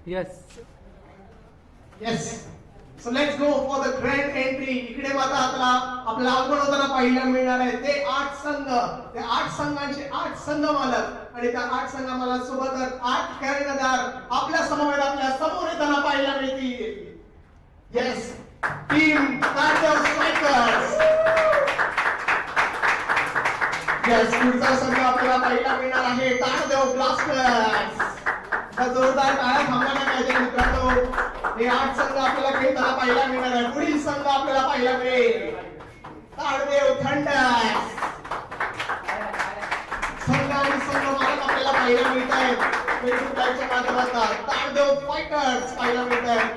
Yes. Yes. So let's go for the grand entry. इकडे माझा आपला आगमन होताना पाहायला मिळणार आहे ते 8 संघ, ते 8 संघांचे 8 संघ मालक आणि त्या 8 संघ मला सोबतच 8 कर्णधार आपल्या समवेत आपल्या समोर येताना पाहायला मिळतील. Yes, team Tardeo strikers. Yes, पुढचा संघ आपल्याला पाहायला मिळणार आहे तारदेव ब्लास्टर्स. जोरदार टाळ्या थांबवल्या पाहिजे मित्रांनो. हे 8 संघ आपल्याला खेळताना पाहायला मिळणार आहे. पुढील संघ आपल्याला पाहायला मिळेल तारदेव थंडर्स. संघ आणि संघ मालक आपल्याला पाहायला मिळत आहेत फेसबुकच्या माध्यमातून. तारदेव फायटर्स पाहायला मिळत आहेत.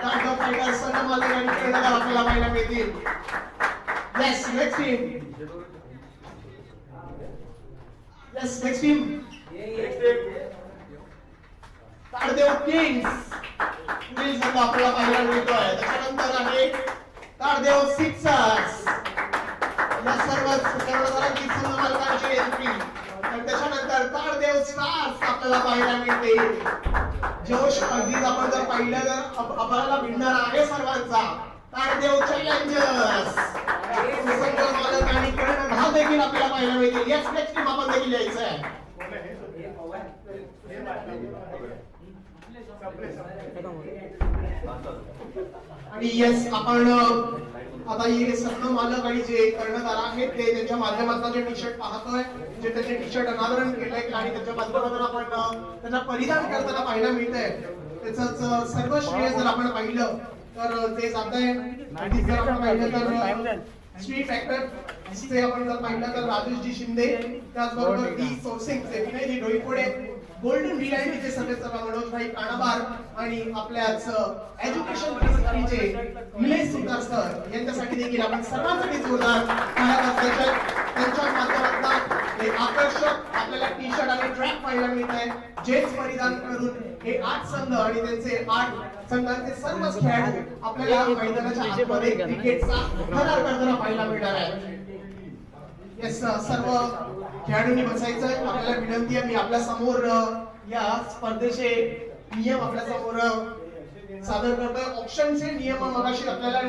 तारदेव फायटर्स संघ मालक आणि कर्णधार आपल्याला पाहायला मिळतील. Yes, next team. Yes, next team. Tardeo Kings. पुढील संघ आपल्याला पाहायला मिळतोय. त्याच्यानंतर आहे तारदेव सिक्सर्स. या सर्व कर्णधारांची संघ मालकांची एंट्री. आणि त्याच्यानंतर तारदेव स्टार्स आपल्याला पाहायला मिळते. जोश अगदीच आपण जर पाहिलं तर आपल्याला भिडणार आहे सर्वांचा. तारदेव चॅलेंजर्स. संघ मालक आणि कर्णधार देखील आपल्याला पाहायला मिळतील. येस, नेक्स्ट टीम आपण देखील यायचं आहे. आणि येस, आपण आता हे संघ मालक आणि जे कर्णधार आहेत ते त्यांच्या माध्यमातून जे टी शर्ट पाहतोय, जे त्याचे टी शर्ट अनावरण केलंय आणि त्याच्या माध्यमातून आपण त्यांना परिधान करताना पाहायला मिळतंय. त्याच सर्व श्रेय जर आपण पाहिलं तर ते जात आहे. जर आपण पाहिलं तर स्ट्रीट फॅक्टर चे आपण जर पाहिलं तर राजेशजी शिंदे, त्याचबरोबर डी सोसिंगचे विनयजी डोईफोडे, गोल्डन रिअलिटीचे सदस्य मनोजभाई काणाबार आणि आपल्याच एज्युकेशन ट्रस्टचे निलेश सुतार सर यांच्यासाठी देखील आपण सर्वांसाठी जोरदार त्यांच्या माध्यमातून एक आकर्षक आपल्याला टी शर्ट आणि ट्रॅक पाहायला मिळत आहे. जेच परिधान करून हे 8 संघ आणि त्यांचे 8 संघांचे सर्वच खेळाडू आपल्याला मैदानाच्या आतमध्ये क्रिकेटचा थरार करताना पाहायला मिळणार आहे. येस, सर्व खेळाडूंनी बसायचंय. आपल्याला विनंती आहे, मी आपल्या समोर या स्पर्धेचे नियम आपल्या समोर सादर करतोय. ऑप्शनचे नियम मगाशी आपल्याला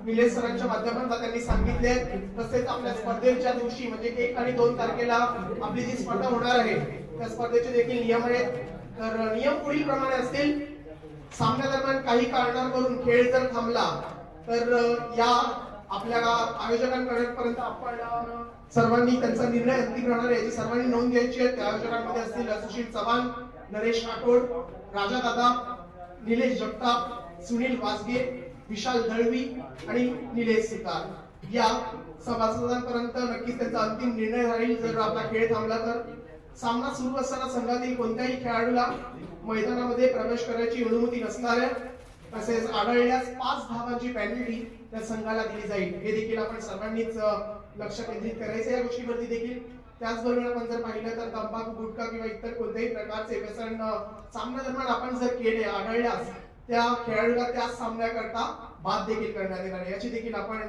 निलेश सरांच्या माध्यमातून त्यांनी सांगितले. तसेच आपल्या स्पर्धेच्या दिवशी म्हणजे 1 आणि 2 तारखेला आपली जी स्पर्धा होणार आहे त्या स्पर्धेचे देखील नियम आहेत. तर नियम पुढील प्रमाणे असतील. सामन्यादरम्यान काही कारणांवरून खेळ जर थांबला तर या आपल्या आयोजकांपर्यंत आपण सर्वांनी त्यांचा निर्णय अंतिम राहणार आहे याची सर्वांनी नोंद घ्यायची आहे. त्या आयोजकांमध्ये असतील सुशील चव्हाण, नरेश राठोड, राजा दादा, निलेश जगताप, सुनील वासगे, विशाल दळवी आणि निलेश सुतार. या सभासदांपर्यंत नक्कीच त्यांचा अंतिम निर्णय राहील जर आपला खेळ थांबला तर. सामना सुरू असताना संघातील कोणत्याही खेळाडूला मैदानामध्ये प्रवेश करण्याची अनुमती नसणार आहे. तसेच आढळल्यास 5 धावांची पेनल्टी त्या संघाला दिली जाईल. हे देखील आपण सर्वांनीच लक्ष केंद्रित करायचं या गोष्टीवरती देखील. त्याचबरोबर आपण जर पाहिलं तर तंबाखू, गुटखा किंवा इतर कोणत्याही प्रकारचे व्यसन सामन्या दरम्यान आपण जर केले आढळल्यास त्या खेळाडूला त्या सामन्याकरता बाद देखील करण्यात येणार आहे याची देखील आपण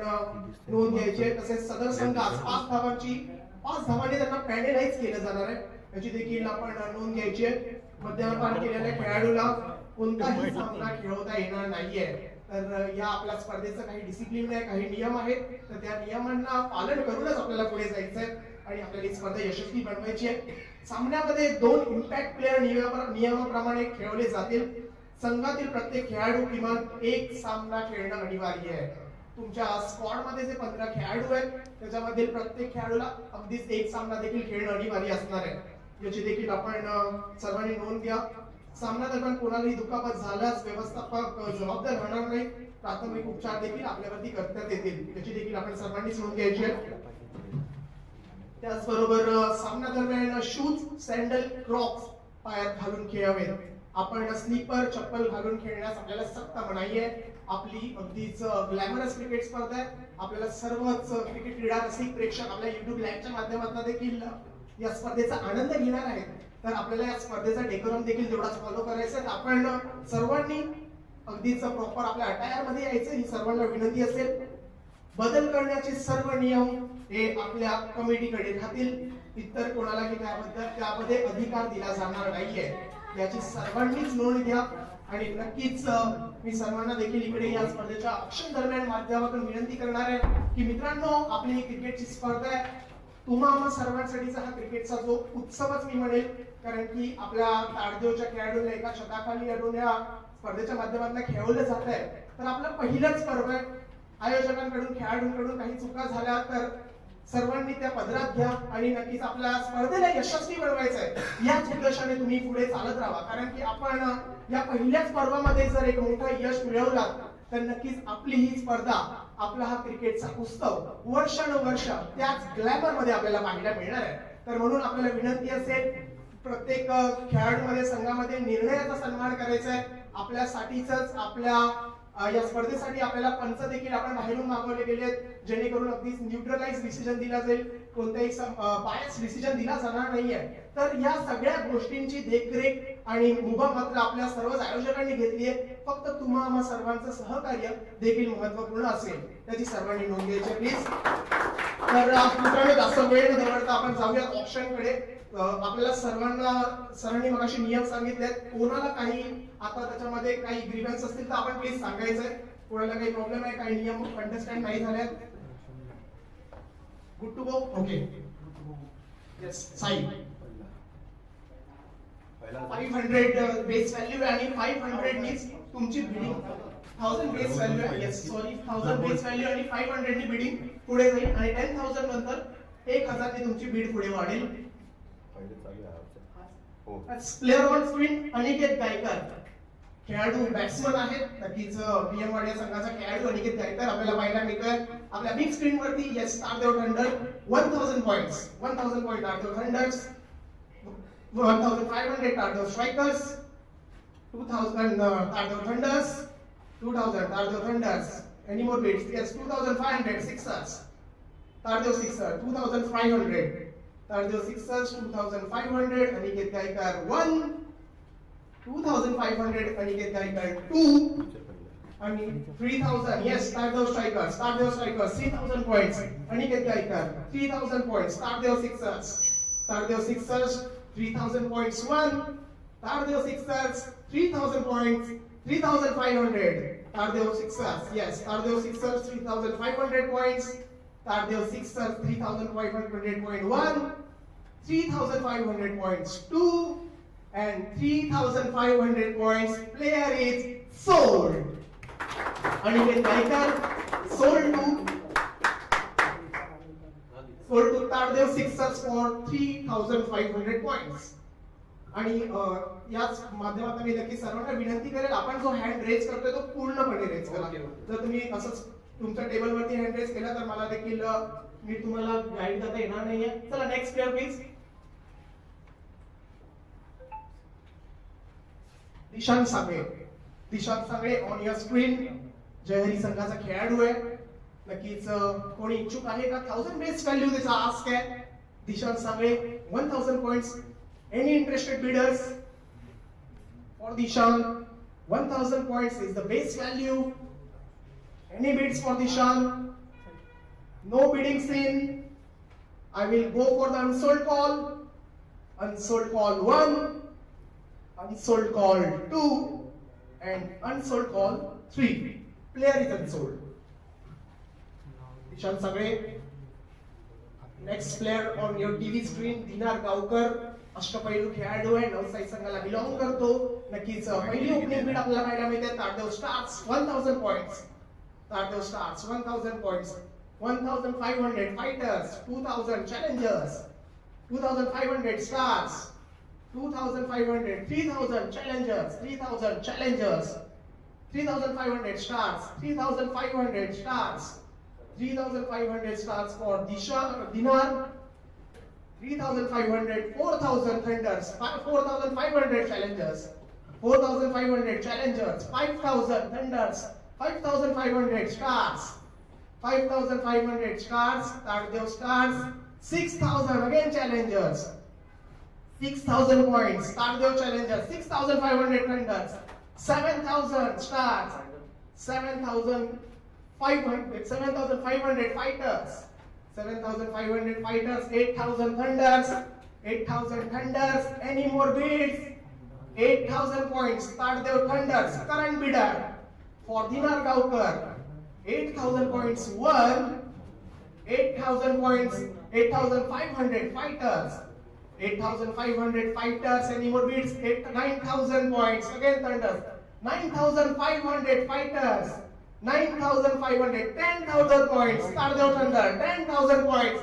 नोंद घ्यायची आहे. तसेच सदर संघास 5 धावांनी त्यांना पॅनलाइज केलं जाणार आहे याची देखील आपण नोंद घ्यायची आहे. मद्यपान केलेल्या खेळाडूला कोणताही सामना खेळवता येणार नाहीये. तर या आपल्या स्पर्धेचं काही डिसिप्लिन आहे, काही नियम आहेत. तर त्या नियमांना पालन करूनच आपल्याला पुढे जायचंय आणि आपल्याला ही स्पर्धा यशस्वी बनवायची आहे. सामन्यामध्ये 2 इम्पॅक्ट प्लेयर नियमाप्रमाणे खेळवले जातील. संघातील प्रत्येक खेळाडू किमान 1 सामना खेळणं अनिवार्य आहे. तुमच्या स्क्वॉड मध्ये जे 15 खेळाडू आहेत त्याच्यामध्ये प्रत्येक खेळाडूला अगदीच 1 सामना देखील खेळणं अनिवार्य असणार आहे याची देखील आपण सर्वांनी नोंद घ्या. सामना दरम्यान कोणालाही दुखापत झाल्यास व्यवस्थापक जबाबदार राहणार नाही. प्राथमिक उपचार देखील आपल्यावरती करण्यात येतील याची देखील आपण सर्वांनीच नोंद घ्यायची आहे. त्याचबरोबर सामना दरम्यान शूज, सॅन्डल, क्रॉक्स पायात घालून खेळावेत. आपण स्लीपर चप्पल घालून खेळण्यास आपल्याला सक्त मनाई आहे. आपली अगदीच ग्लॅमरस क्रिकेट स्पर्धा आहे. आपल्याला सर्वच क्रिकेट क्रीडा रसिक प्रेक्षक आपल्या YouTube लाईव्हच्या माध्यमातून देखील या स्पर्धेचा आनंद घेणार आहेत. तर आपल्याला या स्पर्धेचा डेकोरम देखील तेवढाच फॉलो करायचा आहे. आपण सर्वांनी अगदीच प्रॉपर आपल्या अटायर मध्ये यायचं ही सर्वांना विनंती असेल. बदल करण्याचे सर्व नियम हे आपल्या कमिटीकडे राहतील. इतर कोणालाही त्यामध्ये अधिकार दिला जाणार नाहीये. याची सर्वांनीच नोंद घ्या. आणि नक्कीच मी सर्वांना देखील इकडे या स्पर्धेच्या औक्षण दरम्यान माध्यमातून विनंती करणार आहे की मित्रांनो, आपली ही क्रिकेटची स्पर्धा आहे. तुम्हा सर्वांसाठीचा हा क्रिकेटचा जो उत्सवच मी म्हणेल, कारण की आपल्या ताडदेवच्या खेळाडूंना एका छताखाली आणून या स्पर्धेच्या माध्यमातून खेळवलं जात आहे. तर आपलं पहिलंच पर्व आहे. आयोजकांकडून खेळाडूंकडून काही चुका झाल्या तर सर्वांनी त्या पदरात घ्या आणि नक्कीच आपल्या स्पर्धेला यशस्वी बनवायचं आहे. याच उद्देशाने तुम्ही पुढे चालत राहा, कारण की आपण या पहिल्याच पर्वामध्ये जर एक मोठं यश मिळवला तर नक्कीच आपली ही स्पर्धा, आपला हा क्रिकेटचा उत्सव वर्षानुवर्ष त्याच ग्लॅमर मध्ये आपल्याला पाहायला मिळणार आहे. तर म्हणून आपल्याला विनंती असेल, प्रत्येक खेळाडूमध्ये संघामध्ये निर्णयाचा सन्मान करायचा आहे. आपल्यासाठीच आपल्या या स्पर्धेसाठी आपल्याला पंच देखील आपण बाहेरून मागवले गेले आहेत, जेणेकरून अगदीच न्यूट्रलाइज डिसिजन दिला जाईल, कोणताही बायस डिसिजन दिला जाणार नाहीये. तर या सगळ्या गोष्टींची देखरेख आणि मुभा मात्र आपल्या सर्वच आयोजकांनी घेतली आहे. फक्त तुम्हा सर्वांचं सहकार्य देखील महत्त्वपूर्ण असेल, त्याची सर्वांनी नोंद घ्यायची प्लीज. तर मित्रांनो, जास्त वेळ न दवडता आपण जाऊया ऑप्शनकडे. आपल्याला सरांनी मगाशी नियम सांगितलेत. कोणाला काही आता त्याच्यामध्ये काही ग्रीव्हन्स असतील तर आपण प्लीज सांगायचंय. कोणाला काही प्रॉब्लेम आहे, काही नियम अंडरस्टँड नाही झाले, good to go. Okay, yes. Sai 500 base value आणि 500 नीच तुमची बिडिंग 1000 बेस व्हॅल्यू आहे. येस, सॉरी, 1000 बेस व्हॅल्यू आणि 500 नी बिडिंग पुढे जाईल आणि 10000 नंतर 1000 नी तुमची बीड पुढे वाढेल. Player on screen Aniket Gaykar, खेळाडू बॅट्समन आहेत. नक्कीच पीएम वाडिया संघाचा खेळाडू अनिकेत गायकर आपल्याला पाहायला मिळतोय आपल्या बिग स्क्रीन वरती. Yes, Tardeo thunder 1000 points, 1000 point Tardeo thunders, 1500 Tardeo strikers, 2000 Tardeo thunders, 2000 Tardeo thunders. Any more bids? Yes, 2500 sixers, Tardeo sixer 2500, Tardeo sixers 2500, Aniket Gaykar 1, 2500, Aniket Gaykar 2 आणि 3000. Yes, Tardeo strikers 3000 points, Aniket Gaykar 3000 points, Tardeo sixers 3000 points 1, Tardeo sixers 3000 points, 3500, Tardeo sixers. Yes, Tardeo Sixers 3500 points, Tardeo Sixers 3500.1, 3500 points 2, and 3500 points. Player is sold. Aniket Gaikar sold to Tardeo Sixers for 3500 points. आणि याच माध्यमातून मी नक्की सर्वांना विनंती करेल, आपण जो हँड रेज करतोय तो पूर्णपणे रेज करा. जर तुम्ही असंच तुमच्या टेबलवरती हँड रेज केला तर मला देखील मी तुम्हाला गाईड करता येणार नाहीये. चला next player please. Dishant Sangle. Dishant Sangle on your screen, Jayhari संघाचा खेळाडू आहे. नक्कीच कोणी इच्छुक आहे का? 1000 बेस व्हॅल्यू त्याचा आस्क आहे. Dishant Sangle 1000 points. Any interested bidders for Dishant? 1000 points is the base value. Any bids for Dishan? No bidding seen. I will go for the unsold call. Unsold call 1, unsold call 2, and unsold call 3. Player is unsold. Dishan Sagre. Next player on your TV screen, Dinar Gaukar. अष्टपैलू खेळाडू आहे, नवसाई संघाला belong करतो. नक्कीच पहिली opening Beed आपल्याला पाहायला मिळते. Tardeo stars 1000 points, Tardeo stars 1000 points, 1500 fighters, 2000 challengers, 2500 stars, 2500, 3000 challengers, 3000 challengers, 3500 stars, 3500 stars, 3500 stars for दिनार, 3500, 4000 thunders, 4500 challengers, 4500 challengers, 5000 thunders, 5500 stars, 5500 stars, Tardeo stars, 6000 again challengers, 6000 points, Tardeo challengers, 6500 thunders, 7,000 starts. 7,500 fighters. 7,500 fighters. 8,000 thunders. 8,000 thunders. Any more bids? 8,000 points. Tardeo thunders. Current bidder for Dinar Gaukar. 8,000 points. 8,000 points. 8,500 fighters. 8,500 fighters. Any more bids? 9,000 points. Again thunders. 9,500 fighters. 9,500. 10,000 points. Tardeo thunder. 10,000 points.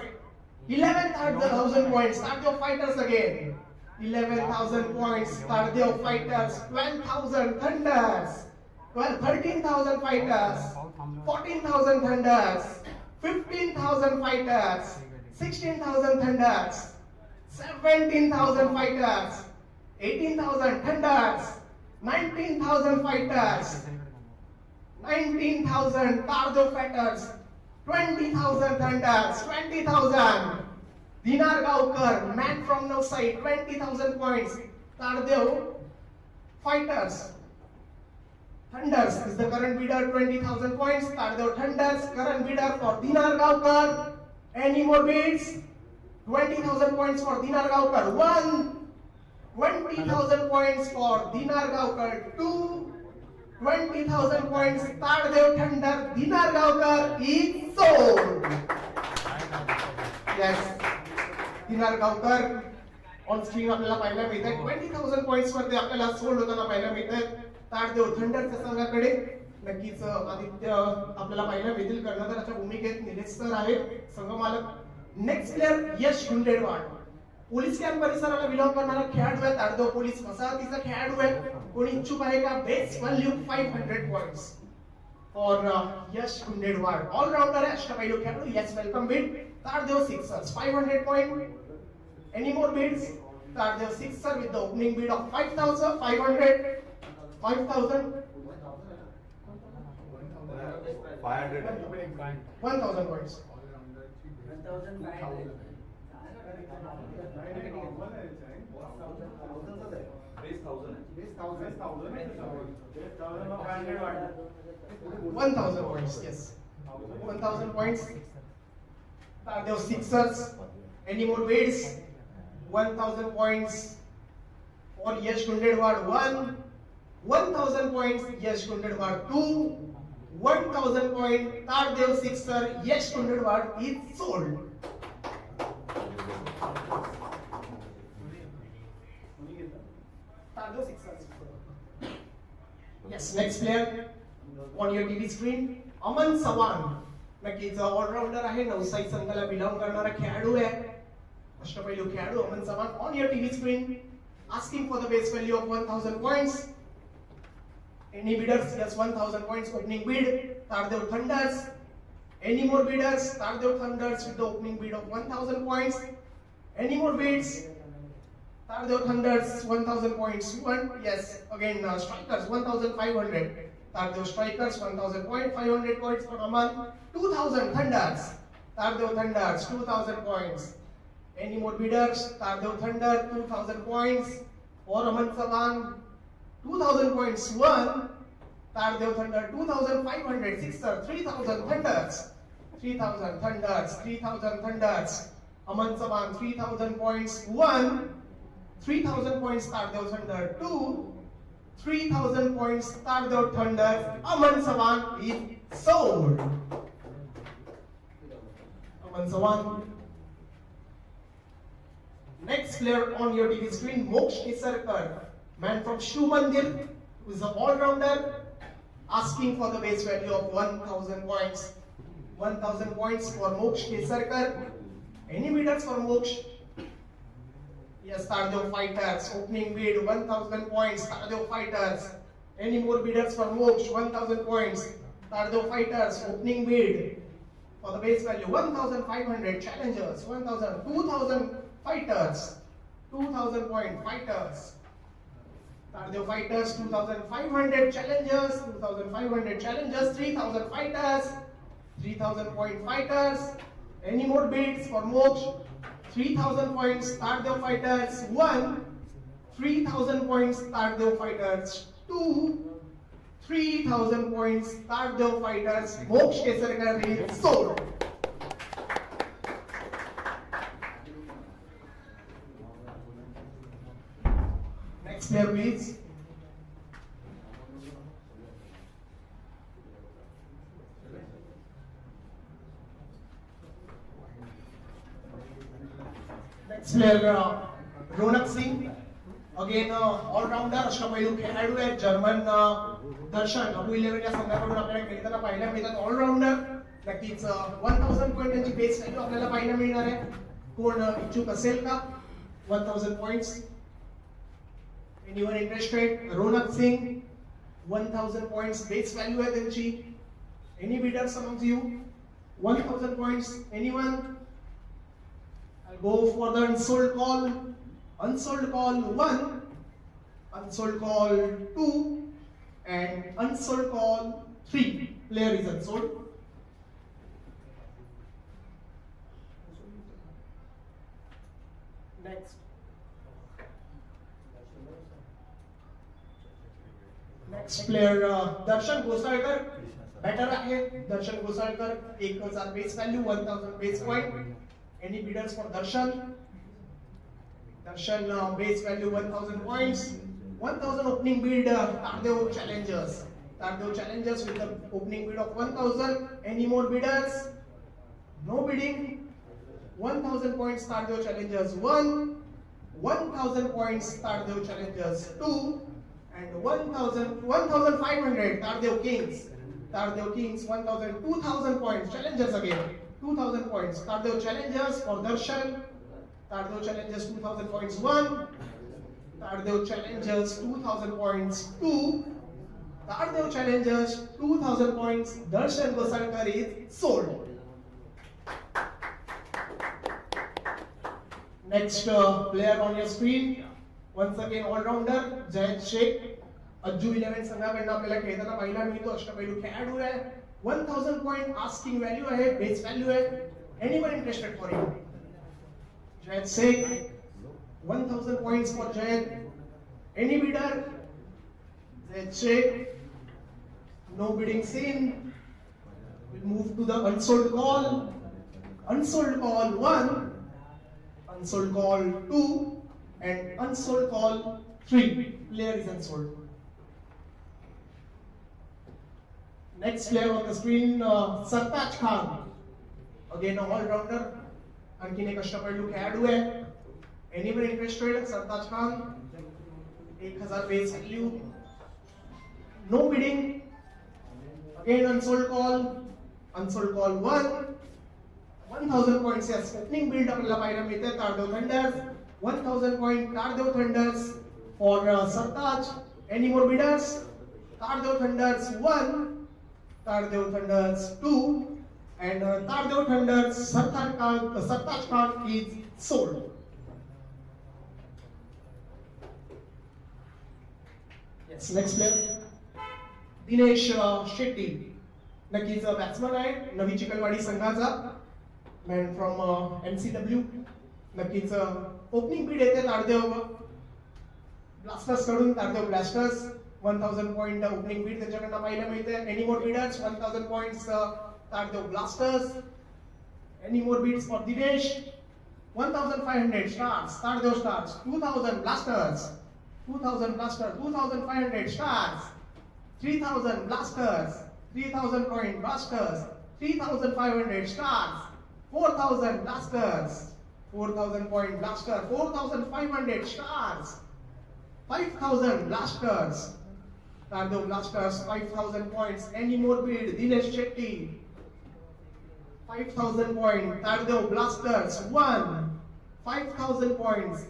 11,000 points. Tardeo fighters again. 11,000 points. Tardeo fighters. 12,000 thunders. 13,000 fighters. 14,000 thunders. 15,000 fighters. 16,000 thunders. 17,000 fighters. 18,000 thunders. 19,000 fighters. 19,000 Tardeo fighters. 20,000 thunders. 20,000. Dinar Gaukar, man from no side, 20,000 points. Tardeo fighters. Thunders is the current bidder, 20,000 points. Tardeo thunders, current bidder for Dinar Gaukar. Any more bids? 20,000 points for Dinar Gaukar. 1. 20,000 points for Dinar Gaukar. 2. 20,000 points. Tardeo thunder, Dinar Gaukar is sold. Yes. Dinar Gaukar on screen आपल्याला पाहायला मिळत आहे. 20,000 points were ते आपल्याला sold होताना पाहायला मिळत आहे. ताडदेव थंडरच्या संघाकडे नक्कीच आदित्य आपल्याला पाहायला मिळतील. कर्णधाराच्या भूमिकेत निलेश सर आहेत, संघमालक. नेक्स्ट प्लेअर यश गुंडेडवाड, पोलीस कॅम्प परिसराला बिलॉंग करणारा खेळाडू आहे. ताडदेव पोलीस वसाहतीचा खेळाडू आहे. कोणी इच्छुक आहे का? Base value 500 points for Yash Gundedwad. Allrounder आहे, अष्टपैलू खेळाडू. Yes, welcome bid. Tardeo Sixers, 500 point. Any more bids? Tardeo Sixer with the opening bid of 5,000, 500, 5,000, 500, 1,000 points. 1,000 points, yes. 1,000 points. Tardeo Sixers. Any more bids? 1,000 points for Yash Gundedwad 1. 1,000 points Yash Gundedwad 2. 1,000 point Tardeo Sixer Yash Gundedwad is sold. Tardeo Sixer. Yes, next player on your TV screen, Aman Sawan. नक्कीच allrounder आहे, नवसाई संघाला belong करणारा खेळाडू आहे, अष्टपैलू खेळाडू Aman Chavan. On your TV screen, asking for the base value of 1,000 points. Any bidders? Yes, 1,000 points opening bid. Tardeo thunders. Any more bidders? Tardeo thunders with the opening bid of 1,000 points. Any more bids? Tardeo thunders 1,000 points. 1. Yes, again strikers 1,500. Tardeo Strikers 1,000 points, 500 points for Aman. 2,000 Thunders. Tardeo Thunders 2,000 points. Any more bidders? Tardeo Thunder 2,000 points for Aman Sawan. 2,000 points. 1. Tardeo Thunder 2,500. Sixer 3,000 Thunders. 3,000 Thunders. 3,000 Thunders. Aman Sawan 3,000 points. 1. 3,000 points Tardeo Thunder. 2. 3,000 points Tardeo Thunder. Aman Sawan is sold. Aman Sawan. Next player on your TV screen, Moksh Kesarkar, man from Shiv Mandir, who is an all-rounder, asking for the base value of 1,000 points. 1,000 points for Moksh Kesarkar. Any bidders for Moksh? Yes, Tardeo Fighters, opening bid 1,000 points. Tardeo Fighters. Any more bidders for Moksh? 1,000 points. Tardeo Fighters, opening bid for the base value 1,500. Challengers 1,000. 2,000 Fighters. 2,000 point Fighters. Tardeo Fighters 2,500. Challengers 2,500. Challengers 3,000 Fighters. 3,000 point Fighters. Any more bids for Moksh? 3,000 points Tardeo Fighters. 1. 3,000 points Tardeo Fighters. 2, 3,000 points. Tardeo fighters, Moksha Kesarkar is sold. Next player, please. Next player, Ronak Singh. Again, all-rounder, अष्टपैलू खेळाडू आहे. German दर्शन U11 या संघाकडून आपल्याला खेळताना पाहायला मिळतात. All-rounder नक्कीच 1000 पॉइंट त्यांची बेस व्हॅल्यू आपल्याला पाहायला मिळणार आहे. कोण इच्छुक असेल का 1000 points? Anyone interested? Ronak Singh 1000 points base value आहे त्यांची. Any bidders among you? 1000 points. Anyone? I'll go for the unsold call. Unsold call 1, unsold call 2, and unsold call 3. Player is unsold. Next. Next player, Darshan Gosalkar. Better आहे. Darshan Gosalkar 1000 base value, 1000 base point. Any bidders for Darshan? Darshan base value 1000 points. 1000 opening bid. Tardeo challengers. Tardeo challengers with the opening bid of 1000. Any more bidders? No bidding. 1000 points Tardeo challengers 1. 1000 points Tardeo challengers 2. And 1500 Tardeo Kings. Tardeo Kings 1000. 2000 points challengers again. 2000 points. Tardeo challengers for Darshan. Tardeo challengers 2000 points 1. Tardeo challengers 2000 points 2. Tardeo challengers 2000 points. Darshan Gosalkar is sold. Next player on your screen. Once again all-rounder Jayed Sheikh. U11 संघाकडून आपल्याला खेळताना पाहायला मिळतो. अष्टपैलू खेळाडू आहे. 1000 point asking value आहे, base value आहे. Anyone interested for him? Jayed Sheikh, 1000 points for Jayed. Any bidder? Jayed Sheikh, no bidding seen. We'll move to the unsold call. Unsold call 1, unsold call 2, and unsold call 3. Player is unsold. Next player on the screen, Sartaj Khan. Again, a all-rounder. आणखीन एक अष्टपैलू खेळाडू आहे. Anyone interested? Sartaj Khan. 1000 base value. No bidding. Again, unsold call. Unsold call 1. 1000 points. Yes, opening bid आपल्याला पाहायला मिळते. Tardeo Thunders. 1000 point Tardeo Thunders for Sartaj. Any more bidders? Tardeo Thunders 1. Tardeo Thunders 2, and Tardeo Thunders Sartaj Khan is sold. Yes, next player, Dinesh Shetty. नक्कीच batsman आहे. नवी चिकलवाडी संघाचा. Man from NCW. नक्कीच opening bid येते Tardeo blasters कडून. Tardeo blasters 1000 point opening bid त्यांच्याकडनं पाहायला मिळते. Any more bidders? 1000 points Tardeo Blasters. Any more bids for Dinesh? 1500 stars. Tardeo Stars. 2000 Blasters. 2000 Blasters. 2500 stars. 3000 Blasters. 3000 point Blasters. 3500 stars. 4000 Blasters. 4000 point Blaster. 4500 stars. 5000 Blasters. Tardeo Blasters 5000 points. Any more bid? Dinesh Shetty. 5000 point Tardeo Blasters 1. 5000 points.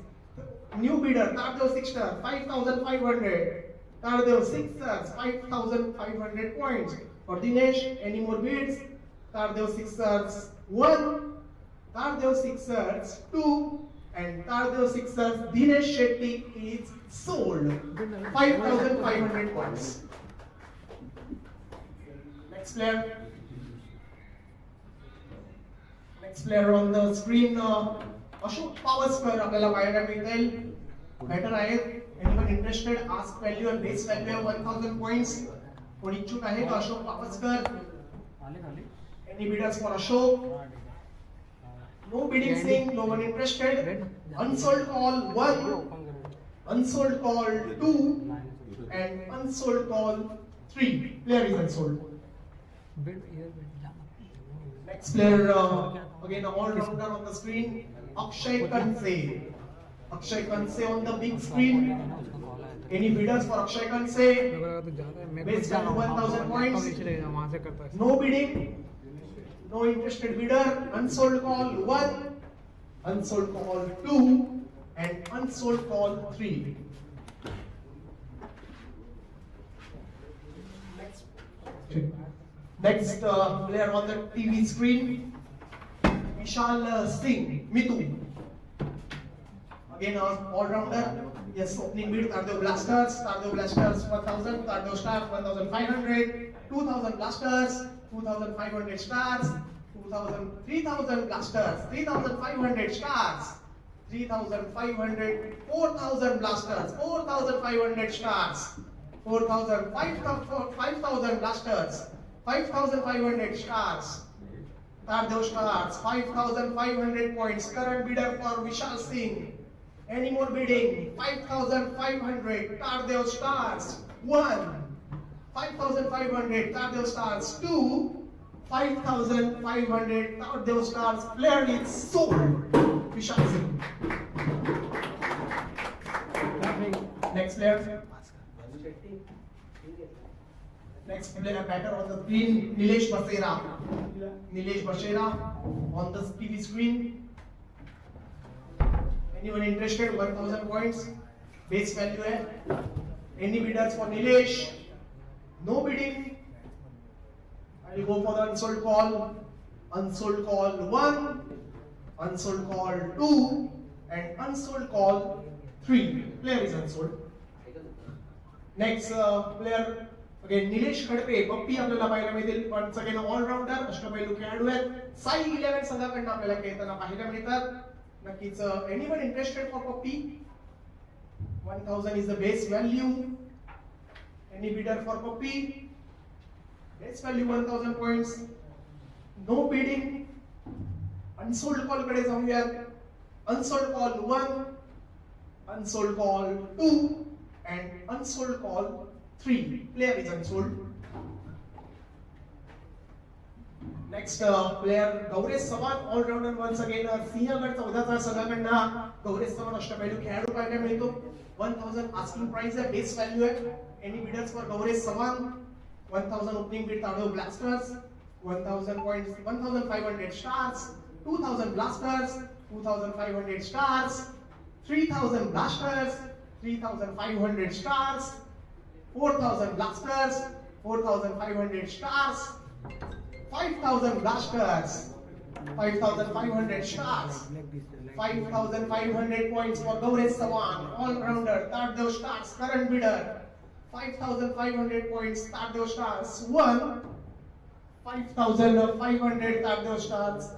New bidder Tardeo Sixer 5500. Tardeo Sixers 5500 points for Dinesh. Any more bids? Tardeo Sixers 1. Tardeo Sixers 2. And Tardeo Sixers Dinesh Shetty is sold. 5500 points. Next player. Next player on the screen, Ashok Pavaskar आपल्याला पाहायला मिळेल. Batter आहेत. Anyone interested? Ask value and base value of 1000 points. कोणी इच्छुक आहे का? Ashok पापसकर. Any bidders for Ashok? No bidding saying, no one interested. Unsold call 1, unsold call 2, and unsold call 3. Player is unsold. Next player, again all rounder on the screen, Akshay Kanse. Akshay Kanse on the big screen. Any bidders for Akshay Kanse? Base value 1000 points. No bidding. No interested bidder. Unsold call 1, unsold call 2, and unsold call 3. Next player on the TV screen, Vishal Singh, Mitu. Again, all-rounder. Yes, opening bid, Tardeo Blasters 1000, Tardeo Stars 1500, 2000 Blasters, 2500 Stars, 3000 Blasters, 3500 Stars, 3500, 4000 Blasters, 4500 Stars, 4000, 5000 Blasters, 5500 Stars, Tardeo Stars, 5500 points. Current bidder for Vishal Singh. Any more bidding? 5500, Tardeo Stars 1, 5500, Tardeo Stars 2, 5500, Tardeo Stars. Player is sold. Vishal Singh. Next player. Next player batter on the screen, Nilesh Basera. Nilesh Basera on the TV screen. Anyone interested? 1000 points. Base value है. Any bidders for Nilesh? No bidding. I will go for the unsold call. Unsold call 1, unsold call 2, and unsold call 3. Player is unsold. Next player again Nilesh खडपे. पप्पी आपल्याला पाहायला मिळतील. once again all-rounder. अष्टपैलू खेळाडू आहेत. साई 11 संघाकडून आपल्याला खेळताना पाहायला मिळतात. नक्कीच anyone interested for Puppy? 1000 is the base value. Any bidder for Puppy? Base value 1000 points. No bidding. Unsold call कडे जाऊयात. Unsold call 1, unsold call 2, and unsold call 3. Player is unsold. Next player Gauresh Sawan, all-rounder once again. Sinhagad 14 संघाकडनं Gauresh Chavan अष्टपैलू खेळाडू पाहायला मिळतो. 1000 asking price आहे. Base value आहे. Any bidders for Gauresh Sawan? 1000 opening bid, Tardeo Blasters. 1000 points, 1500 Stars, 2000 Blasters, 2500 Stars, 3000 Blasters, 3500 Stars, 4000 Blasters, 4500 Stars, 5000 Blasters, 5500 Stars, 5500 points for Gauresh Sawan, all-rounder, Tardeo Stars, current bidder. 5500 points, Tardeo Stars 1, 5500 Tardeo Stars,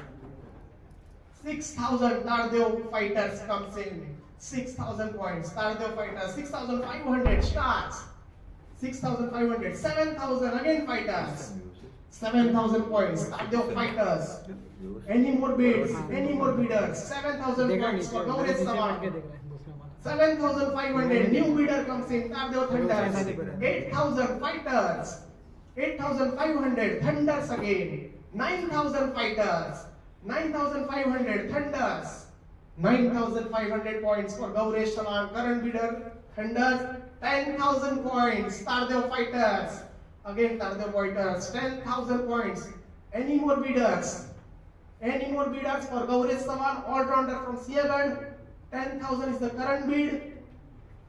6000 Tardeo Fighters comes in, 6000 points, Tardeo Fighters, 6500 Stars, 6500, 7000 again Fighters, 7000 points, Tardeo Fighters. Any more bids? Any more bidders? 7000 points for Gauresh Sawan. 7500, new bidder comes in, Tardeo Thunders. 8000 Fighters. 8500, Thunders again. 9000 Fighters. 9500, Thunders. 9500 points for Gauresh Sawan, current bidder, Thunders. 10,000 points, Tardeo Fighters. Again Tardeo Fighters, 10,000 points. Any more bidders? Any more bidders for Gauresh Sawan, all-rounder from Siagad? 10,000 is the current bid.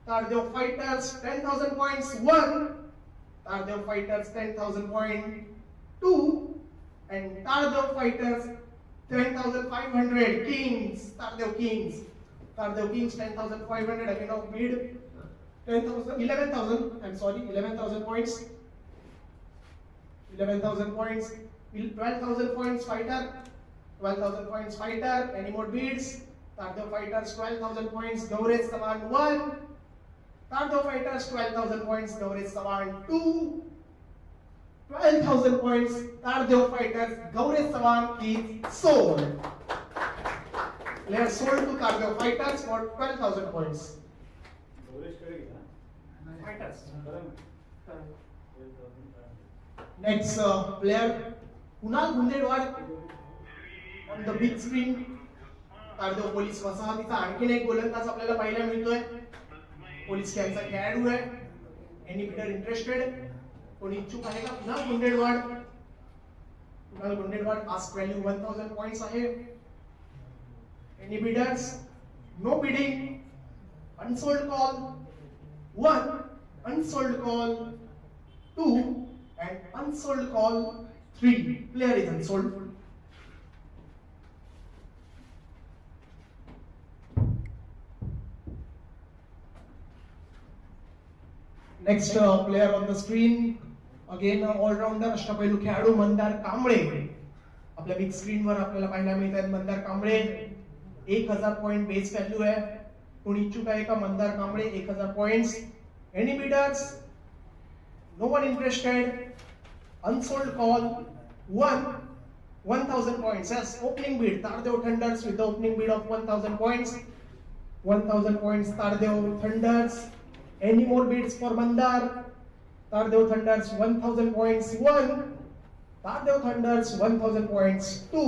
Tardeo Fighters, 10,000 points, 1. Tardeo Fighters, 10,000 point, 2. And Tardeo Fighters, 10,500. Kings, Tardeo Kings. Tardeo Kings, 10,500. Again of bid. 10,000, 11,000. I'm sorry, 11,000 points. 11,000 points. 12,000 points fighter. 12,000 points fighter. Any more bids? Tardeo Fighters 12,000 points. Gauresh Sawan 1. Tardeo Fighters 12,000 points. Gaurish Sawan 2. 12,000 points. Tardeo Fighters. Gaurish Sawan is sold. Player sold to Tardeo Fighters for 12,000 points. Fighters. Next player Kunal Gundedwar on the big screen. Tardeo police वसाहतीचा आणखीन एक गोलंदाज आपल्याला पाहायला मिळतोय. Police कॅम्पचा खेळाडू आहे. Any bidder interested? कोणी इच्छुक आहे का? Kunal Gundedwad ask value 1000 points आहे. Any bidders? No bidding. Unsold call 1, unsold call 2 and unsold call 3. Player is unsold. Next player on the screen, again all-rounder अष्टपैलू खेळाडू मंदार कांबळे. आपल्या बिग स्क्रीन वर आपल्याला पाहायला मिळतात Mandar Kambale. 1000 point base value आहे. कोणी इच्छुक आहे का? Mandar Kambale 1000 points. Any bidders? No one interested. Unsold call 1, 1000 points. Yes, opening bid. Tardeo Thunders with the opening bid of 1000 points. 1000 points. Tardeo Thunders. Any more bids for Mandar? Tardeo Thunders 1000 points 1. Tardeo Thunders 1000 points 2.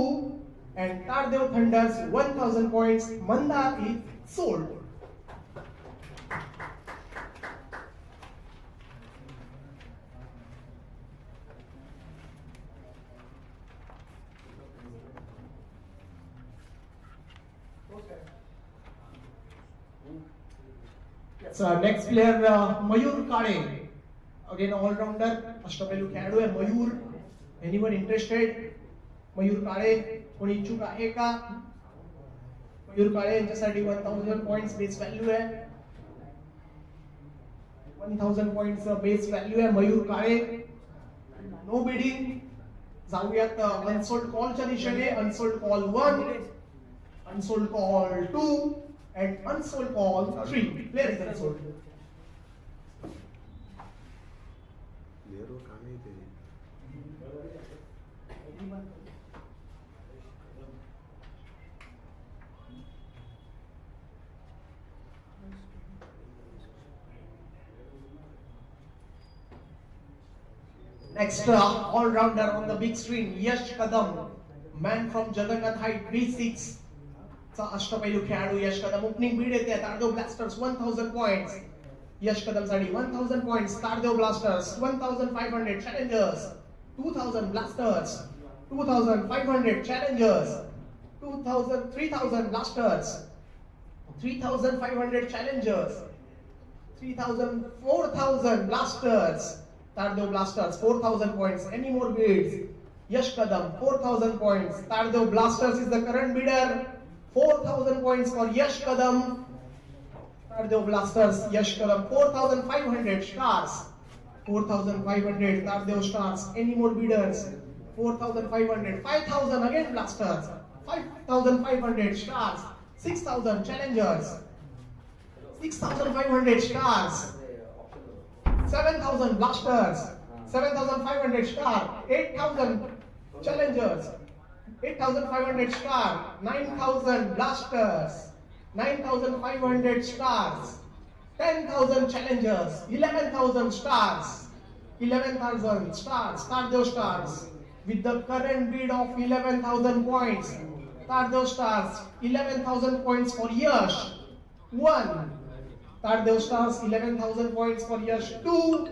And Tardeo Thunders 1000 points. Mandar is sold. Next player Mayur Kale. Again allrounder अष्टपैलू खेळाडू आहे मयूर. Anyone interested? मयूर काळे कोणी इच्छुक आहे का? मयूर काळे यांच्यासाठी 1000 points base value आहे. 1000 points base value आहे मयूर काळे. No bidding. जाऊयात अनसोल्ड कॉलच्या दिशेने. Unsold call 1, unsold call 2 and unsold call 3. Player is unsold. Next all-rounder on the big screen, Yash Kadam, man from Jagannath Height B6. अष्टपैलू खेळाडू यश कदम. Opening bid येते. Tardeo blasters 1000 points. Yash Kadam साठी 1000 points. Tardeo blasters 1500 challengers. 2000 blasters. 2500 challengers. 3000 blasters. 3500 challengers. 4000 blasters. Tardeo blasters 4000 points. Any more bids? Yash Kadam 4000 points. Tardeo Blasters is the current bidder. 4000 points for Yash Kadam. Tardeo Blasters, Yash Kadam 4500 stars. 4500 Tardeo stars. Any more bidders? 4500. 5000 again Blasters. 5500 stars. 6000 challengers. 6500 stars. 7000 Blasters. 7500 star. 8000 challengers. 8500 star. 9000 blasters. 9500 stars. 10,000 challengers. 11,000 stars. 11,000 stars. Tardeo stars with the current bid of 11,000 points. Tardeo stars 11,000 points for Yash 1. Tardeo stars 11,000 points for Yash 2.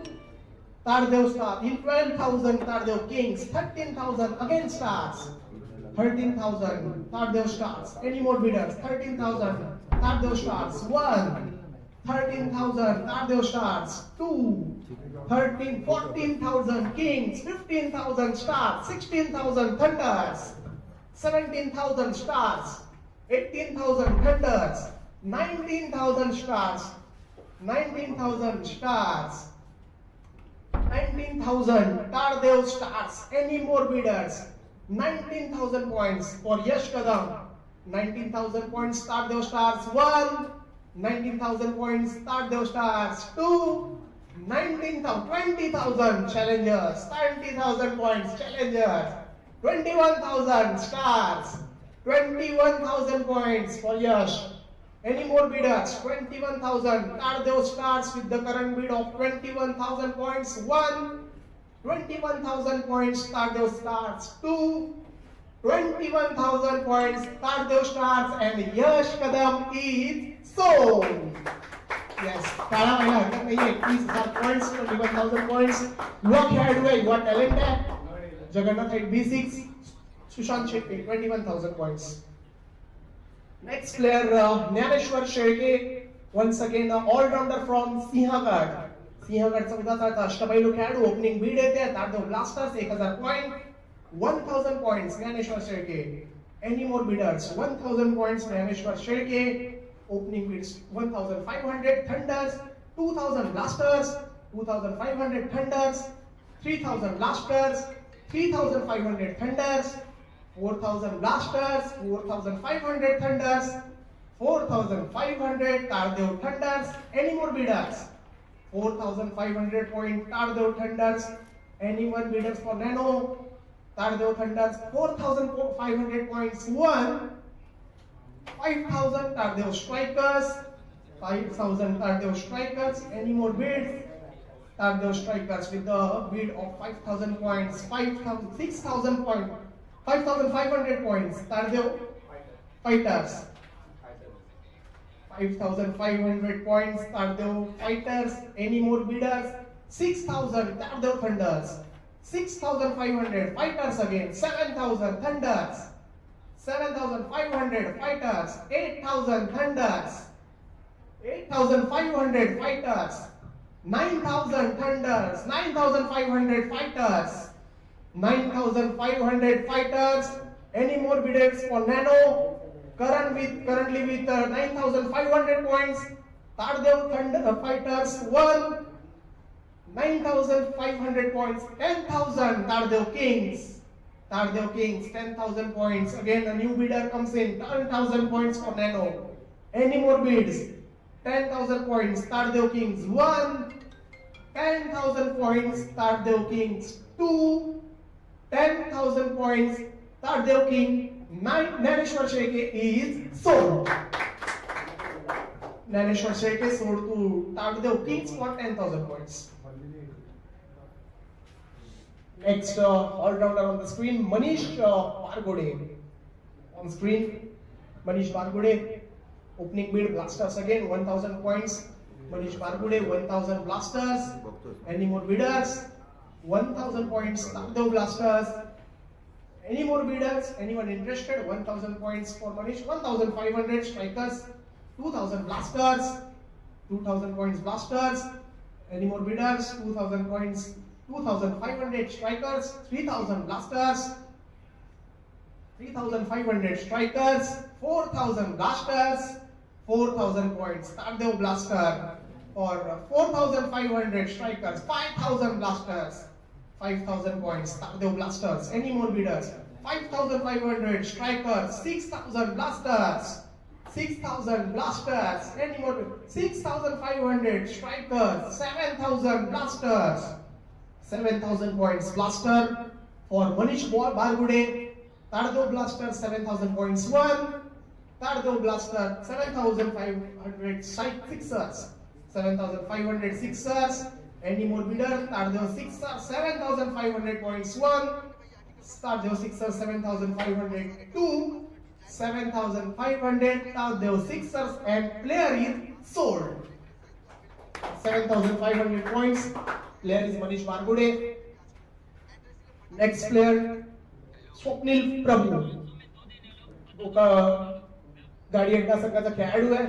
Tardeo stars 12,000. Tardeo kings 13,000 again stars. 13,000 Tardeo stars. Any more bidders? 13,000 Tardeo stars 1. 13,000 Tardeo stars 2. 14,000 kings. 15,000 stars. 16,000 thunders. 17,000 stars. 18,000 thunders. 19,000 stars. 19,000 stars. 19,000 Tardeo stars. Any more bidders? 19,000 points for Yash Kadam. 19,000 points Tardeo stars 1. 19,000 points, Tardeo Stars. 2, 19,000, 20,000 challengers, 20,000 points, challengers. 21,000 stars, 21,000 points for Yash. Any more bidders? 21,000. Tardeo Stars with the current bid of 21,000 points. 1, 21,000 points, Tardeo Stars. 2, 21,000 points, Tardeo Stars, and Yash Kadam is sold. Yes, टाळा व्हायला हरकत नाहीये. 21,000 points, 21,000 points. युवा खेळाडू आहे, युवा talent आहे. जगन्नाथ आहे B6, Sushant Shetty 21,000 points. Next player, Dnyaneshwar Shelke, once again all-rounder from Sinhagad. सिंहगडचा उदाहरणार्थ अष्टपैलू खेळाडू, ओपनिंग बीड येते. Tardeo blasters 1,000 point, 1,000 points Dnyaneshwar Shelke. Any more bidders? 1,000 points Dnyaneshwar Shelke. Opening bids 1,500 Thunders, 2,000 Blasters, 2,500 Thunders, 3,000 Blasters, 3,500 Thunders, 4,000 Blasters, 4,500 Thunders, 4,500 Tardeo Thunders. Any more bidders? 4,500 point Tardeo Thunders. Anyone bidders for Nano? Tardeo Thunders 4,500 points. 1, 5,000 Tardeo Strikers, 5,000 Tardeo Strikers. Any more bids? Tardeo Strikers with the bid of 5,000 points, 5,000, 6,000 points, 5,500 points. Tardeo Fighters, 5,500 points. Tardeo Fighters. Any more bidders? 6,000 Tardeo Thunders, 6,500 Fighters again. 7,000 Thunders, 7,500 Fighters. 8,000 Thunders, 8,500 Fighters. 9,000 Thunders, 9,500 Fighters, 9,500 Fighters. Any more bidders for Nano? Currently with 9,500 points. Tardeo Thunder Fighters 1, 9,500 points. 10,000 Tardeo Kings. Tardeo Kings 10,000 points. Again a new bidder comes in. 10,000 points for Nano. Any more bids? 10,000 points. Tardeo Kings 1, 10,000 points. Tardeo Kings 2, 10,000 points. Tardeo King. Naneshwar Sheke is sold. Naneshwar Sheke sold to Tardeo Kings for 10,000 points. Next all-rounder on the screen, Manish Bargode. On screen, Manish Bargode. Opening bid Blasters again, 1,000 points. Manish Bargode, 1,000 Blasters. Any more bidders? 1,000 points. Tardeo Blasters. Any more bidders? Anyone interested? 1,000 points for Manish. 1,500 Strikers. 2,000 Blasters. 2,000 points Blasters. Any more bidders? 2,000 points. 2,500 Strikers. 3,000 Blasters. 3,500 Strikers. 4,000 Blasters. 4,000 points. Tardeo Blaster. Or 4,500 Strikers. 5,000 Blasters. 5,000 points. Tardeo Blasters. Any more bidders? 5,500 Strikers. 6,000 Blasters. 6,000 Blasters. Any more? 6,500 Strikers. 7,000 Blasters. 7,000 points. Blaster for Manish Bargode. Tardeo Blaster 7,000 points. 1. Tardeo Blaster 7,500 Sixers. 7,500 Sixers. Any more bidder? Tardeo Sixers 7,500 points. 1. Tardeo Sixers 7,500. 2. 7,500. Tardeo Sixers, and player is sold. 7,500 points. Player is Manish Bargode. Next player, Swapnil Prabhu. Gadi Adda संघाचा खेळाडू आहे.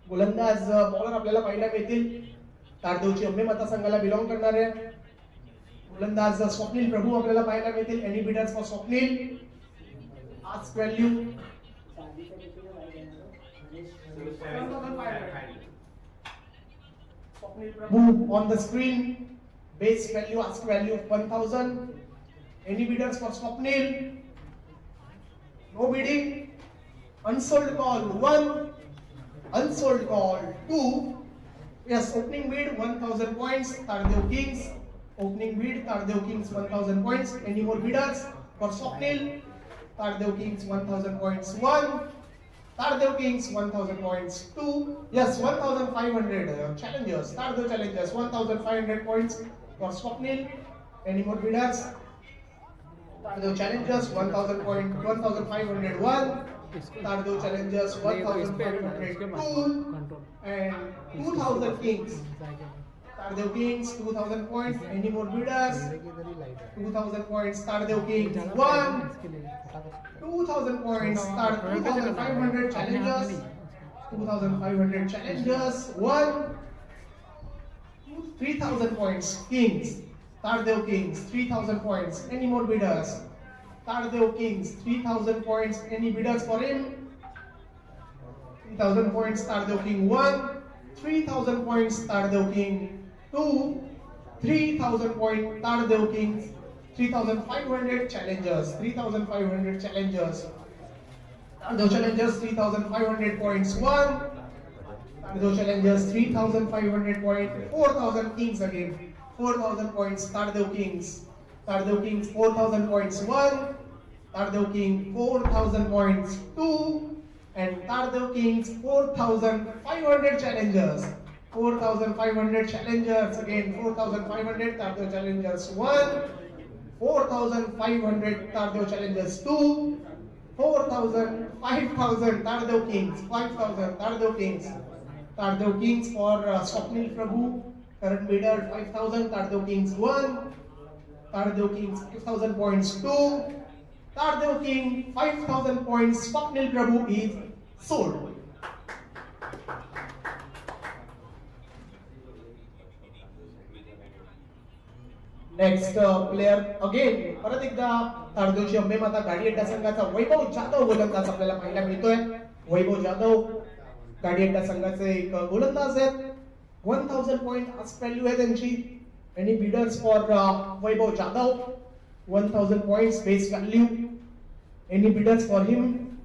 गोलंदाज bowler आपल्याला पाहायला मिळतील. तारदेवची Ambe मतदारसंघाला belong करणारे गोलंदाज स्वप्नील प्रभू आपल्याला पाहायला मिळतील. Any bidders for Swapnil? Ask value Swapnil Prabhu on the screen. Base value, ask value of 1,000. Any bidders for Swapnil? No bidding. Unsold call 1, unsold call 2. Yes, opening bid 1000 points, Tardeo Kings. Opening bid, Tardeo Kings 1000 points. Any more bidders for Swapnil? Tardeo Kings 1000 points 1. Tardeo Kings 1000 points 2. Yes, 1500 challengers. Tardeo challengers 1500 points for Swapnil. Any more bidders? Tardeo challengers 1000 point 1501. Tardeo challengers 1502 and 2000 Kings. Tardeo Kings 2000 points. Any more bidders? 2000 points. Tardeo Kings 1. 2000 points. 2500 challengers. 2500 challengers 1. 3000 points. Kings. Tardeo Kings 3000 points. Any more bidders? Tardeo Kings 3000 points. Any bidders for him? 3000 points. Tardeo King 1. 3000 points. Tardeo King 2. 3000 point. Tardeo Kings 3500 challengers. 3500 challengers. Tardeo challengers 3500 points 1. Tardeo challengers 3500 point. 4000 Kings again. 4000 points. Tardeo Kings. Tardeo Kings 4000 points 1. Tardeo King 4000 points 2. And Tardeo Kings 4500 challengers. 4500 challengers again. 4500 Tardeo challengers 1. 4500 Tardeo challengers 2. 4000 5000 Tardeo Kings. 5000 Tardeo Kings. Tardeo Kings for Swapnil Prabhu. Current bidder 5000 Tardeo Kings 1. Tardeo Kings 5000 points 2. Tardeo King 5000 points. Swapnil Prabhu is sold. Next player again परत एकदा तारदेवची अंबे माता गाडी अड्डा संघाचा वैभव जाधव गोलंदाज आपल्याला पाहायला मिळतोय. वैभव जाधव गाडी अड्डा संघाचे एक गोलंदाज आहेत. 1000 पॉइंट आज व्हॅल्यू आहे त्यांची. Any bidders for Vaibhav Jadhav? 1000 points base value. Any bidders for him?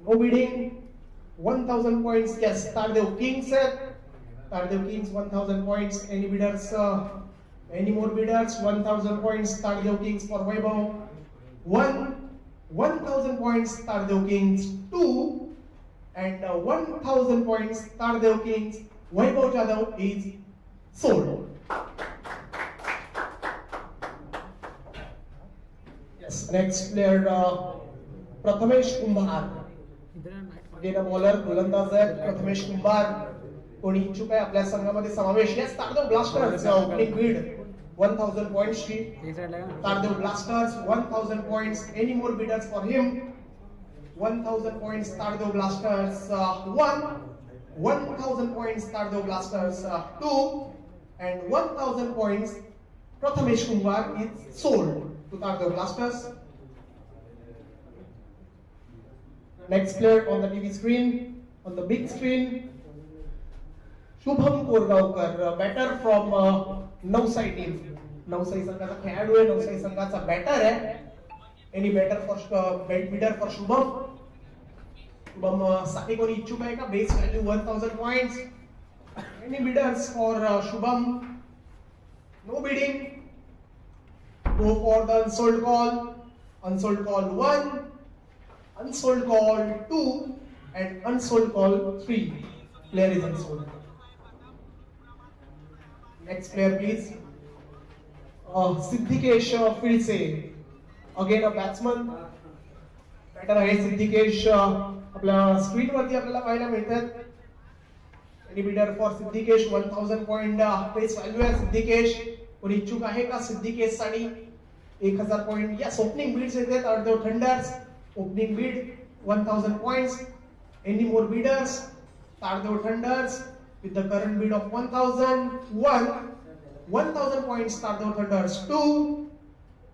No bidding. 1000 points. Yes, Tardeo Kings. Tardeo Kings 1000 points. Any bidders? Any more bidders? 1000 points. Tardeo Kings for Vaibhav 1. 1000 points. Tardeo Kings 2. And 1000 points. Tardeo Kings. Vaibhav Jadhav is sold. Yes, next player Prathamesh Kumbar. Again a bowler, गोलंदाज आहे प्रथमेश कुंभार. कोणी इच्छुक आहे आपल्या संघामध्ये समावेश? Yes, Tardeo Blasters opening bid 1000 points ची. Tardeo Blasters 1000 points. Any more bidders for him? 1000 points. Tardeo Blasters 1. 1000 points. Tardeo Blasters 2. And 1000 points. Prathamesh Kumbar is sold to Tardeo Blasters. Next player on the TV screen, on the big screen, Shubham Korgaonkar, batter from Navsai team. Navsai संघाचा खेळाडू आहे. Navsai संघाचा batter आहे. Any batter for bidder for Shubham? Shubham साठी कोणी इच्छुक आहे का? Base value 1000 points. Any bidders for Shubham? No bidding. Go for the unsold call. Unsold call 1, unsold call 2, and unsold call 3. Player is unsold. Next player, please. Siddhikesh Filse. Again a batsman. Batter आहे सिद्धिकेश. आपल्या screen वरती आपल्याला पाहायला मिळतात. Any bidder for सिद्धिकेश? 1000 point face value आहे सिद्धिकेश. कोणी इच्छुक आहे का सिद्धिकेश साठी? 1000 point. Yes, opening bids येते Tardeo Thunders. Opening bid 1000 points. Any more bidders? Tardeo Thunders with the current bid of 1000. 1. 1000 points Tardeo Thunders 2.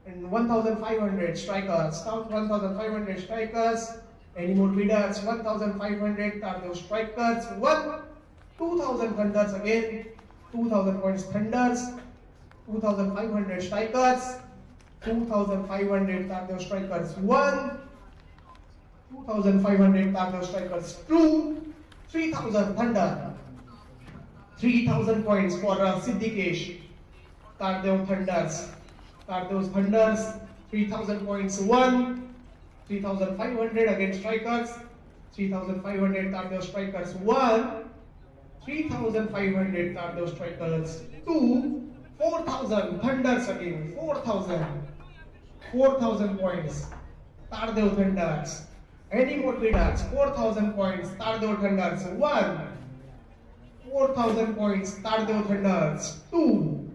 And 1500 strikers. Count 1500 strikers. Any more bidders? 1500 Tardeo strikers 1. 2000 Thunders again. 2000 points Thunders. 2500 strikers. 2500 Tardeo strikers 1. 2,500 Tardeo strikers to 3,000 Thunder. 3,000 points for Siddhikesh. Tardeo Thunders. Tardeo's Thunders, 3,000 points. 3,500 against strikers. 3,500 Tardeo strikers. 3,500 Tardeo strikers. 4,000 Thunders again. 4,000 points. Tardeo Thunders. Any more bidders? 4,000 points. Tardeo Thunders. 4,000 points. Tardeo Thunders. 2.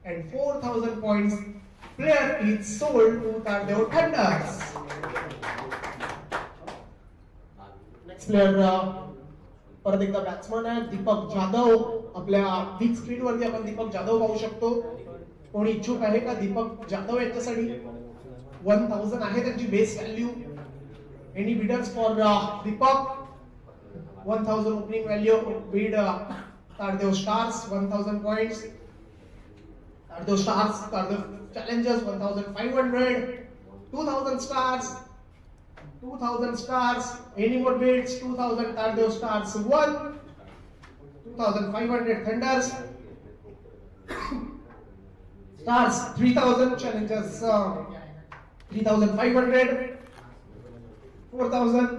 And 4,000 points. Player is sold to Tardeo Thunders. Next player परत एकदा batsman आहे दीपक जाधव. आपल्या big screen वरती आपण दीपक जाधव पाहू शकतो. कोणी इच्छुक आहे का दीपक जाधव यांच्यासाठी? 1,000 आहे त्यांची base value. Any bidders for Deepak? 1,000 opening value bid. Tardeo Stars 1,000 points. Tardeo Stars, Tardeo Challengers 1,500. 2,000 stars. 2,000 stars. Any more bids? 2,000 Tardeo Stars. 2,500 Thunders. Stars 3,000. Challengers 3,500. 4,000.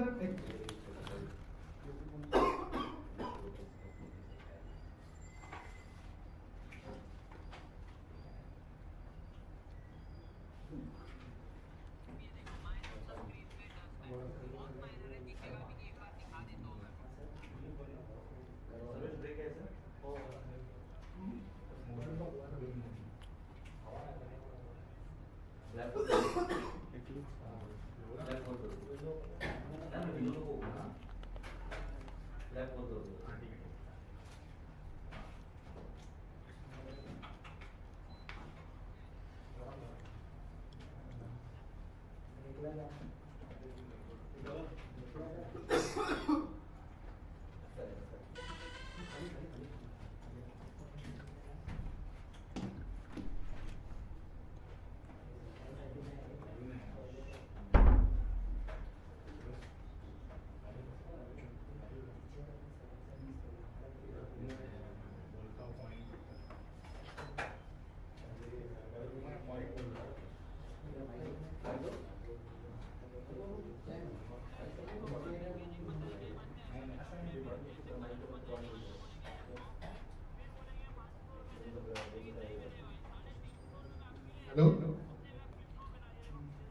Hello,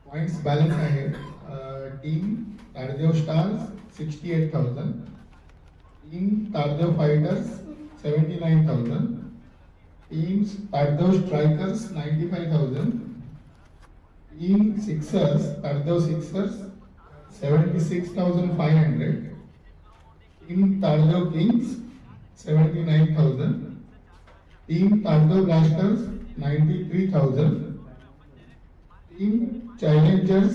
points balance आहे. Team Tardeo stars 68,000, team Tardeo fighters 79,000, teams Tardeo strikers 95,000, team Sixers Tardeo Sixers 76,500, team Tardeo Kings 79,000, team Tardeo blasters 93,000, team Challengers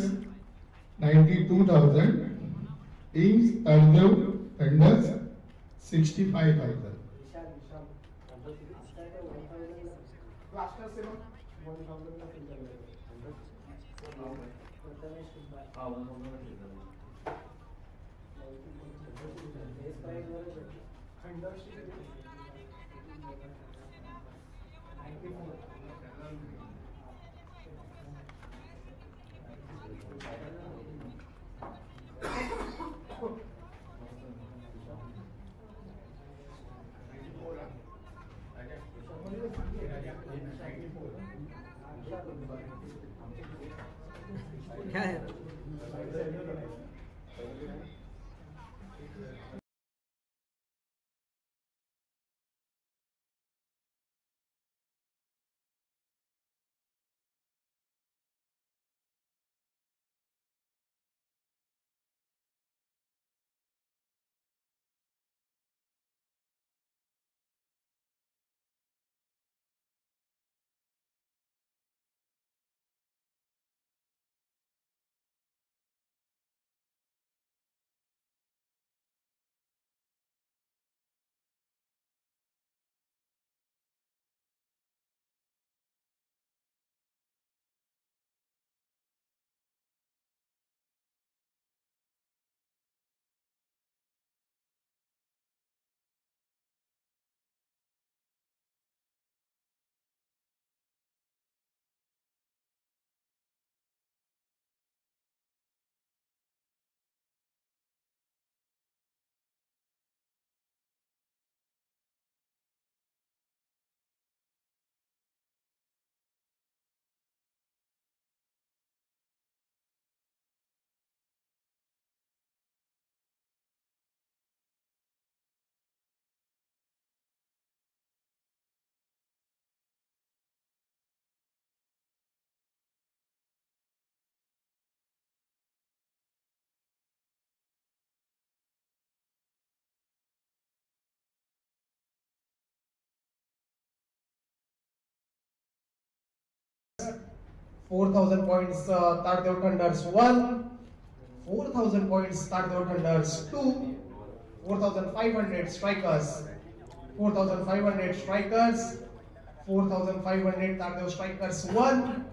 92,000, teams Tardeo thunder's 65,000. क्या है? 4,000 points Tardeo Thunders 1, 4,000 points Tardeo Thunders 2, 4,500 strikers, 4,500 strikers, 4,500 Tardeo strikers 1,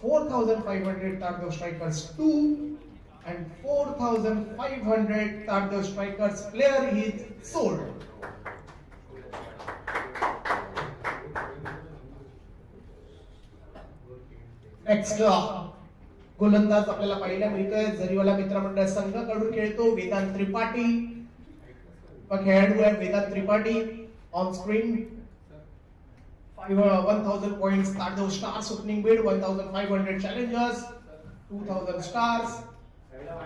4,500 Tardeo strikers 2, and 4,500 Tardeo strikers player is sold. Next गोलंदाज आपल्याला पाहायला मिळतोय जरीवाला मित्रमंडळ संघाकडून खेळतो वेदांत त्रिपाठी. खेळाडू आहे Vedant Tripathi. On screen 1,000 points Tardeo Stars opening bid, 1,500 challengers, 2,000 stars,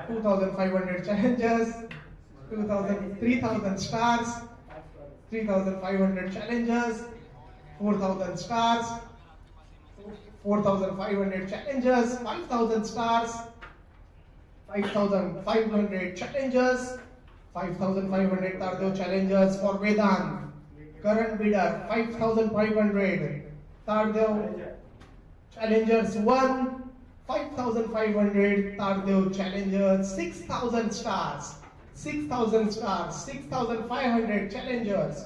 2,500 challengers, 3,000 stars, 3,500 challengers, 4,000 stars, 4,500 challengers, 5,000 stars, 5,500 challengers, 5,500 Tardeo challengers for Vedant. Current bidder 5,500 Tardeo challengers 1, 5,500 Tardeo challengers, 6,000 stars, 6,000 stars, 6,500 challengers,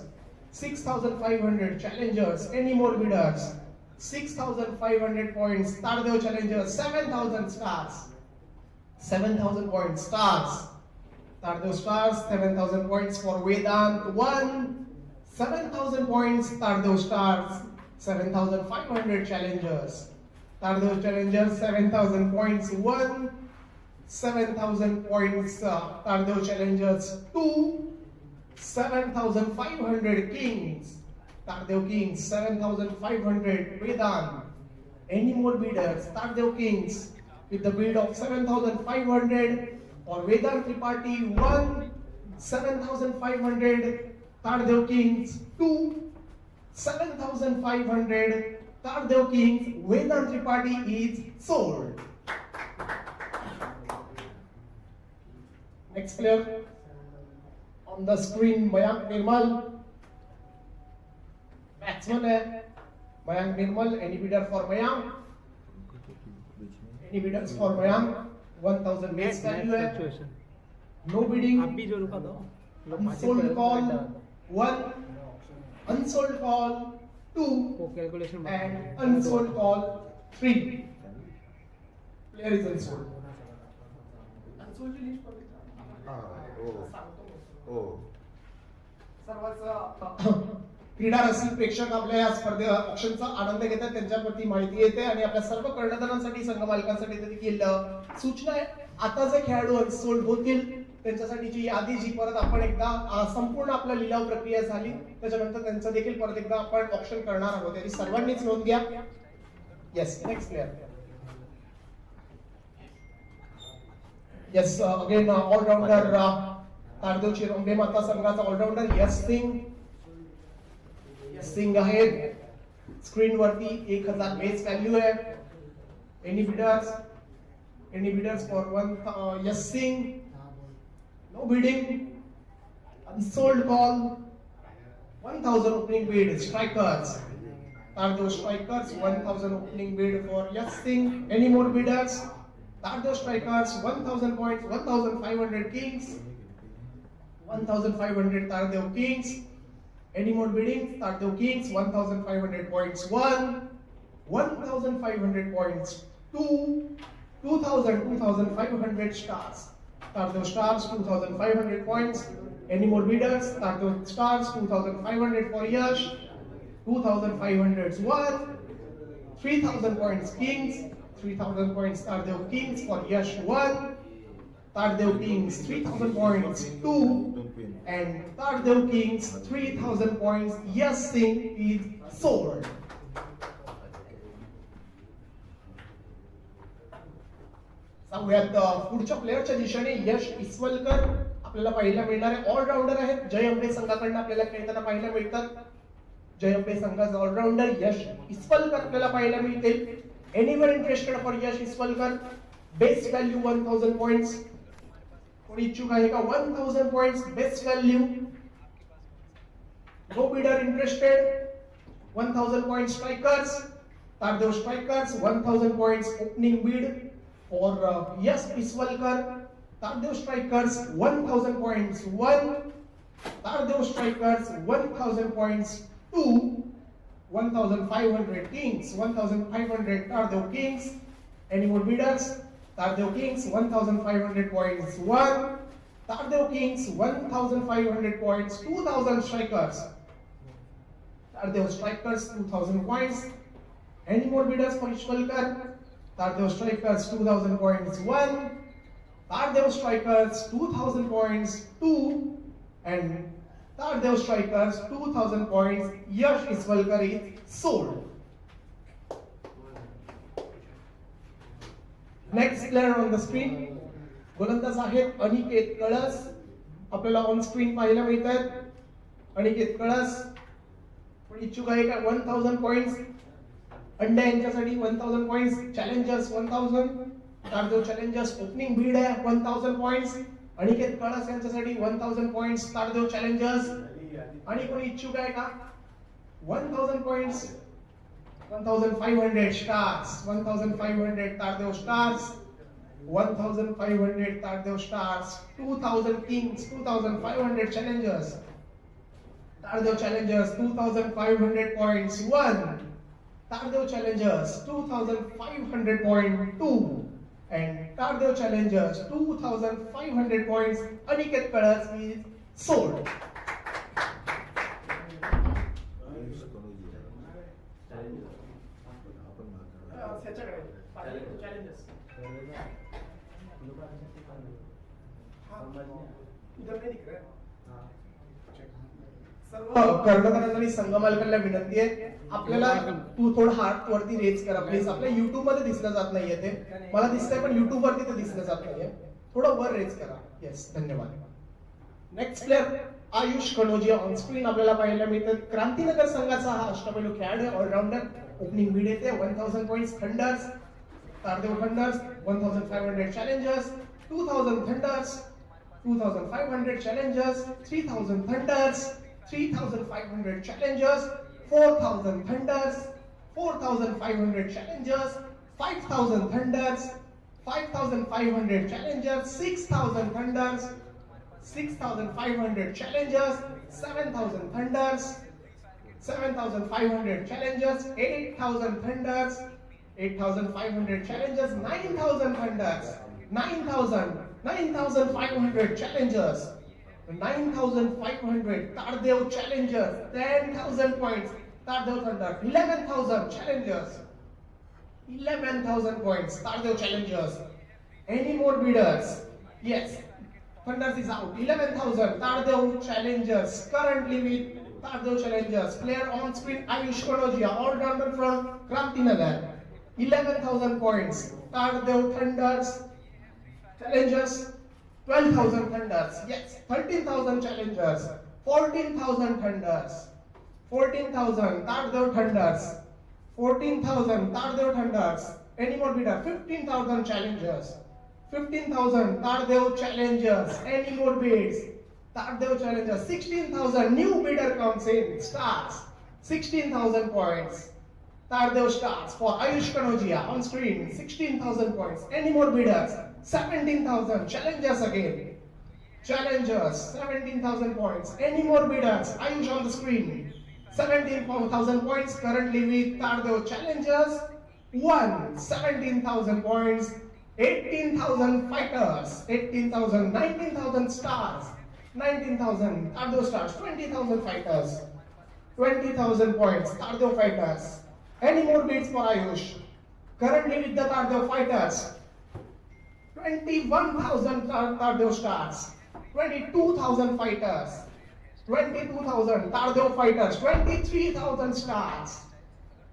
6,500 challengers. Any more bidders? 6,500 points Tardeo challengers, 7,000 stars, 7,000 points stars, Tardeo stars, 7,000 points for Vedant 1, 7,000 points Tardeo stars, 7,500 challengers, Tardeo challengers 7,000 points 1, 7,000 points Tardeo challengers 2, 7,500 kings, Tardeo kings 7,500 Vedant. Any more bidders? Tardeo kings with the bid of 7,500 or Vedant Tripathi 1, 7,500 Tardeo kings 2, 7,500 Tardeo kings. Vedant Tripathi is sold. Next player on the screen, Mayank Nirmal. Batsman है Mayank Nirmal. Any bidder for Mayank? Any bidders for Mayank? 1,000 base value है. No bidding. Unsold call 1, unsold call 2, and unsold call 3. Player is unsold. Unsold ची list क्रीडा रसिक प्रेक्षक आपल्या या स्पर्धे ऑप्शनचा आनंद घेतात त्यांच्याप्रती माहिती येते आणि आपल्या सर्व कर्णधारांसाठी संघ मालकांसाठी देखील सूचना आहे. आता जे खेळाडू अनसोल्ड होतील त्यांच्यासाठीची यादी जी परत आपण एकदा संपूर्ण आपला लिलाव प्रक्रिया झाली त्याच्यानंतर त्यांचं देखील परत एकदा आपण ऑप्शन करणार आहोत. याची सर्वांनीच नोंद घ्या. Yes, next player. Yes, again allrounder Tardeo Chironde Mata संघाचा ऑलराऊंडर यश सिंग. सिंग आहेत स्क्रीन वरती. 1,000 बेस व्हॅल्यू आहे. Any bidders? Any bidders for 1 Yash Singh? No bidding. Unsold call 1,000 opening bid. Strikers Tardeo strikers 1,000 opening bid for Yash Singh. Any more bidders? Tardeo strikers 1,000 points, 1,500 kings, 1,500 Tardeo kings. Any more bidding? Tardeo kings 1,500 points 1, 1,500 points 2, 2,500 stars. Tardeo stars 2,500 points. Any more bidders? Tardeo stars 2,500 for Yash. 2,500 1, 3,000 points kings, 3,000 points Tardeo kings for Yash 1, Tardeo kings 3,000 points 2, and Tardeo kings 3,000 points. Yash Singh is sold. जाऊयात पुढच्या प्लेअरच्या दिशेने. यश इस्वलकर आपल्याला पाहायला मिळणार आहे. All-rounder आहेत. जय अंबे संघाकडून आपल्याला खेळताना पाहायला मिळतात. जय अंबे संघाचा ऑलराऊंडर यश इस्वलकर आपल्याला पाहायला मिळतील. Anyone interested for Yash Iswalkar? Best value 1,000 points. कोणी इच्छुक आहे का? 1,000 points best value. No bidder interested. 1,000 point strikers. Tardeo Strikers 1000 points opening bid for Yash Iswalkar. Tardeo Strikers 1000 points 1. Tardeo Strikers 1000 points 2. 1500 Kings, 1500 Tardeo Kings. Any more bidders? Tardeo Kings 1500 points 1. Tardeo Kings 1500 points 2000 Strikers. Tardeo Strikers 2000 points. Any more bidders for Ishwalkar? Tardeo Strikers 2000 points 1. Tardeo Strikers 2000 points 2. And Tardeo Strikers 2000 points. Yash Iswalkar is sold. Next player on the screen, गोलंदाज आहेत अनिकेत कळस. आपल्याला on screen पाहायला मिळतात. अनिकेत कळस पण इच्छुक आहे का 1000 पॉइंट्स अंड्या यांच्यासाठी 1000 points challengers 1000 Tardeo challengers opening bid आहे 1000 पॉइंट्स अनिकेत कळस यांच्यासाठी 1000 पॉइंट्स तारदेव चॅलेंजर्स. आणि कोणी इच्छुक आहे का 1000 points 1500 stars 1500 Tardeo stars 1500 Tardeo Stars, 2000 Kings, 2500 Challengers. Tardeo Challengers 2500 points 1. Tardeo Challengers 2500 point 2. And Tardeo Challengers 2500 points. Aniket Karas is sold. Challenges. सर्व कर्णधारांना आणि संघ मालकांना विनंती आहे आपल्याला तू थोडं हात वरती रेज करा प्लीज. आपल्या युट्यूब मध्ये दिसलं जात नाहीये ते मला दिसतंय पण युट्यूब वरती ते दिसलं जात नाहीये. थोडं वर रेज करा. येस धन्यवाद. Next player Ayush Kanojia on screen आपल्याला पाहायला मिळतात. क्रांतीनगर संघाचा हा अष्टपैलू खेळाडू ऑलराऊंडर. ओपनिंग बीड येते 1000 points thunder's. Tardeo Thunders 1500 Challengers, 2000 Thunders, 2500 Challengers, 3000 Thunders, 3500 Challengers, 4000 Thunders, 4500 Challengers, 5000 Thunders, 5500 Challengers, 6000 Thunders, 6500 Challengers, 7000 Thunders, 7500 Challengers, 8000 Thunders, 8500 Challengers, 9000 Thunders, 9500 Challengers, 9500 Tardeo Challengers, 10,000 points Tardeo Thunder, 11,000 Challengers, 11,000 points Tardeo Challengers. Any more bidders? Yes, Thunders is out. 11,000 Tardeo Challengers. Currently with Tardeo Challengers, player on screen Ayush Kanodia, all-rounder from Krantinagar. 11,000 points. Tardeo Thunders Challengers 12,000 Thunders. Yes, 13,000 Challengers. 14,000 Thunders. 14,000 Tardeo Thunders. 14,000 Tardeo Thunders. Any more bidder? 15,000 Challengers. 15,000 Tardeo Challengers. Any more bids? Tardeo Challengers. 16,000 new bidder comes in. Stars. 16,000 points. Tardeo Stars for Ayush Kanodia on screen 16,000 points. Any more bidders? 17,000 Challengers again. Challengers 17,000 points. Any more bidders? Ayush on the screen 17,000 points currently with Tardeo Challengers 1. 17,000 points. 18,000 fighters. 18,000 19,000 stars. 19,000 Tardeo Stars. 20,000 fighters. 20,000 points Tardeo fighters. Any more bids for Ayush? Currently with the Tardeo fighters, 21,000 Tardeo stars, 22,000 fighters, 22,000 Tardeo fighters, 23,000 stars,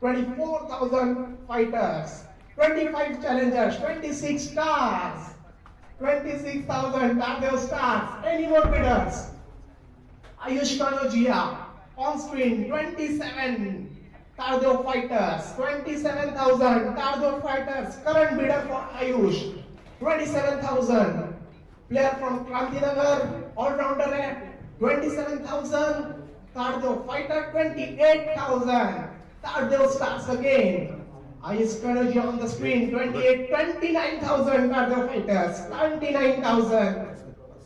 24,000 fighters, 25 challengers, 26 stars, 26,000 Tardeo stars. Any more bidders? Ayush Kanodia on screen 27. Tardeo fighters, 27,000 Tardeo fighters. Current bidder for Ayush, 27,000. Player from Krantinagar, all-rounder at 27,000. Tardeo fighter, 28,000. Tardeo stars again. Highest energy on the screen, 29,000 Tardeo fighters, 29,000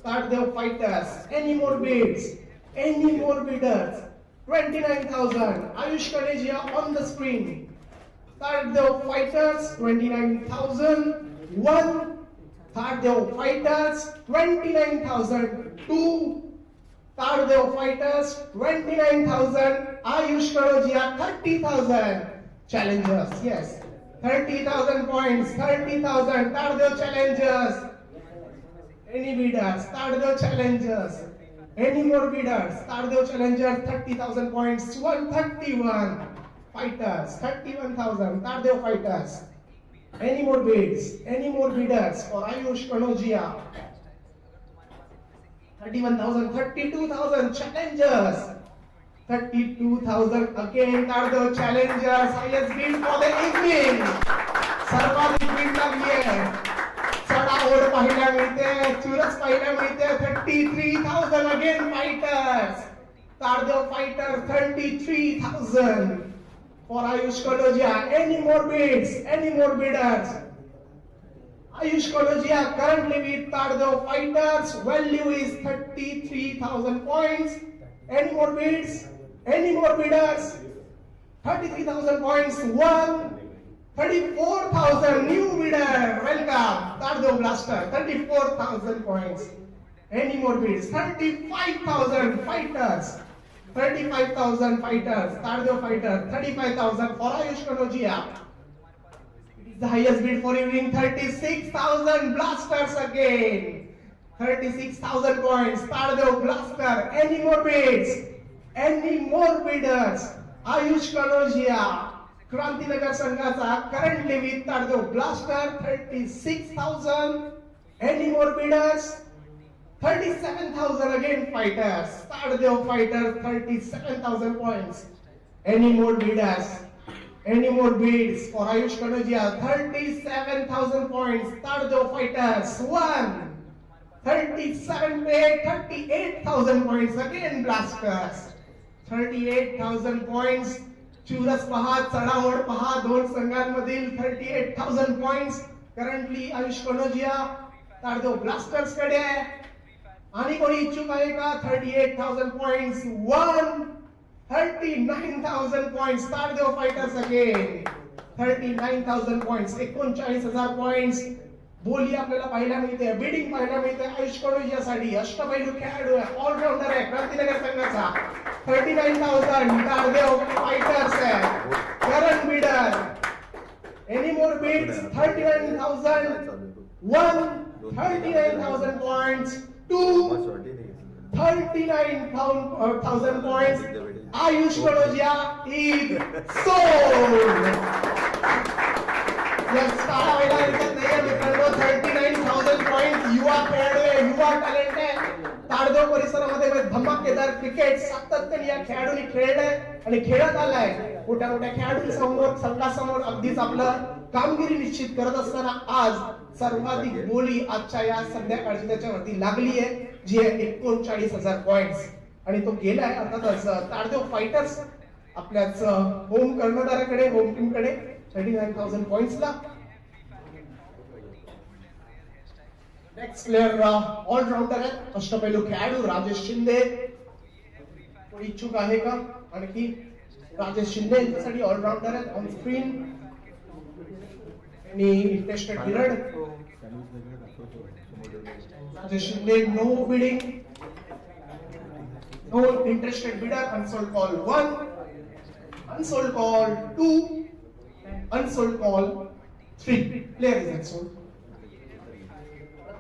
Tardeo fighters. Any more bids? Any more bidders? 29,000. Ayush Kaneja on the screen. Tardeo fighters, 29,000. 1. Tardeo fighters, 29,000. 2. Tardeo fighters, 29,000. Ayush Kaneja, 30,000. Challengers, yes. 30,000 points, 30,000. Tardeo challengers. Any bidders? Tardeo challengers. Any more bidders? Tardeo challengers, 30,000 points. 131 fighters, 31,000. Tardeo fighters. Any more bids? Any more bidders for Ayush Kanogia? 31,000, 32,000 challengers. 32,000 again. Tardeo challengers. Highest bid for the evening. सर्वाधिक bid लागली आहे. चढाओढ पाहायला मिळते, चुरस पाहायला मिळते. 33,000 again fighters. Tardeo fighter 33,000 for Ayush Kanogia. Any more bids? Any more bidders? Ayush Kanogia currently with Tardeo fighters. Value is 33,000 points. Any more bids? Any more bidders? 33,000 points. 34,000 new bidder. Welcome, Tardeo Blaster. 34,000 points. Any more bids? 35,000 fighters. 35,000 fighters. Tardeo fighter. 35,000 for Ayush Kanogia. It is the highest bid for evening. 36,000 blasters again. 36,000 points. Tardeo Blaster. Any more bids? Any more bidders? Ayush Kanogia. Krantinagar संघाचा currently with Tardeo Blaster 36,000. Any more bidders? 37,000 again fighters. Tardeo fighter 37,000 points. Any more bidders? Any more bids for Ayush Kanogia? 37,000 points. Tardeo fighters. 1. 37 paid, 38,000 points again blasters. 38,000 points. चुरस पहा, चढाओढ पहा, दोन संघांमधील 38,000 points currently Ayush Kanojia Tardeo blasters कडे आहे. आणि कोणी इच्छुक आहे का? 38,000 points. 39,000 points. Tardeo fighters again 39,000 points. 39,000 points. बोली आपल्याला पाहायला मिळते, बिडिंग पाहायला मिळते आयुष कनोजियासाठी. अष्टपैलू खेळाडू आहे, ऑलराऊंडर आहे क्रांतीनगर संघाचा. 39,000 तारदेव फायटर्स आहे. Current bidder. Any more bids? 39,000. 1. 39,000 points. 2. 39,000 points. Ayush Kanogia is sold. Yes, काढायला हरकत नाहीये मित्रांनो. 39,000 points. युवा खेळाडू आहे, युवा टॅलेंट आहे. तारदेव परिसरामध्ये धमाकेदार क्रिकेट सातत्याने या खेळाडूंनी खेळलंय आणि खेळत आलाय. मोठ्या मोठ्या खेळाडूंसमोर, संघासमोर अगदीच आपलं कामगिरी निश्चित करत असताना आज सर्वाधिक बोली आजच्या या संध्याकाळची त्याच्यावरती लागली आहे, जी आहे 39,000 पॉइंट्स. आणि तो गेलाय अर्थातच तारदेव फायटर्स आपल्याच होम कर्णधाराकडे, होम टीम कडे 39,000 पॉइंट्सला. नेक्स्ट प्लेयर ऑलराऊंडर आहे, अष्टपैलू खेळाडू राजेश शिंदे. कोणी इच्छुक आहे का? आणखी राजेश शिंदे यांच्यासाठी ऑलराऊंडर आहेत on screen. Any interested bidder? Rajesh Shinde, no bidding, no interested bidder. Unsold call 1, unsold call 2, unsold call 3. Player is unsold.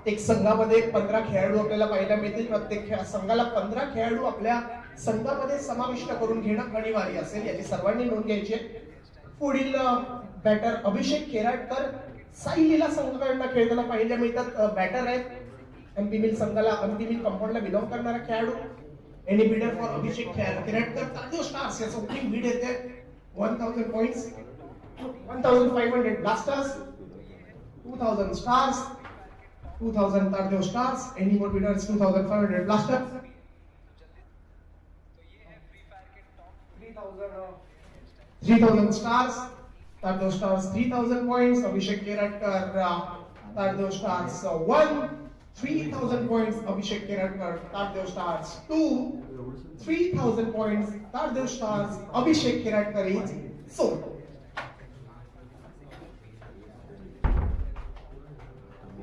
एक संघामध्ये 15 खेळाडू आपल्याला पाहायला मिळतील. प्रत्येक संघाला 15 खेळाडू आपल्या संघामध्ये समाविष्ट करून घेणं अनिवार्य असेल, याची सर्वांनी नोंद घ्यायची आहे. पुढील बॅटर अभिषेक केराटकर साईलीला संघाकडून खेळताना पाहायला मिळतात. बॅटर आहेत एमपी मिल संघाला, एमपी मिल कंपाऊंडला बिलॉंग करणारा खेळाडू. Any bidder for Abhishek Keratkar? Tardeo stars याचं ओपनिंग बीड येते 1,000 points. 1,500 blasters, 2,000 stars, 2,000 Tardeo stars. Any more bidders? 2,500 blasters. 3,000 stars. Tardeo Stars 3,000 points. Abhishek Keratkar, Tardeo Stars 1. 3,000 points. Abhishek Keratkar, Tardeo Stars 2. 3,000 points. Tardeo Stars, Abhishek Keratkar is sold.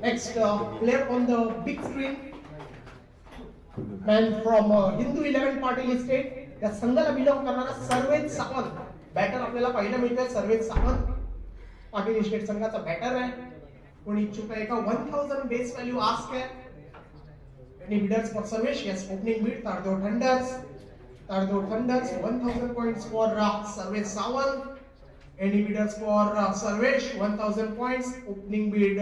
Next player on the big screen, man from Hindu 11 party listed. या संघाला belong करणारा surveys Sawant batter आपल्याला पाहायला मिळतोय. Surveys Sawant Patil estate संघाचा batter आहे. कोणी इच्छुक आहे का? 1000 बेस व्हॅल्यू आस्क आहे. Any bidders for Sarvesh? Yes, opening bid Tardeo thunder's. Tardeo thunder's 1000 points for surveys Sawant. Any bidders for Sarvesh? 1000 points. Opening bid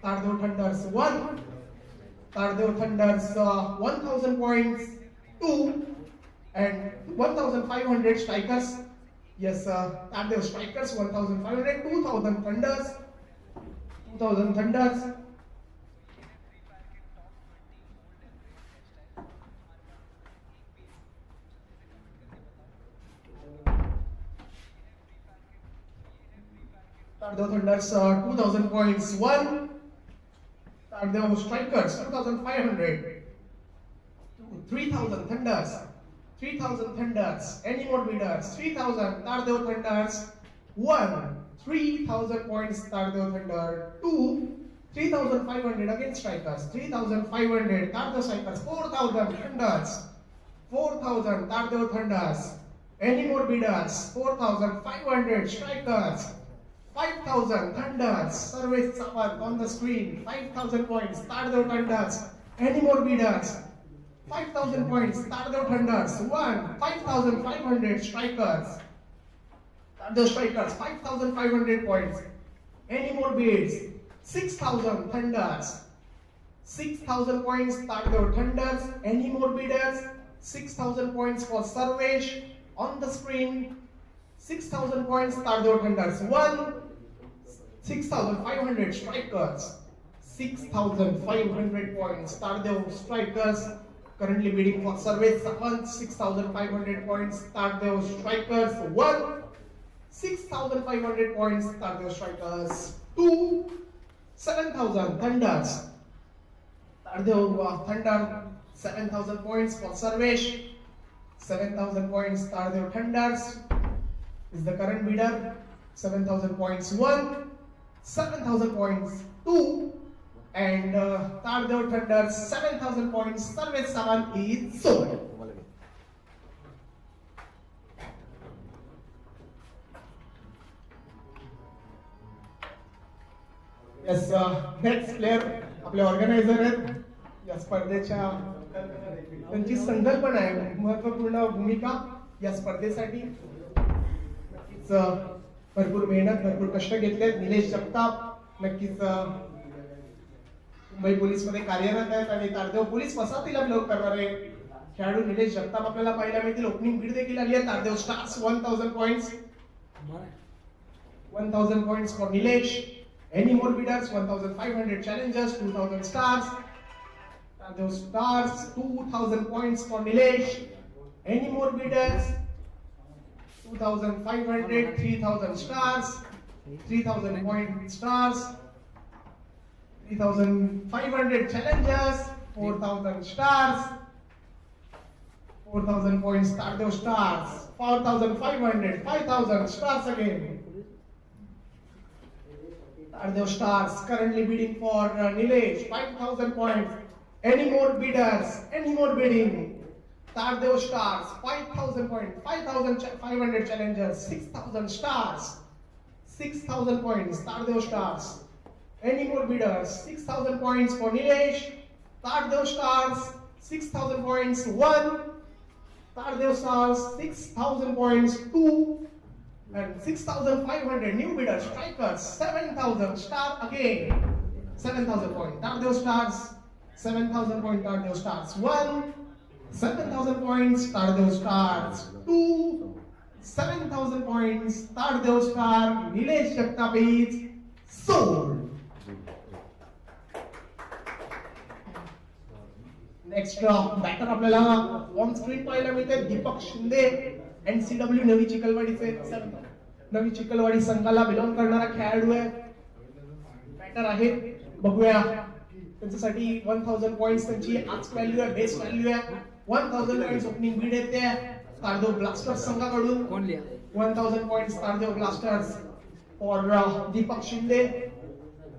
Tardeo Thunders 1. Tardeo Thunders 1000 points 2 and 1500 strikers. Yes, Tardeo strikers 1500. 2000 Thunders. 2000 Thunders. Tardeo Thunders 2000 points 1. Tardeo Strikers 2500. 3000 Thunders. 3000 Thunders. Any more bidders? 3000 Tardeo Thunders 1. 3000 points Tardeo Thunder 2. 3500 again Strikers. 3500 Tardeo Strikers. 4000 Thunders. 4000 Tardeo Thunders. Any more bidders? 4500 Strikers. 5,000 Thunders. Service Sawan on the screen. 5,000 points. Tardeo Thunders. Any more bidders? 5,000 points. Tardeo Thunders. 1. 5,500 Strikers. Tardeo Strikers. 5,500 points. Any more bids? 6,000 Thunders. 6,000 points. Tardeo Thunders. Any more bidders? 6,000 points for Sarvesh on the screen. 6,000 points. Tardeo Thunders. 1. 6,500 Strikers. 6,500 points. Tardeo Strikers currently bidding for Sarvesh Sawan. 6,500 points. Tardeo Strikers 1. 6,500 points. Tardeo Strikers 2. 7,000 Thunders. Tardeo Thunder 7,000 points for Sarvesh. 7,000 points. Tardeo Thunders is the current bidder. 7,000 points 1. 7,000 points 2. And Tardeo Thunders 7,000 points. Sarvesh Sawan is sold. Yes, next player आपले organiser आहेत या स्पर्धेच्या. त्यांची संकल्पना आहे महत्वपूर्ण भूमिका या स्पर्धेसाठी. नक्कीच भरपूर मेहनत भरपूर कष्ट घेतले. निलेश जगताप नक्कीच मुंबई पोलीस मध्ये कार्यरत आहेत आणि तारदेव पोलीस वसाहतीला बिलॉंग करणारे खेळाडू निलेश जगताप आपल्याला पाहायला मिळतील. ओपनिंग बीड देखील आली आहे. Tardeo stars 1000 points. 1000 points for Nilesh. Any more bidders? 1,500 challengers. 2,000 stars. Tardeo Stars 2,000 points for Nilesh. Any more bidders? 2,500. 3,000 stars. 3,000 point stars. 3,500 challengers. 4,000 stars. 4,000 points. Tardeo Stars 4,500. 5,000 stars again. Tardeo Stars currently bidding for Nilesh 5,000 points. Any more bidders? Any more bidding? Tardeo Stars 5,000 points. 5,500 challengers. 6,000 stars. 6,000 points. Tardeo Stars. Any more bidders? 6,000 points for Nilesh. Tardeo Stars 6,000 points 1. Tardeo Stars 6,000 points 2. And 6,500 new bidders. Strikers 7,000 star again. 7,000 points. Tardeo Stars 7,000 points. Tardeo Stars 1. 7,000 points. Tardeo Stars 2. 7,000 points. Tardeo Star. Nilesh Jagtap is sold. Next batter आपल्याला on screen पाहायला मिळते. दीपक Shinde NCW नवी चिखलवाडीचे. नवी चिखलवाडी संघाला belong करणारा खेळाडू आहे, batter आहे. बघूया त्यांच्यासाठी 1000 पॉइंट्स त्यांची आज व्हॅल्यू आहे, बेस व्हॅल्यू आहे. 1000 पॉइंट्स ओपनिंग बीड येते तारदेव ब्लास्टर्स संघाकडून. 1000 points Tardeo blasters for Deepak Shinde.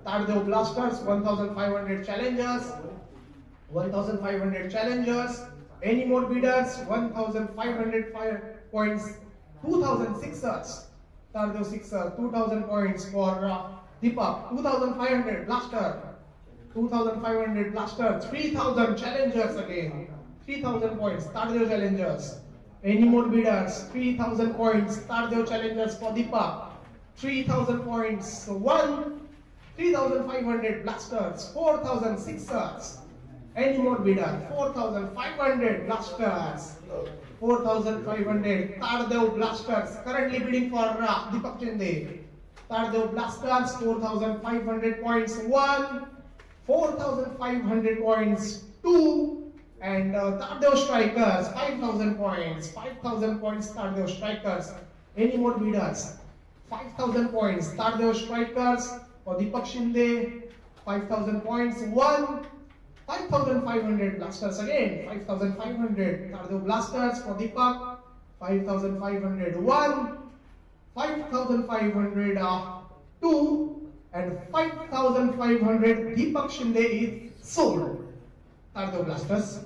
Tardeo blasters 1500 challengers. 1500 challengers. Any more bidders? 1500 points. 2000 sixers. Tardev sixer. 2000 points for Deepak. 2500 blaster. 2500 blaster. 3000 challengers again. 3000 points. Tardev challengers. Any more bidders? 3000 points. Tardev challengers for Deepak. 3000 points. So 3500 blasters. 4000 sixers. Any more bidder? 4500 blasters. 4500 Tardeo blasters currently bidding for Deepak Chinde. Tardeo blasters 4500 points 1, 4500 points 2, and Tardeo strikers 5000 points. 5000 points Tardeo strikers. Any more bidders? 5000 points Tardeo strikers for Deepak Shinde. 5000 points 1. 5500 blasters again. 5500 Tardeo blasters for Deepak. 5500 1, 5500 2, and 5500 Deepak Shinde is sold. Tardeo blasters.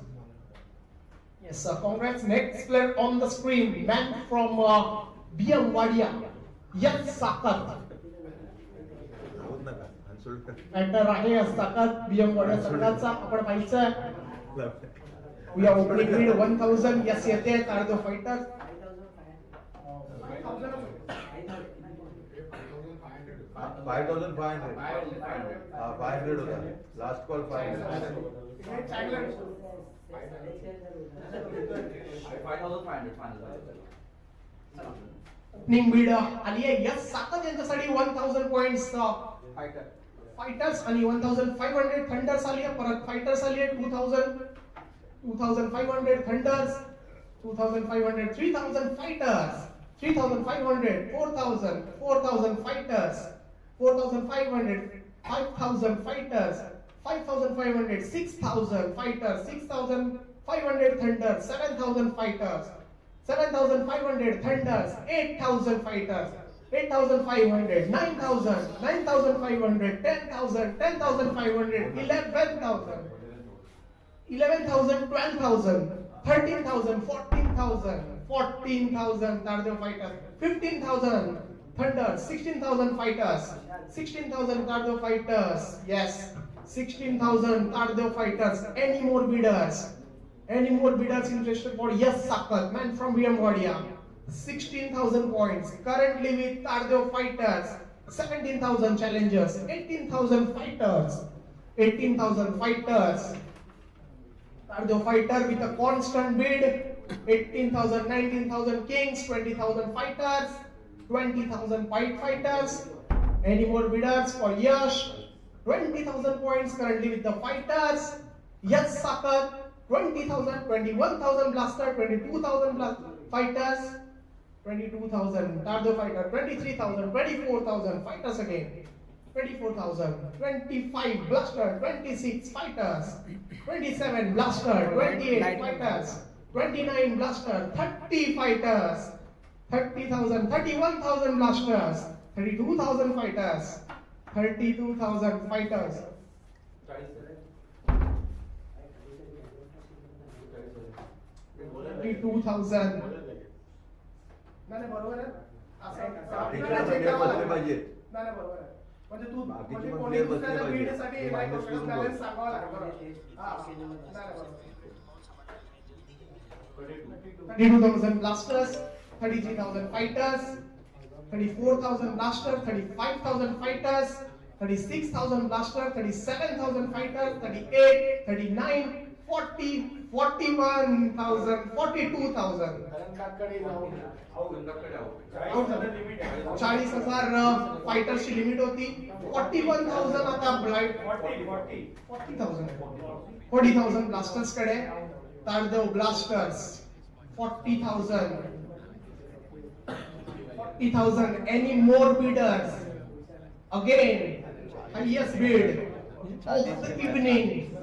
Yes, sir. Congrats. Next player on the screen, man from BM Wadia. Yes, Sakat. Batter आहे Sakat BM वाड्या संघाचा. आपण पाहिजे उया opening bid 1000. Yes येते Tardeo fighters. 5500 500 होता last call 500 opening Beed आली आहे. Yes साकात यांच्यासाठी 1000 पॉइंट्स फायटर्स आणि 1500 थंडर्स आली आहे. परत फायटर्स आली आहे 2500 thunder's. 2500 3000 fighters. 3500 4000 fighters. 4500 5000 fighters. 5500 6000 fighters. 6500 thunder's. 7000 fighters. 7500 thunders. 8000 fighters. 8500 9000 9500 10000 10500 11000 11000 12000 13000 14000 Tardeo fighters. 15000 thunders. 16000 fighters. 16000 Tardeo fighters. Yes, 16000 Tardeo fighters. Any more bidders? Any more bidders interested for yes Sakat, man from BM Wadia. 16,000 points currently with Tardeo fighters. 17,000 challengers. 18,000 fighters. 18,000 fighters. Tardeo fighter with a constant bid. 18,000, 19,000 kings. 20,000 fighters. 20,000 fighters. Any more bidders for Yash? 20,000 points currently with the fighters. Yes Sakat. 20,000, 21,000 blaster, 22,000 fighters, 22,000 Tardeo fighter, 23,000, 24,000 fighters again, 24,000, 25 blaster, 26 fighters, 27 blaster, 28 fighters, 29 blaster, 30 fighters, 30,000, 31,000 blasters, 32,000 fighters, 32,000 fighters. 32,000. नाही बरोबर आहे. पाहिजे नाही बरोबर आहे. म्हणजे तू बाकीचे म्हणजे पण कोणी player बसले दुसऱ्याला पाहिजे. बीडसाठी हे नाही minus करून बॅलन्स बघ. सांगावं लागेल. बरोबर. हा. नाही बरोबर. 32,000 blasters, 33,000 fighters, 34,000 blasters, 35,000 fighters, 36,000 blasters, 37,000 fighters, 38, 39, 40, 41,000, 42,000. 40,000 फायटर्सची limit होती. 41,000 आता ब्लाइंड 40,000 ब्लास्टर्स कडे. Tardeo blasters 40,000. 40,000. Any more bidders? Again, highest bid of the evening.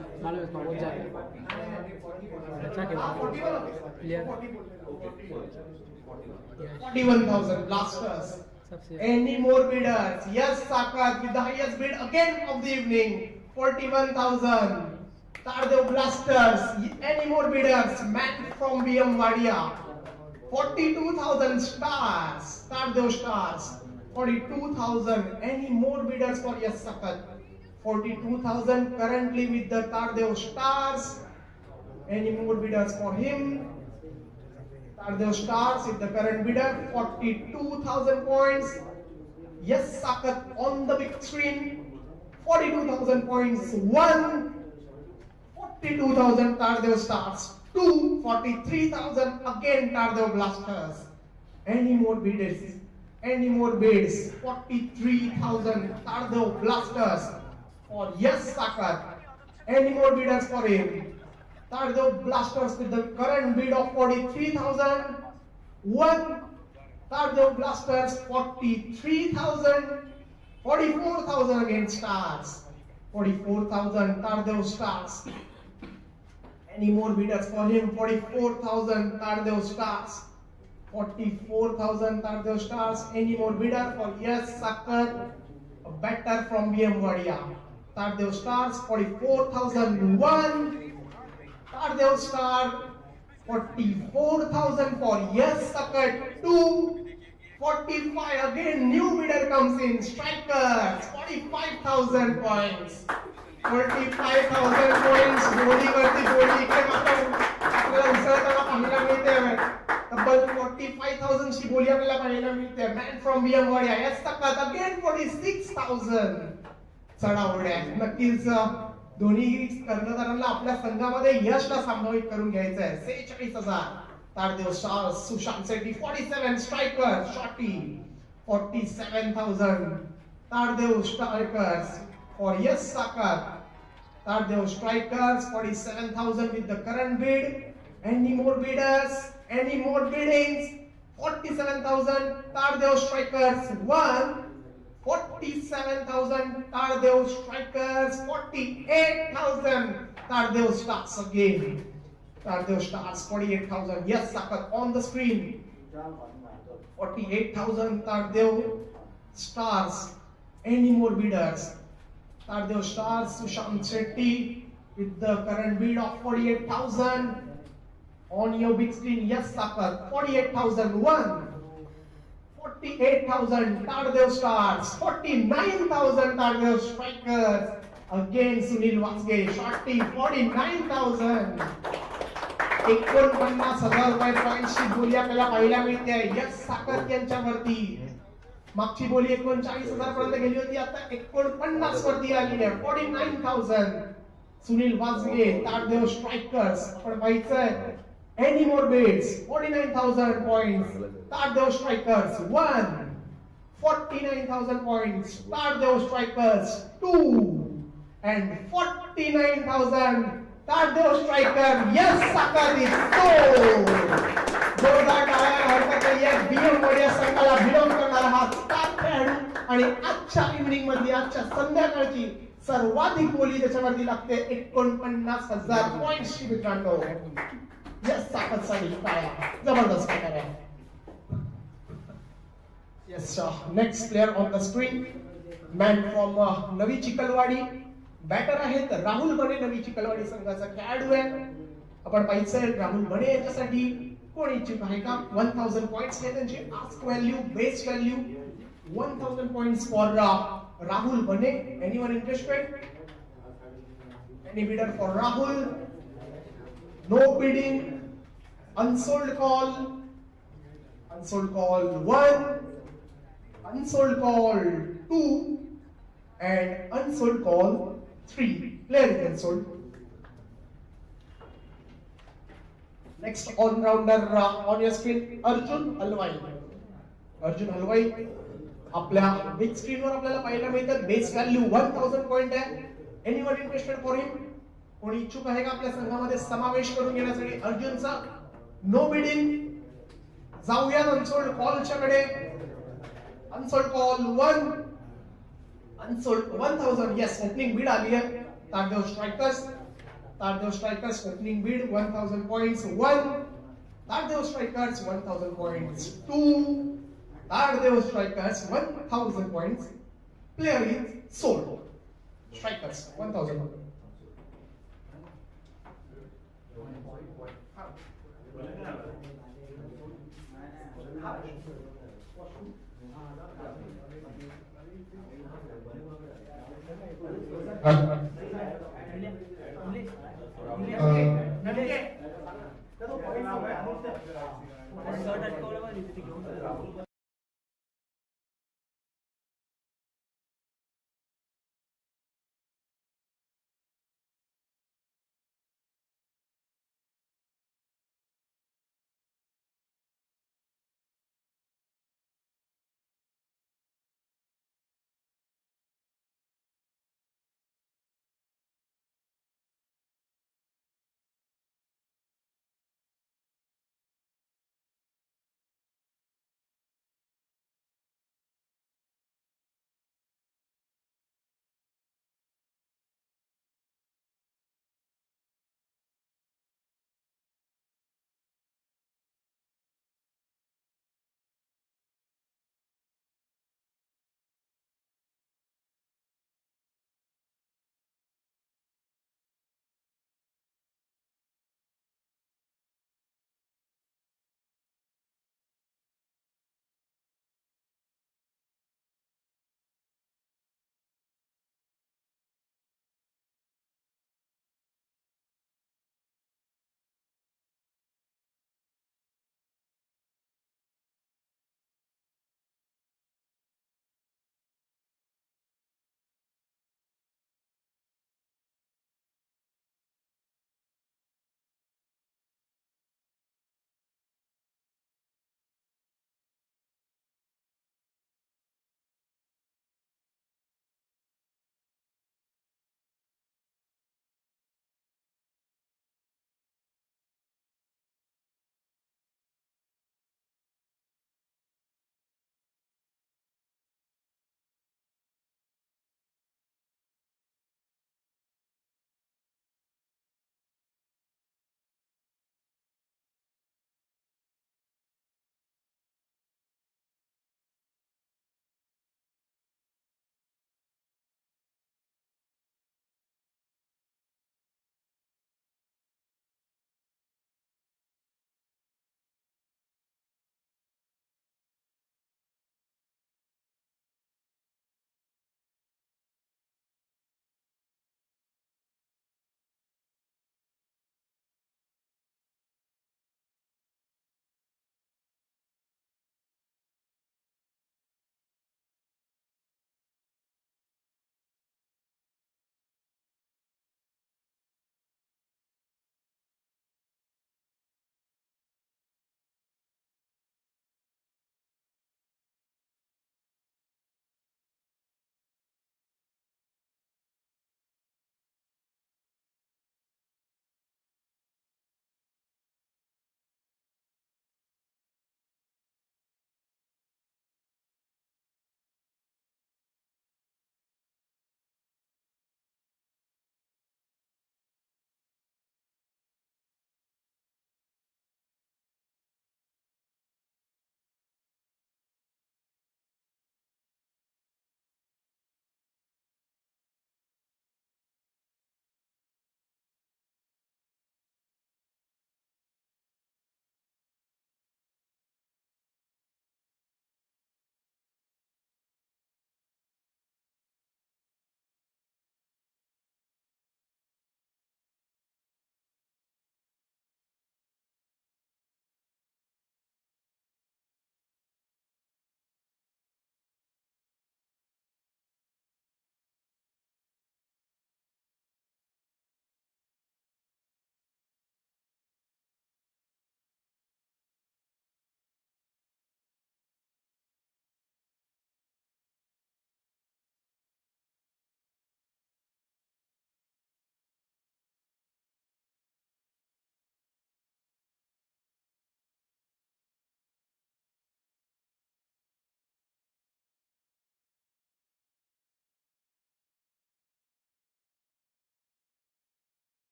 41,000 blasters. Any more bidders? Yes, Sakat with the highest bid again of the evening. 41,000. Tardeo blasters. Any more bidders? Man from BM Wadia. 42,000 stars. Tardeo stars. 42,000. Any more bidders for yes, Sakat? 42,000 currently with the Tardeo stars. Any more bidders for him? Tardeo stars with the current bidder, 42,000 points. Yes, Sakat on the big screen, 42,000 points. 1, 42,000 Tardeo stars. 2, 43,000 again Tardeo blasters. Any more bidders? Any more bids? 43,000 Tardeo blasters. For yes, Sakat. Any more bidders for him? Tardeo blasters with the current bid of 43,000. 1. Tardeo blasters 43,000. 44,000 again stars. 44,000 Tardeo stars. Any more bidders for him? 44,000 Tardeo stars. 44,000 Tardeo stars. Any more bidder for yes, Sakat? A better from BM Wadia. Tardeo stars 44,001. Tardeo star 44,000 for yes, Sakat. 2, 45 again new bidder comes in. Strikers 45,000 points. 45,000 points. गोलीवरती गोली इकडे मात्र आपल्याला उसळताना पाहायला मिळते. तब्बल 45,000 ची गोली आपल्याला पाहायला मिळते. Man from BM Wadia. yes, Sakat again 46,000. चढावड्या नक्कीच दोन्ही कर्णधारांना आपल्या संघामध्ये यशला संभावित करून घ्यायचं आहे. 46,000 Tardeo stars. Sushant Shetty 47 striker. शॉटी 47,000 Tardeo strikers for yes, Sakat. Tardeo strikers 47,000 with the current bid. Any more bidders? Any more biddings? 47,000 Tardeo strikers. 1. 47,000 Tardeo strikers. 48,000 Tardeo stars again. Tardeo stars 48,000. Yes, Sakat on the screen. 48,000 Tardeo stars. Any more bidders? Tardeo stars. Sushant Shetty with the current bid of 48,000 on your big screen. Yes, Sakat. 48,001. 48,000 Tardeo stars. 49,000 Tardeo strikers. Again Sunil Vasge. Shorty 49,000. 49,000 रुपये पॉइंटची बोली आपल्याला पाहायला मिळते. Yes, Sakat यांच्यावरती. मागची बोली 39,000 पर्यंत गेली होती. आता 49 वरती आली आहे. 49,000 सुनील वाजगे. Tardeo strikers. आपण पाहायचंय. Any more bids? 49,000 points. Tardeo strikers. 1. 49,000 points. Tardeo strikers. 2. And 49,000 Tardeo striker. Yes, Sakat is sold. जोरदार टाळ्या हरकत नाहीये. BM Wadia संघाला बिलॉंग करणारा हा स्टार खेळाडू आणि आजच्या इव्हनिंग मध्ये आजच्या संध्याकाळची सर्वाधिक बोली त्याच्यावरती लागते. 49,000 पॉइंट्सची मित्रांनो. Yes, Sakat साठी टाळ्या. जबरदस्त प्रकारे. Yes, next player on the screen, man from Navi Chikhalwadi. Batter आहेत राहुल बने. नवी चिखलवाडी संघाचा खेळाडू आहे. आपण पाहिजे राहुल बने याच्यासाठी कोण इच्छुक आहे का? 1000 पॉइंट्स आहे त्यांची ask value, base value. 1000 points for Rahul Bane. Anyone interested? Any bidder for Rahul? No bidding. Unsold call. Unsold call 1. Unsold call 2. And unsold call 3. Player is unsold. Next on rounder on your screen, Arjun Halwai. Arjun Halwai आपल्या big screen वर आपल्याला पाहायला मिळतात. Base value 1000 point आहे. Anyone interested for him? कोणी इच्छुक आहे का आपल्या संघामध्ये समावेश करून घेण्यासाठी अर्जुनचा? No bidding. जाऊया अनसोल्ड कॉलच्या कडे. Unsold call 1. Unsold 1000. Yes, opening bid आली है. Tardeo strikers. Tardeo strikers opening bid 1000 points 1. Tardeo strikers 1000 points 2. Tardeo strikers 1000 points. Player is sold. Strikers 1000.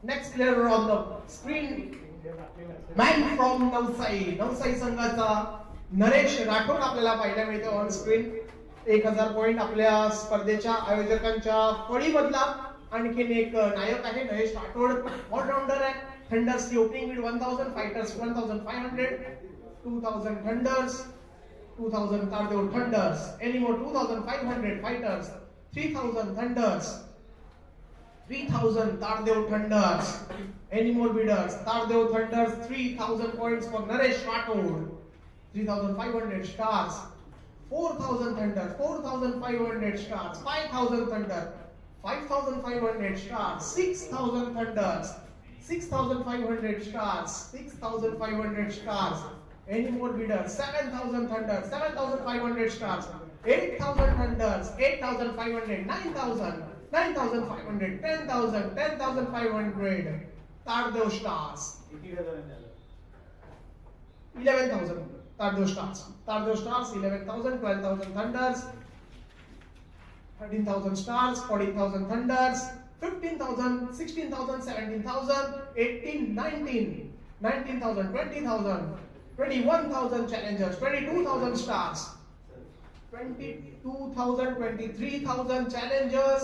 Next player on the screen, man from Navsai संघाचा नरेश राठोड आपल्याला पाहायला मिळते on screen. 1000 point आपल्या स्पर्धेच्या आयोजकांच्या फळीमधला आणखीन एक नायक आहे नरेश राठोड. ऑलराउंडर आहे. थंडर्स की opening bid 1000, fighters 1500, 2000 thunder's, 2000 Tardeo thunder's, anymore 2500 fighters, 3000 thunder's, 3000 Tardeo Thunders. Any more bidders? Tardeo Thunders 3000 points for Naresh Rathod. 3500 stars. 4000 Thunder. 4500 stars. 5000 Thunder. 5500 stars. 6000 Thunders. 6500 stars. 6500 stars. Any more bidders? 7000 Thunders. 7500 stars. 8000 Thunders. 8500. 9000. 9500, 10,000, 10,500. Tardeo stars. 11,000. Tardeo stars. Tardeo stars 11,000, 12,000 thunders, 13,000 stars, 14,000 thunders, 15,000, 16,000, 17,000, 18, 19, 19,000, 20,000, 21,000 challengers, 22,000 stars, 22,000, 23,000 challengers.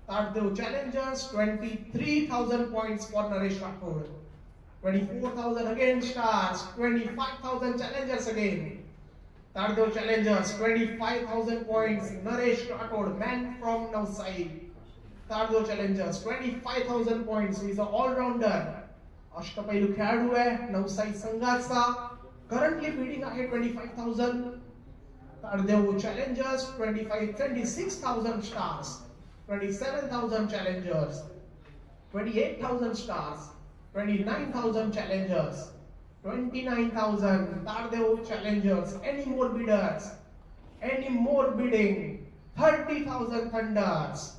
Tardeo challengers 23,000 points for Naresh Rathod. 24,000 again stars. 25,000 challengers again. Tardeo challengers 25,000 points. Naresh Rathod, man from Navsai. Tardeo challengers 25,000 points. He is an all-rounder. अष्टपैलू खेळाडू आहे नवसाई संघाचा. Currently bidding आहे 25,000. Tardeo challengers 26,000 stars. 27,000 challengers, 28,000 stars, 29,000 challengers, 29,000 Tardeo challengers. Any more bidders? Any more bidding? 30,000 thunders.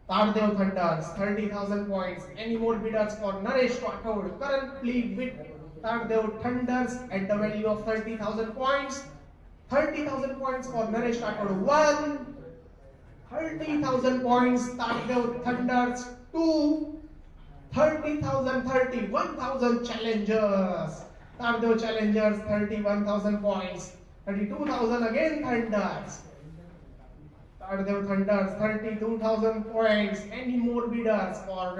Tardeo thunders, 30,000 points. Any more bidders for Naresh Rathod? Currently with Tardeo thunders at the value of 30,000 points. 30,000 points for Naresh Rathod. 1. 30,000 points. Tardeo Thunders 2. 30,000, 31,000 challengers. Tardeo challengers 31,000 points. 32,000 again Thunders. Tardeo Thunders 32,000 points. Any more bidders for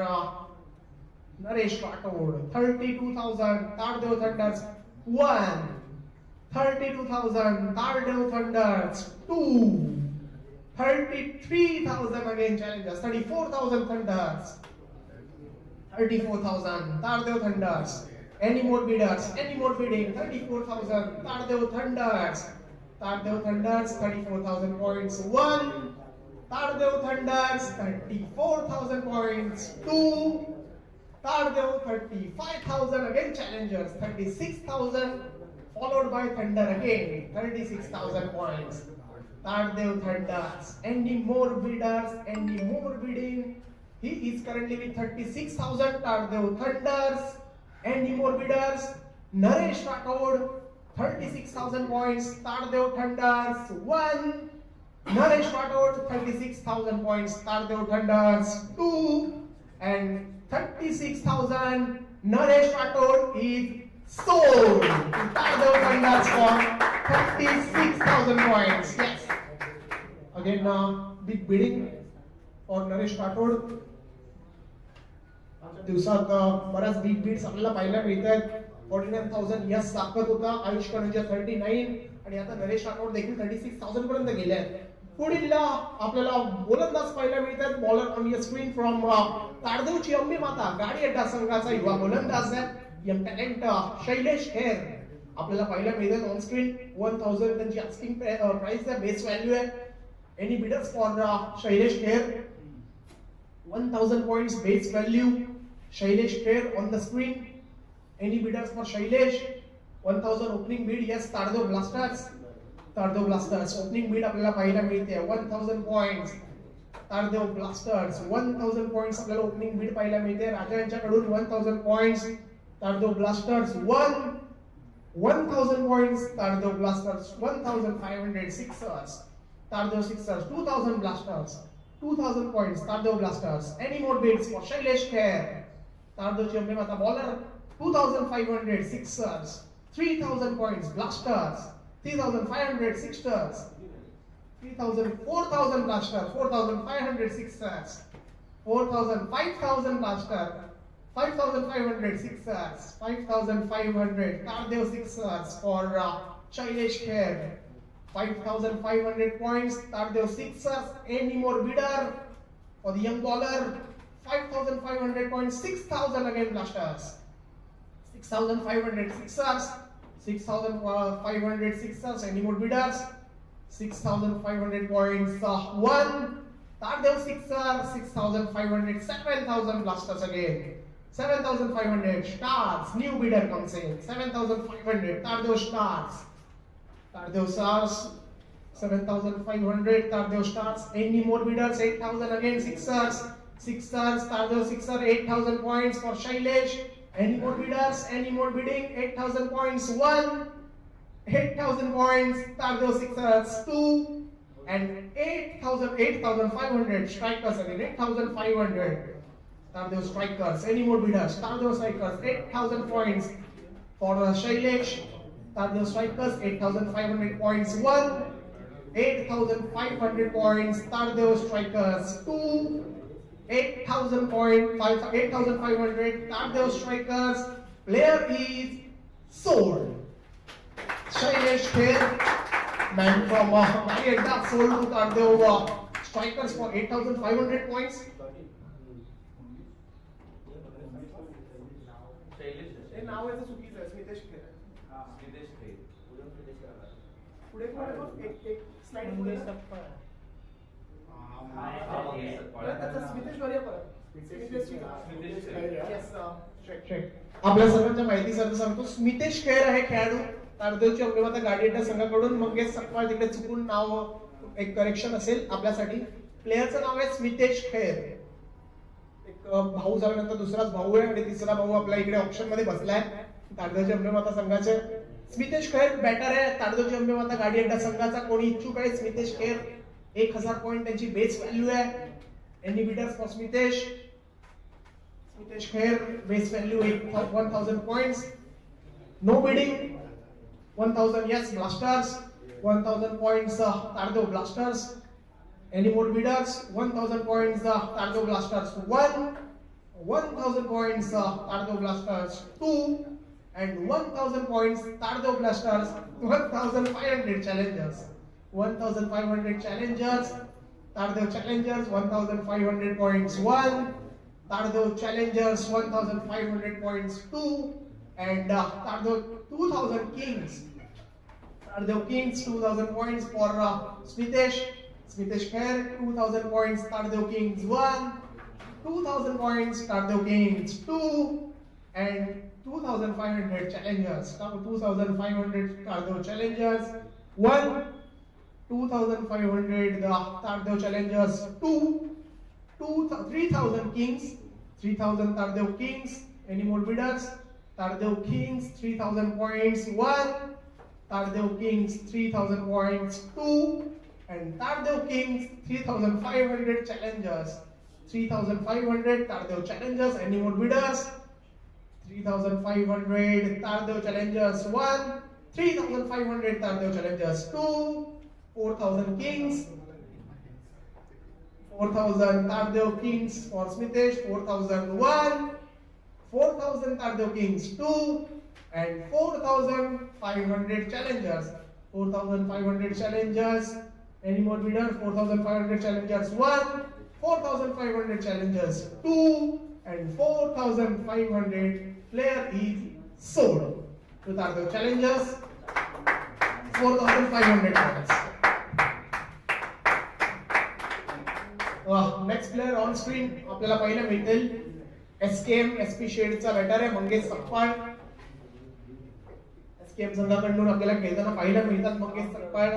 Naresh Rathod? 32,000 Tardeo Thunders 1. 32,000 Tardeo Thunders 2. 33,000 again challengers. 34,000 thunders. 34,000 Tardeo thunders. Any more bidders? Any more bidding? 34,000 Tardeo thunders. Tardeo thunders 34,000 points. 1. Tardeo thunders 34,000 points. 2. Tardeo 35,000 again challengers. 36,000 followed by thunder again. 36,000 points. Tardeo thunders. Any more bidders? Any more bidding? He is currently with 36,000 Tardeo thunders. Any more bidders? Naresh Rathod 36,000 points. Tardeo thunders 1. Naresh Rathod 36,000 points. Tardeo thunders 2. And 36,000 Naresh Rathod is sold to Tardeo thunders for 36,000 points. Yes. Again, big bidding for Naresh Rathod. दिवसात बऱ्याच big beads आपल्याला पाहायला मिळतात. 49,000 yes दाखवत होता. आयुष कणच्या 39 आणि आता नरेश राठोड देखील 36,000 पर्यंत गेले आहेत. पुढील आपल्याला गोलंदाज पाहायला मिळतात. Bowler on your screen from तारदेवची अंबी माता गाडी अड्डा संघाचा युवा गोलंदाज आहे. यंग टॅलेंट शैलेश खेर आपल्याला पाहायला मिळतात ऑन स्क्रीन. 1000 त्यांची आस्किंग प्राइस आहे. बेस व्हॅल्यू आहे. Any bidders for Shailesh Kher? 1000 points base value. Shailesh Kher on the screen. Any bidders for Shailesh? 1000 opening bid. Yes, Tardeo Blasters. Tardeo Blasters opening bid आपल्याला पाहायला मिळते 1000 points. Tardeo Blasters 1000 points आपल्याला opening bid पाहायला मिळते. राजा यांच्याकडून 1000 points. Tardeo Blasters 1000 points. Tardeo Blasters 1500 Sixers. Tardeo Sixers 2000 Blasters. 2000 points. Tardeo Blasters. Any more bids for Shailesh Kher? Tardeoची Ambemata bowler 2500 sixers, 3000 points blasters, 3500 sixers, 4000 blaster, 4500 sixers, 4000 5000 blaster, 5500 sixers, 5500 Tardeo sixers for Shailesh Kher, 5500 points Tardeo sixers. Any more bidder for the young bowler? 5500 points, 6000 again blasters, 6500 sixers, 6500 sixers. Any more bidders? 6500 points, one Tardeo sixer, 6500, 7000 blasters again, 7500 stars. New bidder comes in, 7500 Tardeo stars, Tardeo stars, 7500 Tardeo stars. Any more bidders? 8000 again sixers, sixers Tardeo sixer, 8000 points for Shailesh. Any more bidders? Any more bidding? 8000 points, one 8000 points Tardeo sixers, two, and 8500 strikers again, 8500 Tardeo strikers. Any more bidders? Tardeo strikers, 8000 points for Shailesh. Tardeo strikers, 8500 points, one, 8500 points Tardeo strikers, two, 8000 points, 8500 Tardeo strikers. Player is sold. Shailesh Kher, man from Marietta, sold to Tardeo strikers for 8500 points. हे नाव याचं चुकीचं आहे, स्मितेश खेर. पुढे एक slide पुढे स्मितेश वर्य परत. आपल्या सर्वांच्या माहितीसाठी सांगतो, स्मितेश खेर आहे खेळाडू. तारदेवची अंबेमाता गाडीएटा संघाकडून. मंगेश सकपाळ तिकडे चुकून नाव एक करेक्शन असेल आपल्यासाठी. प्लेयरचं नाव आहे स्मितेश खेर. एक भाऊ झाल्यानंतर दुसराच भाऊ आहे आणि तिसरा भाऊ आपल्या इकडे ऑप्शन मध्ये बसलाय तारदेवची अंबेमाता संघाचे. स्मितेश खेर बॅटर आहे तारदेवची अंबेमाता गाडीएटा संघाचा. कोणी इच्छुक आहे? स्मितेश खेर, 1000 पॉइंट त्यांची बेस व्हॅल्यू आहे. Any bidders for Smitesh? Smitesh Kher base value 1000 points. No bidding. 1000 yes blasters, 1000 points Tardeo blasters. Any more bidders? 1000 points Tardeo blasters, one, 1000 points Tardeo blasters, two, and 1000 points Tardeo blasters. 1500 challengers, 1500 challengers Tardeo challengers, 1500 points, one, Tardeo challengers 1500 points, two, and Tardeo 2000 kings. Tardeo kings 2000 points for Smitesh Kher, 2000 points Tardeo kings, one, 2000 points Tardeo kings, two, and 2500 challengers. 2500 Tardeo challengers, one, 2500 the Tardeo challengers, two, 3000 kings, 3000 Tardeo kings. Any more bidders? Tardeo kings 3000 points, one, Tardeo kings 3000 points, two, and Tardeo kings 3500 challengers, 3500 Tardeo challengers. Any more bidders? 3500 Tardeo challengers, one, 3500 Tardeo challengers, two, 4000 kings, 4000 Tardeo kings for Smitesh, 4001, 4000 Tardeo kings, two, and 4500 challengers, 4500 challengers. Any more bidders? 4500 challengers, one, 4500 challengers, two, and 4500. Player is sold to Tardeo challengers, 4500 points. Next player on screen आपल्याला पाहायला मिळतील. SKM SP शेडचा batter आहे Mangesh Sakpal. SKM संघाकडून आपल्याला खेळताना पाहायला मिळतात मंगेश सकपाळ.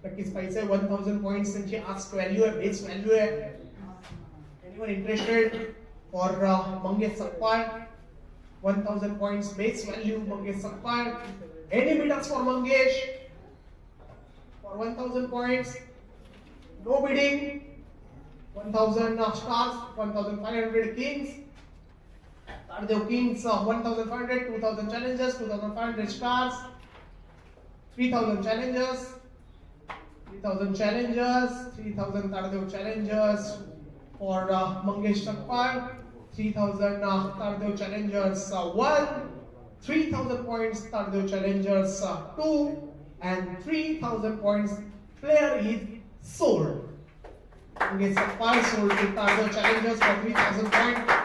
नक्कीच पाहिजे 1000 पॉइंट्स त्यांची आस्क व्हॅल्यू आहे, बेस व्हॅल्यू आहे. Anyone interested for Mangesh Sakpal? 1000 points base value Mangesh Sakpal. Any bidders for Mangesh for 1000 points? No bidding. 1000 stars, 1500 kings. Tardeo Kings 1500, 2000 challengers, 2500 stars, 3000 challengers, 3000 challengers, 3000 Tardeo challengers for Mangesh Chakpal, 3000 Tardeo challengers 1, 3000 points Tardeo challengers 2, and 3000 points player is sold. Mangesh Chakpal sold to Tardeo challengers for 3000 points.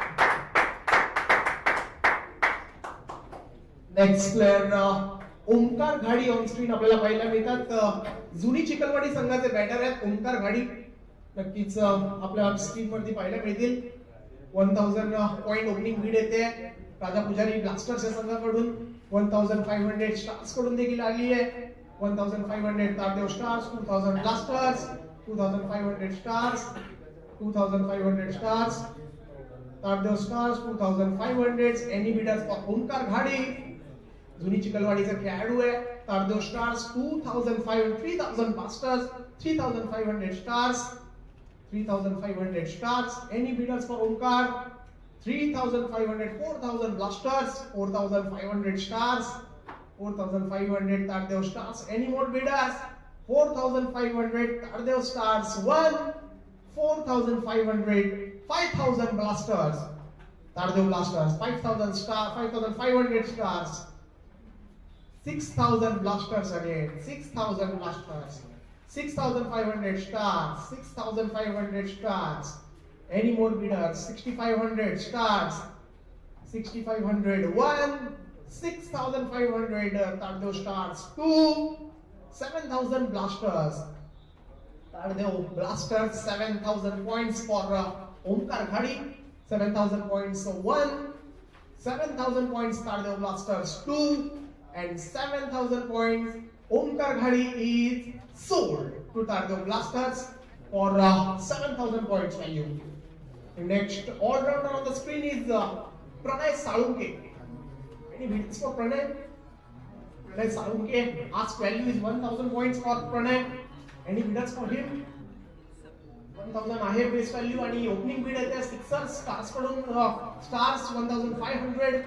Next player Omkar Ghadi on screen आपल्याला पाहायला मिळतात. जुनी चिखलवाडी संघाचे batter आहेत ओमकार घाडी. नक्कीच आपल्या screen वरती पाहायला मिळतील. 1000 पॉइंट ओपनिंग बीड येते राजा पुजारी ब्लास्टर्स या संघाकडून. 1500 स्टार्स कडून देखील आली आहे. 1500 Tardeo stars, 2000 blasters, 2500 stars, 2500 stars, Tardeo stars, 2500. Any bidders for Omkar Ghadi. जुनी चिखलवाडीचा खेळाडू आहे. Tardeo stars 3000 blasters, 3500 stars, 3500 stars. Any bidders for Omkar 3500, 4000 blasters, 4500 stars, 4500 Tardeo stars. Any more bidders? 4500 Tardeo stars 1, 4500, 5000 blasters. Tardeo blasters 5000 star, 5500 stars. 6000 blasters again. 6000 blasters. 6500 stars. 6500 stars. Any more bidders? 6500 stars. 6500 1, 6500 Tardeo stars 2, 7000 blasters. Tardeo blasters 7000 points for Omkar Ghadi. 7000 points 1, 7000 points Tardeo blasters 2, and 7000 points Omkar Ghadi is sold to Tardeo blasters for 7000 points value. The next all-rounder on the screen is Pranay Salunke. Any bids for Pranay? Pranay Salunke. Ask value is 1000 points for Pranay. Any bidders for him? 1000 आहे base value आणि opening bid आहे त्या Sixers stars कडून stars 1500.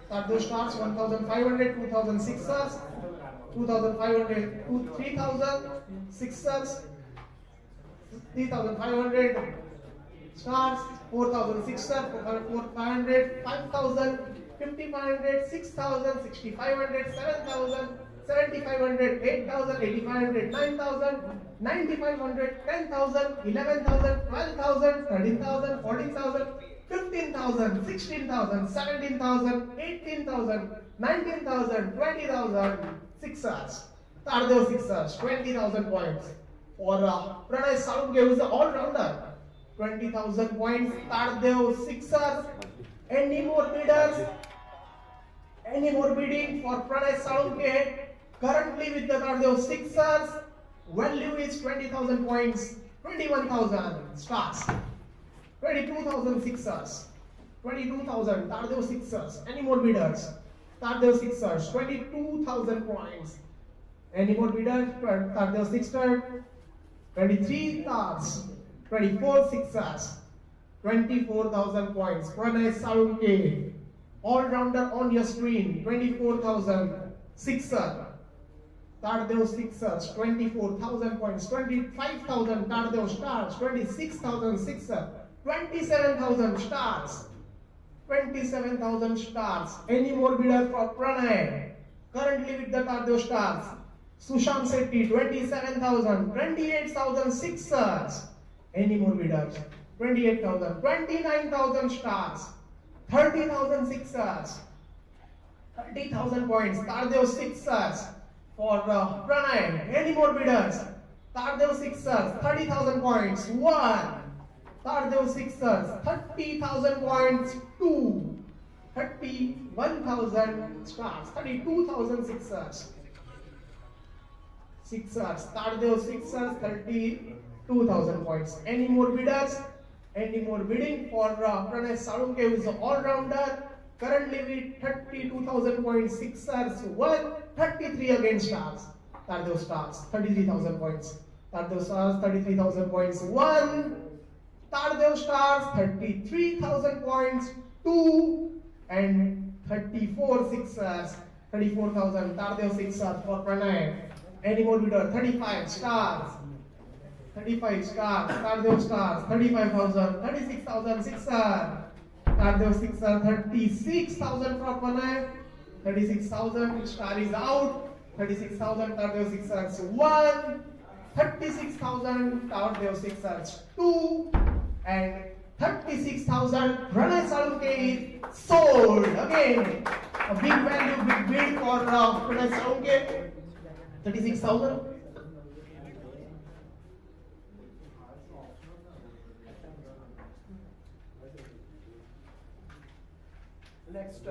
Tardeo stars 1500, 2000 Sixers, 2500 to 3000 Sixers, 3500 stars, 4000 Sixers, 4500, 5000, 5500, 6000, 6500, 7000, 7500, 8000, 8500, 9000, 9500, 10000, 11000, 12000, 13000, 14000, 15,000, 16,000, 17,000, 18,000, 19,000, 20,000 Sixers. Tardeo Sixers 20,000 points for Pranay Salunke, who is the all-rounder. 20,000 points Tardeo Sixers. Any more bidders? Any more bidding for Pranay Salunke? Currently with the Tardeo Sixers, value is 20,000 points, 21,000 stars, 22,000 Sixers, 22,000 Tardeo Sixers. Any more bidders? Tardeo Sixers 22,000 points. Any more bidders? Tardeo Sixers 23 stars, 24 Sixers, 24,000 points. Pranay Salunke, all-rounder on your screen, 24,000 Sixers. Tardeo Sixers 24,000 points, 25,000 Tardeo stars, 26,000 Sixers, 27,000 stars, 27,000 stars. Any more bidders for Pranay? Currently with the Tardeo stars, Sushant Sethi 27,000, 28,000 Sixers. Any more bidders? 28,000, 29,000 stars, 30,000 Sixers, 30,000 points. Tardeo Sixers for Pranay. Any more bidders? Tardeo Sixers 30,000 points 1. Tardeo Sixers 30,000 points 2. 31,000 stars, 32,000 Sixers. Sixers, Tardeo Sixers 32,000 points. Any more bidders? Any more bidding for Pranay Salunke, who is an all-rounder. Currently with 32,000 points Sixers 1, 33 against stars. Tardeo stars 33,000 points. Tardeo stars 33,000 points 1. Tardeo stars 33,000 points 2. and 34 sixers, 34,000. Tardeo sixers for Pranay. Any more bidder? 35 stars. 35 stars. Tardeo stars. 35,000. 36,000 sixer. Tardeo sixer. 36,000 for Pranay. 36,000. Star is out. 36,000. Tardeo sixers 1. 36,000. Tardeo sixers 2. And 36,000 Pranay Salunke is sold. Again, a big value, big bid for Pranay Salunke. 36,000. Next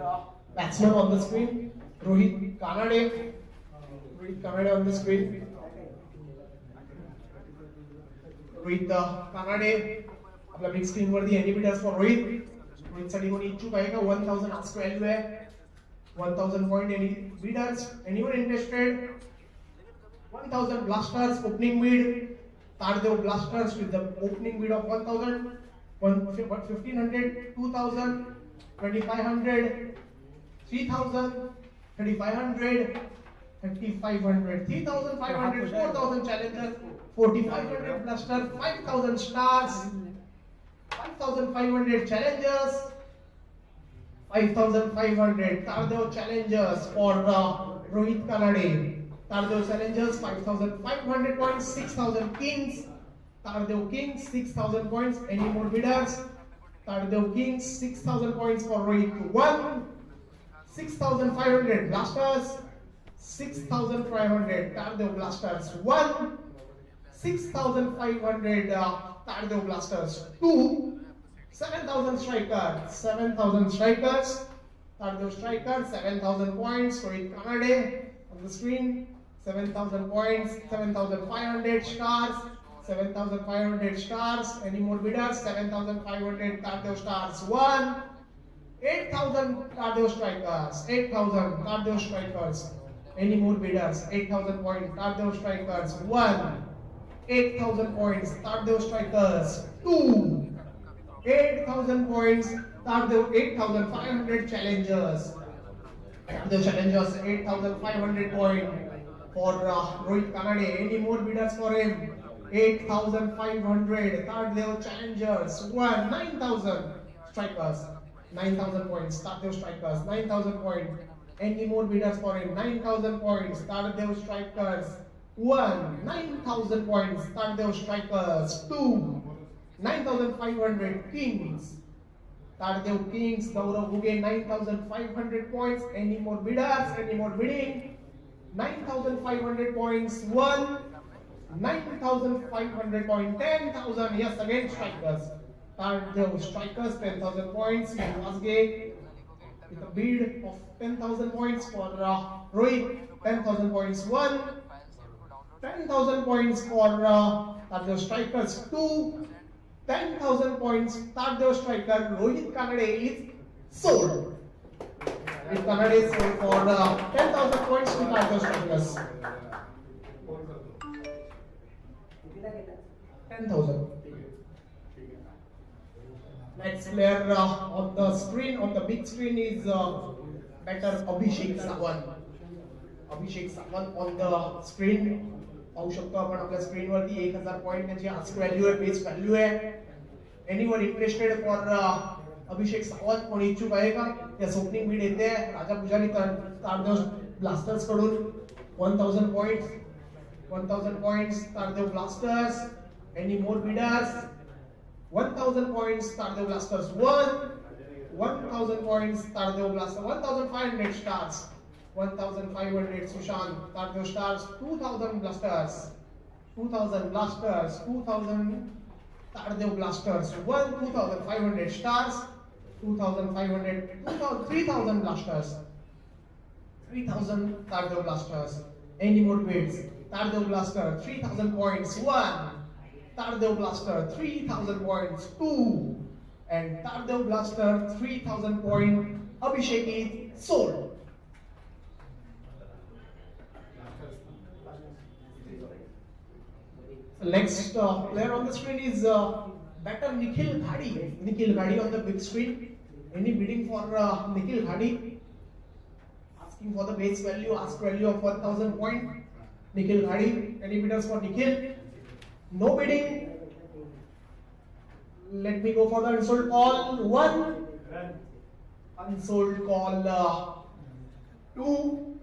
batsman on the screen, Rohit Kanade. Rohit Kanade on the screen. Rohit Kanade. आपल्या big screen वरती any bidders for Rohit साठी कोणी इच्छुक आहे का 1000 ask value आहे 1000 point any bidders anyone interested 1000 blasters opening bid Tardeo blasters with the opening bid of 1000 1500 2000 2500 3000 3500 3500 3500 4000 challengers 4500 blaster 5000 stars 5,500 challengers, 5,500 Tardeo challengers for Rohit Kanade. Tardeo challengers 5,500 points, 6,000 kings. Tardeo kings 6,000 points. Any more bidders? Tardeo kings 6,000 points for Rohit 1. 6,500 blasters. 6,500 Tardeo blasters 1. 6,500 Tardeo blasters 2. 7,000 strikers, 7,000 strikers, Tardeo strikers, 7,000 points, Rohit Kanade on the screen, 7,000 points, 7,500 stars, 7,500 stars, any more bidders, 7,500 Tardeo stars 1, 8,000 Tardeo strikers, 8,000 Tardeo strikers, any more bidders, 8,000 points, Tardeo strikers 1, 8,000 points, Tardeo strikers 2, 8,000 points, Tardeo 8,500 challengers. The challengers 8,500 points for Rohit Kanade. Any more bidders for him? 8,500 Tardeo challengers. 9,000 strikers. 9,000 points. Tardeo strikers. 9,000 points. Any more bidders for him? 9,000 points. Tardeo strikers. 9,000 points. Tardeo strikers. 2. 9,500 kings. Tardeo kings. Gaurav Guge 9,500 points. Any more bidders? Any more bidding? 9,500 points. 9,500 points. 10,000. Yes, again strikers. Tardeo strikers 10,000 points. Vasge with a bid of 10,000 points for Rohit. 10,000 points. 10,000 points for Tardeo strikers. 2. 10,000 points, Tardeo striker Rohit Kanade is sold. Rohit Kanade is sold for 10,000 points to Tardeo strikers. 10,000. Next player on the screen, on the big screen is batter Abhishek Sawan. Abhishek Sawan on the screen. पाहू शकतो आपण आपल्या screen वरती 1000 point त्याची ask value आहे base value आहे anyone interested for अभिषेक सावंत कोणी इच्छुक आहे का या ओपनिंग बीड येते राजा पुजारी तारदेव ब्लास्टर्स कडून 1000 points Tardeo blasters any more bidders 1000 points Tardeo blasters 1000 points Tardeo blasters 1500 stars 1,500 Sushant, Tardeo stars, 2,000 blasters, 2,000 blasters, 2,000 Tardeo blasters, 2,500 stars, 2,500, 3,000 blasters, 3,000 Tardeo blasters. Any more bids? Tardeo blaster, 3,000 points, 1. Tardeo blaster, 3,000 points, 2. And Tardeo blaster, 3,000 point. Abhishek is sold. Next player on the screen is batter Nikhil Ghadi. Nikhil Ghadi on the big screen. Any bidding for Nikhil Ghadi? Asking for the base value, ask value of 1000 point. Nikhil Ghadi. Any bidders for Nikhil? No bidding. Let me go for the unsold call 1. Unsold call 2.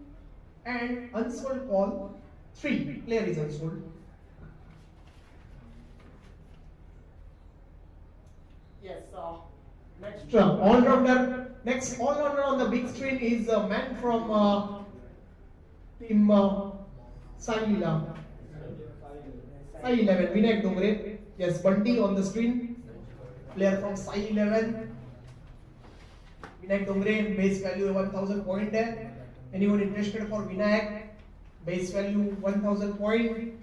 And unsold call 3. Player is unsold. Yes, next all-rounder. Next all-rounder on the big screen is a man from team Sai 11, Vinayak Dongre. Yes, Bunty on the screen. Player from Sai 11, Vinayak Dongre. Base value 1000 point. Anyone interested for Vinayak? Base value 1000 point.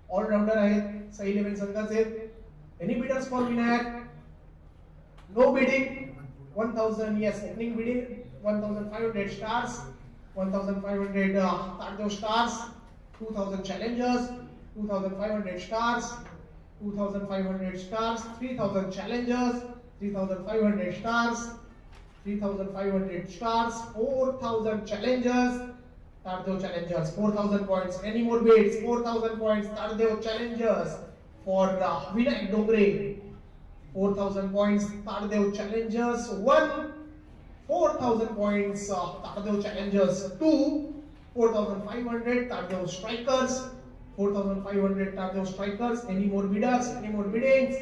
All-rounder आहे Sai 11 संघाचे. Any bidders for Vinayak? No bidding. 1000, yes, opening bidding 1500 stars, 1500 Tardeo stars, 2000 challengers, 2500 stars, 2500 stars, 3000 challengers, 3500 stars, 3500 stars, 4000 challengers, Tardeo challengers, 4000 points. Any more bids? 4000 points, Tardeo challengers for Vinayak Dongre. 4000 points, Tardeo challengers 1. 4000 points, Tardeo challengers 2. 4500 Tardeo strikers. 4500 Tardeo strikers. Any more bidders? Any more biddings?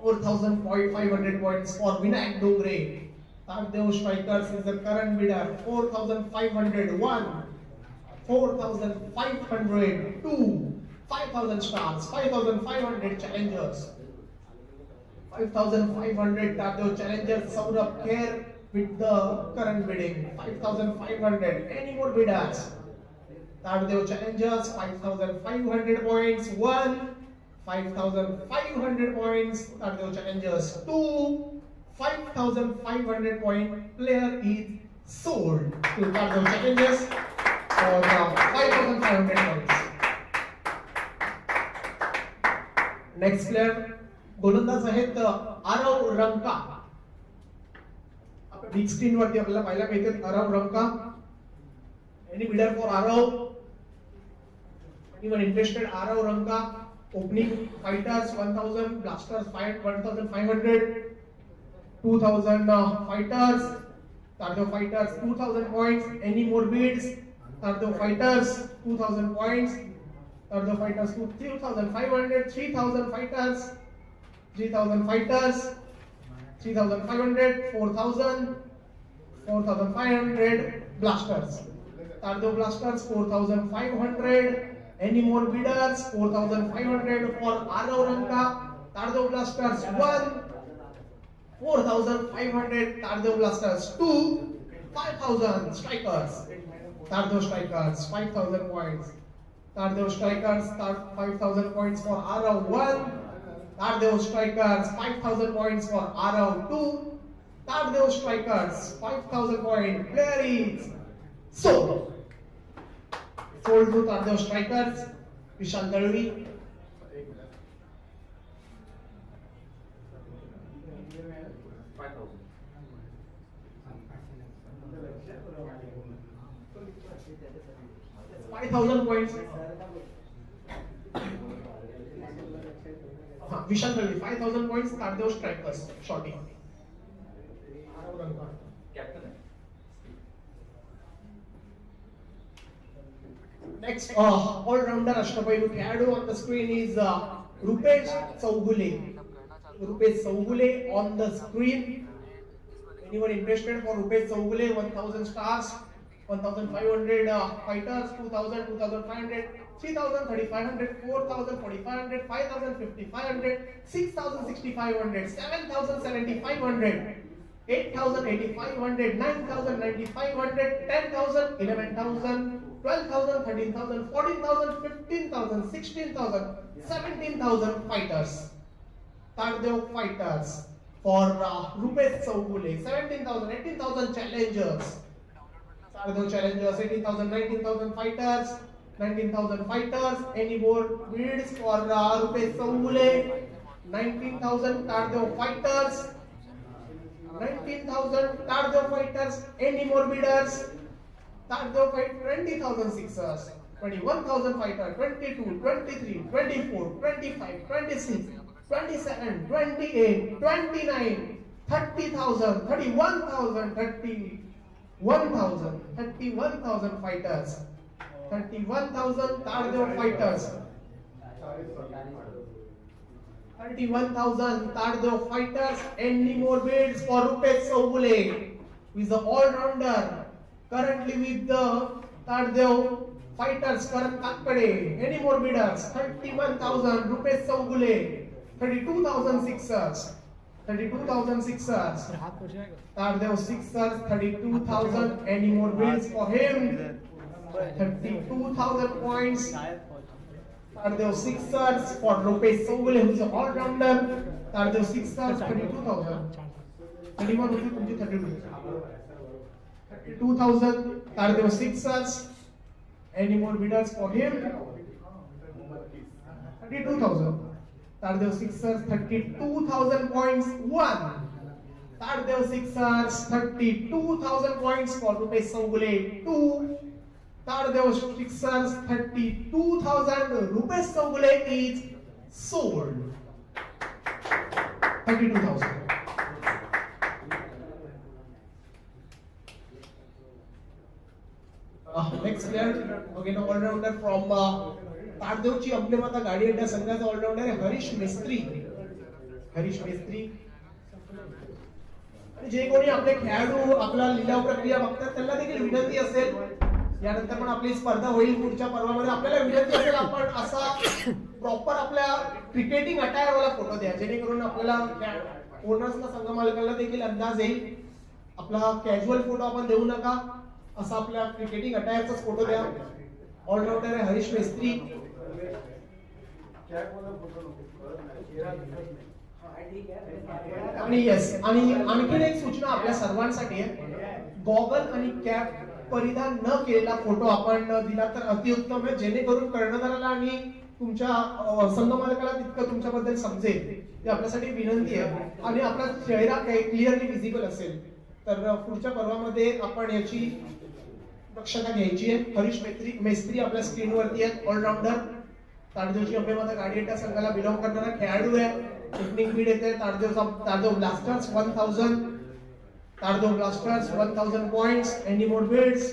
4500 points for Vinayak Dongre. Tardeo strikers is the current bidder. 4500 1. 4500 2. 5000 stars. 5500 challengers. 5500 Tardeo challengers. Saurabh Kher with the current bidding. 5500. Any more bidders? Tardeo challengers 5500 points 1. 5500 points Tardeo challengers 2. 5500 point player is sold to Tardeo challengers for 5500 points. Next player गोलंदाज आहेत आरव रंका. आपण big screen वरती आपल्याला पाहायला मिळते Aarav Ranka. Any bidder for Aarav? Anyone interested? Arav Ranka. Opening fighters 1000, blasters 1500, 2000 fighters. Tardeo fighters 2000 points. Any more bids? Tardeo fighters 2000 points. Tardeo fighters 3500, 3000 fighters. 3000 fighters, 3500, 4000, 4500 blasters. Tardeo blasters 4500. Any more bidders? 4500 for Arav Ranka. Tardeo blasters 1. 4500 Tardeo blasters 2. 5000 strikers. Tardeo strikers 5000 points. Tardeo strikers 5000 points for Arav 1. Tardeo strikers 5000 points for Arav 2. Tardeo strikers 5000 point player is sold. Sold to Tardeo strikers Vishal Dalvi. $5,000 points. Vishal Dalvi 5,000 points. Tardeo strikers shorty. Next, all-rounder Ashtapailu Tardeo on the screen is Rupesh Saugule. Rupesh Saugule on the screen. Anyone interested for Rupesh Saugule? 1000 stars, 1500 fighters, 2000, 2500, 3000, 3500, 4000, 4500, 5000, 5500, 6000, 6500, 7000, 7500. 8,000, 8,500, 9,000, 9,500, 10,000, 11,000, 12,000, 13,000, 14,000, 15,000, 16,000, 17,000 fighters. Tardeo fighters for Rupesh Saugule. 17,000, 18,000 challengers. Tardeo challengers, 18,000, 19,000 fighters. 19,000 fighters. Any more bids for Rupesh Saugule? 19,000 Tardeo fighters. 19,000 Tardeo fighters. Any more bidders? Tardeo fight 20,000 sixers. 21,000 fighters. 22, 23, 24, 25, 26, 27, 28, 29, 30,000, 31,000, 31,000, 31,000 fighters. 31,000 Tardeo fighters. 31,000 Tardeo fighters. Any more bids for Rupesh Saugule, who is the all-rounder currently with the Tardeo fighters. Karan Kakkade. Any more bidders? 31,000 Rupesh Saugule. 32,000 sixers. 32,000 sixers. Tardeo sixers. 32,000. Any more bids for him? 32,000 points. Tardeo sixers for Rupesh Saugule, who is an all-rounder. Tardeo sixers 32,000. 31 होती तुमची 32. 32,000 Tardeo sixers. Any more bidders for him? 32,000. Tardeo sixers 32,000 points. 1. Tardeo sixers 32,000 points for Rupesh Saugule. 2. Tardeo sixers 32,000. Rupesh Saugule is sold. 32,000. Next player, again all-rounder from Tardeoची अंबेमाता गाडी अड्डा संघाचा all-rounder आहे हरीश मेस्त्री. हरीश मेस्त्री. आणि जे कोणी आपले खेळाडू आपला लिलाव प्रक्रिया बघतात त्यांना देखील विनंती असेल, यानंतर पण आपली स्पर्धा होईल पुढच्या पर्वामध्ये, आपल्याला विनंती असेल आपण असा प्रॉपर आपल्या क्रिकेटिंग अटायर वाला फोटो द्या, जेणेकरून आपल्याला ओनर्सला संघ मालकाला देखील अंदाज येईल. आपला कॅज्युअल फोटो आपण देऊ नका, असा आपल्या क्रिकेटिंग अटायरचाच फोटो द्या. ऑलराऊंडर आहे हरीश मेस्त्री. आणि येस, आणि आणखीन एक सूचना आपल्या सर्वांसाठी आहे, गॉगल आणि कॅप परिधान न केलेला फोटो आपण दिला तर अतिउत्तम आहे, जेणेकरून कर्णधाराला आणि तुमच्या संघ मालकाला तितकं तुमच्याबद्दल समजेल. ही आपल्यासाठी विनंती आहे. आणि आपला चेहरा क्लिअरली विजिबल असेल तर पुढच्या पर्वामध्ये आपण याची दक्षता घ्यायची आहे. हरीश मेस्त्री आपल्या स्क्रीनवरती आहेत, ऑलराऊंडर. तारदेवची अंबेमाता गाडी अड्डा संघाला बिलॉंग करणारा खेळाडू आहे. ओपनिंग बीड येते Tardeo blasters 1,000. Tardeo Blasters 1,000 points. Any more bids?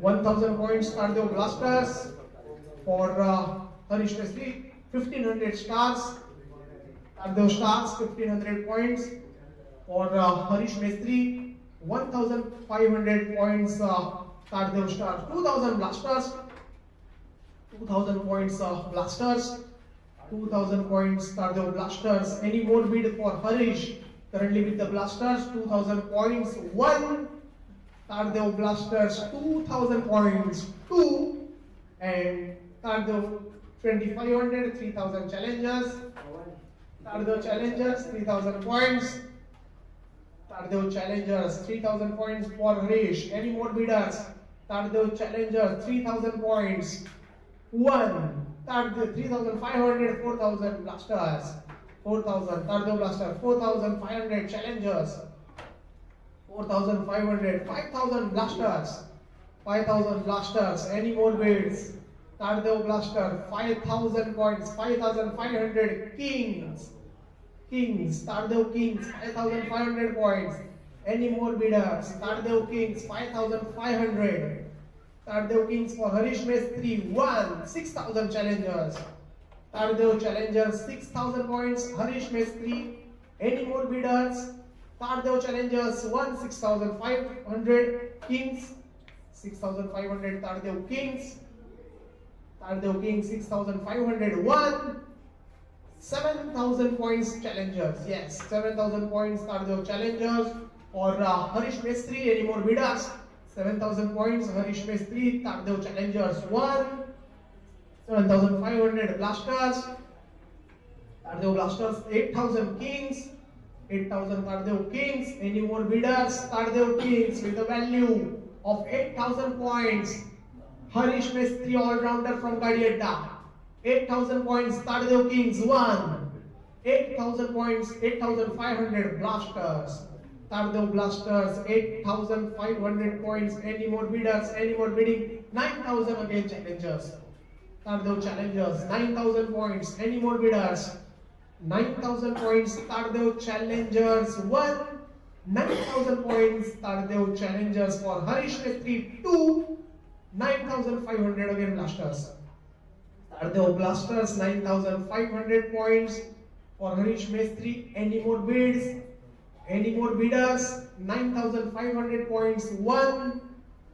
1,000 points Tardeo Blasters for Harish Mestri. 1,500 stars. Tardeo Stars 1,500 points for Harish Mestri. 1,500 points Tardeo Stars. 2,000 Blasters. 2,000 points Blasters. 2,000 points Tardeo Blasters. Any more bid for Harish? Currently with the Blasters, 2,000 points. 1. Tardeo Blasters 2,000 points. 2. And Tardeo 2,500, 3,000 challengers. Tardeo Challengers 3,000 points. Tardeo Challengers 3,000 points for Harish. Any more bidders? Tardeo Challengers 3,000 points. 1. Tardeo 3,500, 4,000 Blasters. 4,000 Tardeo Blasters. 4,500 Challengers. 4,500. 5,000 Blasters. 5,000 Blasters. Any more bids? Tardeo Blaster 5,000 points. 5,500 Kings. Kings. Tardeo Kings 5,500 points. Any more bidders? Tardeo Kings 5,500. Tardeo Kings for Harish Mestri 1. 6,000 Challengers. Tardeo Challengers 6,000 points. Harish Mestri. Any more bidders? Tardeo Challengers 1. 6,500 Kings. 6,500 Tardeo Kings. Tardeo Kings 6,500. 1. 7,000 points Challengers. Yes, 7,000 points Tardeo Challengers or Harish Mestri. Any more bidders? 7,000 points Harish Mestri. Tardeo Challengers 1. 7,500 Blasters. Tardeo Blasters 8,000 Kings. 8,000 Tardeo Kings. Any more bidders? Tardeo Kings with a value of 8,000 points. Harish Mestri all-rounder from Gadiadda. 8,000 points Tardeo Kings 1. 8,000 points 8,500 Blasters. Tardeo Blasters 8,500 points. Any more bidders? Any more bidding? 9,000 again challengers. Tardeo challengers 9,000 points. Any more bidders? 9,000 points. Tardeo challengers 1. 9,000 points. Tardeo challengers for Harish Mistry 2. 9,500 again Blasters. Tardeo Blasters 9,500 points for Harish Mistry. Any more bids? Any more bidders? 9,500 points 1.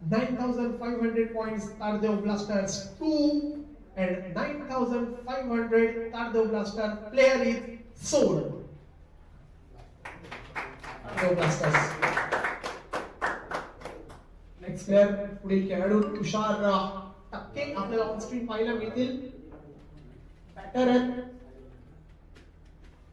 9,500 points Tardeo Blasters 2. And 9,500 Tardeo Blaster player is sold. Tardeo Blasters. Next player पुढील खेळाडू तुषार टक्के आपल्याला on screen पाहायला मिळतील. Batter आहेत.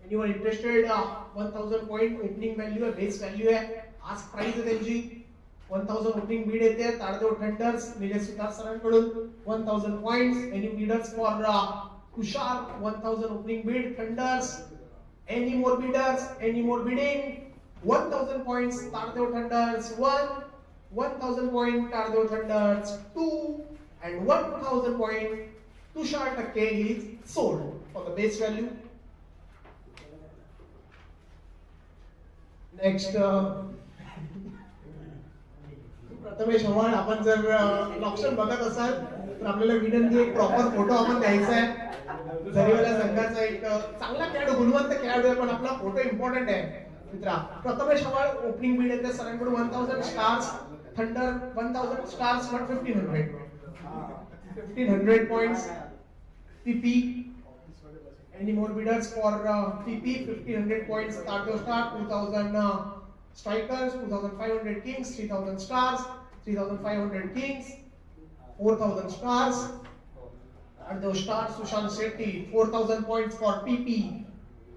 Anyone interested 1000 point opening value आहे, base value आहे. आज प्राइस आहे त्यांची 1000 ओपनिंग बीड येते. तारदेव थंडर्स निलेश सुतार सरांकडून 1000 points. Any bidders for Tushar 1000 opening bid thunders. Any more bidders? Any more bidding? 1000 points Tardeo thunders 1. 1000 point Tardeo Thunders 2 and 1000 point Tushar Takke is sold for the base value. Next Prathamesh Hawal, आपण जर option बघत असाल तर आपल्याला विनंती आहे proper photo आपण द्यायचा आहे. जरीवाला संघाचा एक चांगला खेळाडू, गुणवंत खेळाडू आहे, पण आपला फोटो इम्पॉर्टंट आहे. मित्रा प्रथमेश हवाळ ओपनिंग बीड येते सरांकडून 1000 stars. Thunder 1000 stars for 1500. 1500 points. PP. Any more bidders for PP? 1500 points. Tardeo Star 2000 strikers. 2500 kings. 3000 stars. 3500 kings. 4000 stars. Tardeo Star Sushant Shetty 4000 points for PP.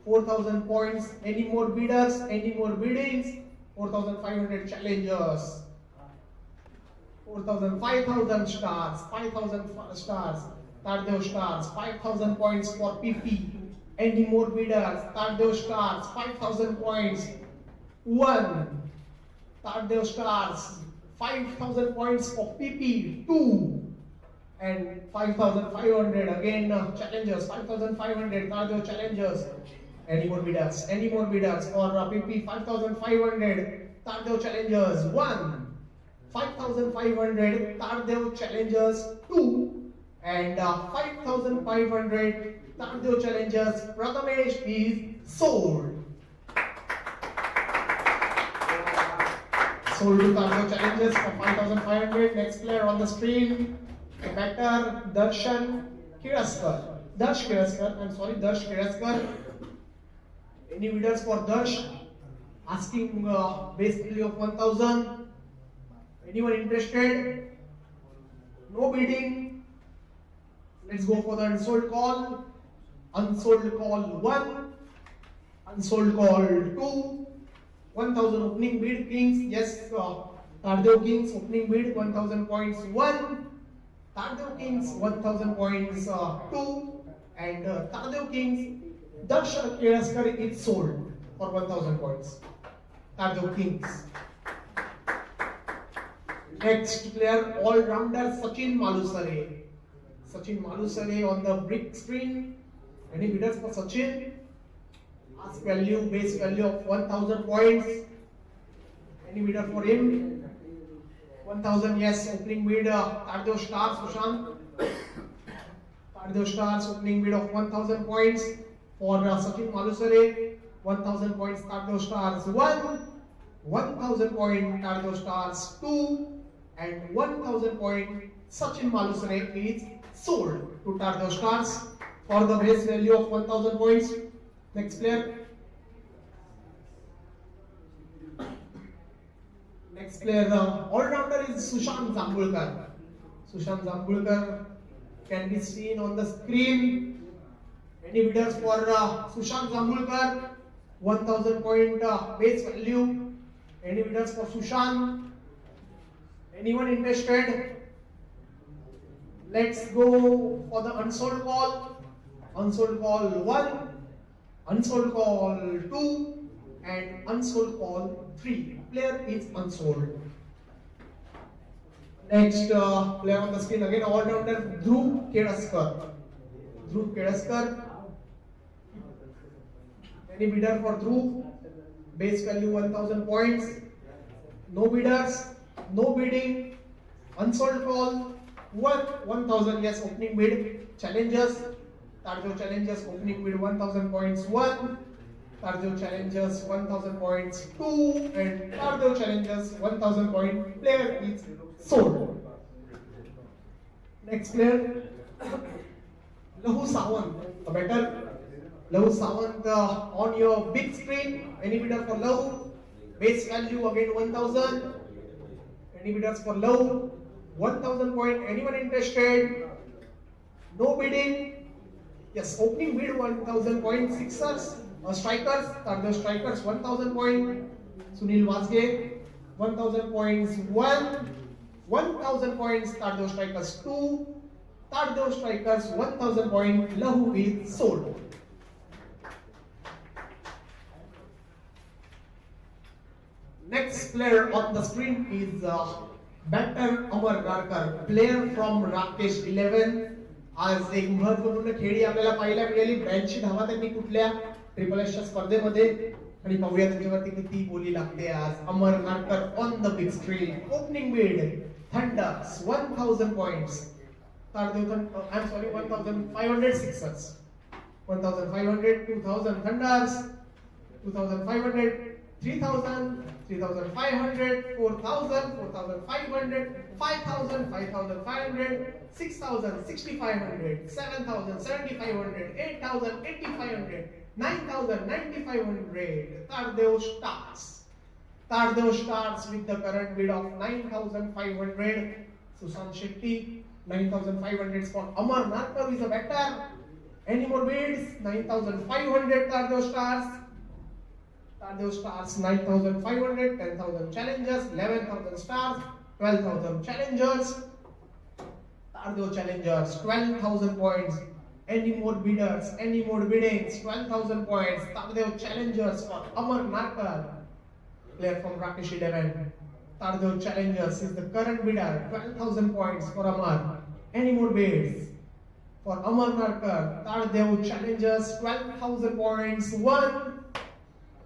4000 points. Any more bidders? Any more biddings? 4500 challengers. 4,000, 5,000 stars, 5,000 stars, Tardeo Stars, 5,000 points for PP. Any more bidders? Tardeo Stars, 5,000 points. 1. Tardeo Stars, 5,000 points for PP. 2. And 5,500 again challengers, 5,500 Tardeo challengers. Any more bidders? Any more bidders for PP? 5,500 Tardeo challengers. 1. 5,500 Tardeo challengers 2 and 5,500 Tardeo challengers Prathamesh is sold. Sold to Tardeo challengers for 5,500. Next player on the screen, the batter Darshan Kiraskar. Darsh Kiraskar. I'm sorry, Darsh Kiraskar. Any bidders for Darsh? Asking base value of 1,000. Anyone interested? No bidding. Let's go for the unsold call. Unsold call 1. Unsold call 2. 1000 opening bid Kings. Yes, Tardeo Kings opening bid 1000 points 1. Tardeo Kings 1000 points 2. And Tardeo Kings Darshan Kiraskar is sold for 1000 points. Tardeo Kings. Next player, all-rounder Sachin Malusare. Sachin Malusare on the brick screen. Any bidders for Sachin? Ask value, base value of 1000 points. Any bidder for him? 1000, yes. Opening bid, Tardeo Stars, Sushant. Tardeo Stars, opening bid of 1000 points for Sachin Malusare. 1000 points, Tardeo Stars 1. 1000 point, Tardeo Stars 2. And 1000 point Sachin Malusare is sold to Tardeo Stars for the base value of 1000 points. Next player. Next player, all-rounder is Sushant Zambulkar. Sushant Zambulkar can be seen on the screen. Any bidders for Sushant Zambulkar? 1000 point base value. Any bidders for Sushant? Anyone interested? Let's go for the unsold call. Unsold call 1. Unsold call 2. and unsold call 3. Player is unsold. Next player on the screen again, all-rounder Dhruv Kedaskar. Dhruv Kedaskar. Any bidder for Dhruv? Base value 1000 points. No bidders, no bidding. Unsold call 1000. Yes, opening bid. Challengers. Tardeo challengers opening bid 1000 points 1. Tardeo challengers 1000 points 2. And Tardeo challengers 1000 point. Player is sold. Next player, Lahu Sawant, a better. Lahu Sawant on your big screen. Any bidder for Lahu? Base value again 1000. Any bidders for Lahu? 1000 point. Anyone interested? No bidding. Yes, opening bid 1000 point. Sixers, strikers, Tardeo strikers 1000 point. Sunil Vazge 1000 points 1. 1000 points Tardeo strikers 2. Tardeo strikers 1000 point. Lahu is sold. Next player on the screen is batter Amar Narkar, player from Rakesh 11. आज एक महत्त्वपूर्ण खेळी आपल्याला पाहायला मिळाली. 82 धावा त्यांनी कुठल्या ट्रिपल एसच्या स्पर्धेमध्ये, आणि पाहूया त्याच्यावरती किती बोली लागते आज. Amar Narkar on the big screen. Opening bid thunders 1000 points. Tardeo, I'm sorry, 1500 sixers. 1500, 2000 thunders, 2500, 3000, 3500, 4000, 4500, 5000, 5500, 6000, 6500, 7000, 7500, 8000, 8500, 9000, 9500. Tardeo starts. Tardeo starts with the current bid of 9500. Sushant Shetty, 9500 for Amar Narkar is a batter. Any more bids? 9500 Tardeo starts. Tardeo stars 9500, 10,000 challengers, 11,000 stars, 12,000 challengers. Tardeo challengers 12,000 points. Any more bidders? Any more biddings? 12,000 points. Tardeo challengers for Amar Narkar, player from Rakesh 11. Tardeo challengers is the current bidder. 12,000 points for Amar. Any more bids? For Amar Narkar, Tardeo challengers 12,000 points 1.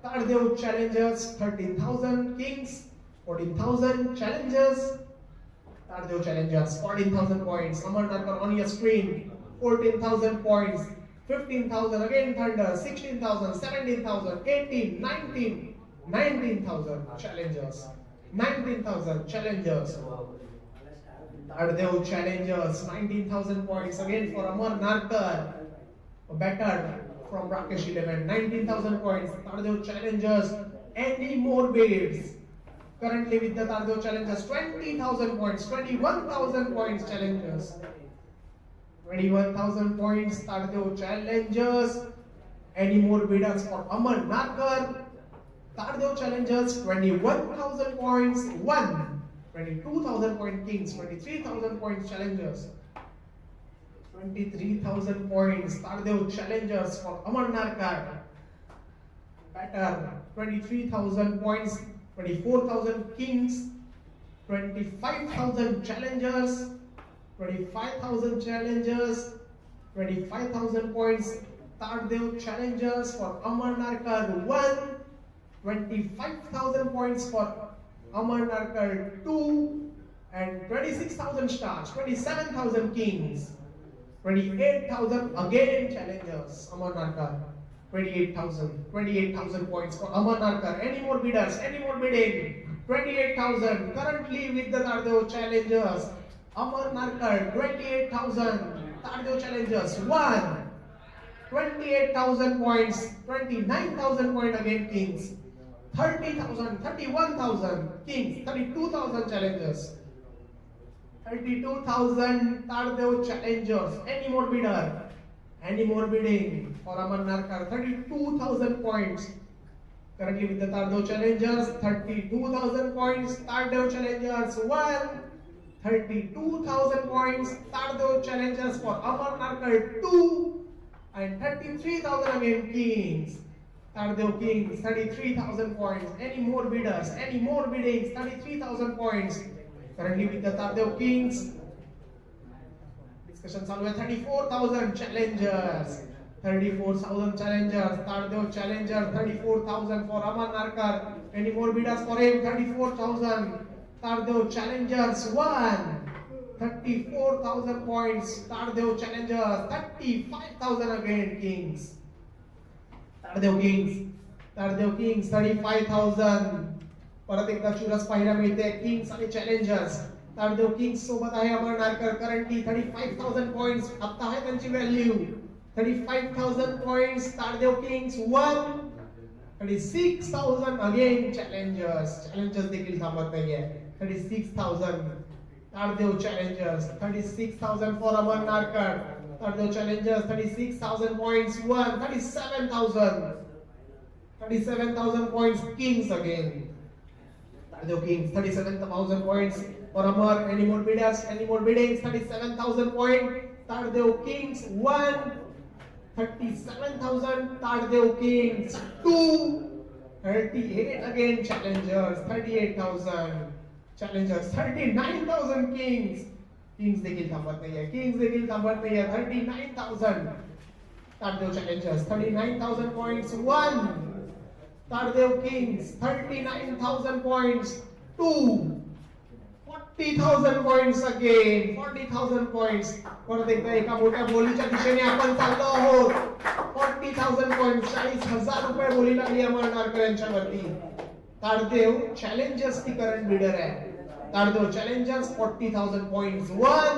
Tardeo challengers 13,000 kings, 14,000 challengers. Tardeo challengers 14,000 points. Amar Narkar on your screen 14,000 points, 15,000 again thunder, 16,000, 17,000, 18, 19, 19,000 challengers. 19,000 challengers. Tardeo challengers 19,000 points again for Amar Narkar, a batter from Rakesh 11. 19,000 points. Tardeo challengers. Any more bids? Currently with the Tardeo challengers 20,000 points. 21,000 points challengers. 21,000 points Tardeo challengers. Any more bidders for Amar Narkar? Tardeo challengers 21,000 points 1. 22,000 point kings. 23,000 points challengers. 23,000 points Tardeo challengers for Amar Narkar. Batter 23,000 points. 24,000 kings. 25,000 challengers. 25,000 challengers. 25,000 points Tardeo challengers for Amar Narkar 1. 25,000 points for Amar Narkar 2. And 26,000 stars. 27,000 kings. 28,000 again challengers. Amar Narkar 28,000 points for Amar Narkar. Any more bidders? Any more bidding? 28,000 currently with the Tardeo challengers. Amar Narkar 28,000. Tardeo challengers 1. 28,000 points. 29,000 point again kings. 30,000, 31,000 kings. 32,000 challengers. 32,000 Tardeo challengers. Any more bidder? Any more bidding for Amar Narkar? 32,000 points. Currently with the Tardeo challengers, 32,000 points. Tardeo challengers 1. 32,000 points. Tardeo challengers for Amar Narkar 2. And 33,000 again kings. Tardeo Kings, 33,000 points. Any more bidders? Any more biddings? 33,000 points. Currently with the Tardeo Kings. Discussion चालू आहे. 34,000 challengers. 34,000 challengers. Tardeo challenger 34,000 for Aman Narkar. Any more bidders for him? 34,000. Tardeo challengers 1. 34,000 points. Tardeo challengers 35,000 again. Kings. Tardeo Kings 35,000. परत एकदा चुरस पाहायला मिळते. Kings आणि challengers. Tardeo Kings सोबत आहे अमर नारकर. करंटली 35,000 पॉइंट्स आता आहे त्यांची value. 35,000 points. Tardeo Kings 1. 36,000 again challengers देखील थांबत नाहीये. 36,000. Tardeo challengers 36,000 for Aman Narkar. Tardeo challengers 36,000 points. 1. 37,000. 37,000 points. Kings again. Tardeo Kings 37,000 points for Amar. Any more bidders? Any more biddings? 37,000 points. Tardeo Kings 1. 37,000. Tardeo Kings 2. 38 again challengers. 38,000. Challengers 39,000. Kings देखील थांबत नाहीये. 39,000. Tardeo challengers 39,000 points. 1. Tardeo Kings 39,000 points. 2. 40,000 points again. 40,000 points. परत एकदा एका मोठ्या बोलीच्या दिशेने आपण चाललो आहोत. 40,000 points. 40,000 रुपये बोली लागली अमर नारकर यांच्यावरती. Tardeo challengers ती करंट बिडर आहे. Tardeo challengers 40,000 points. 1.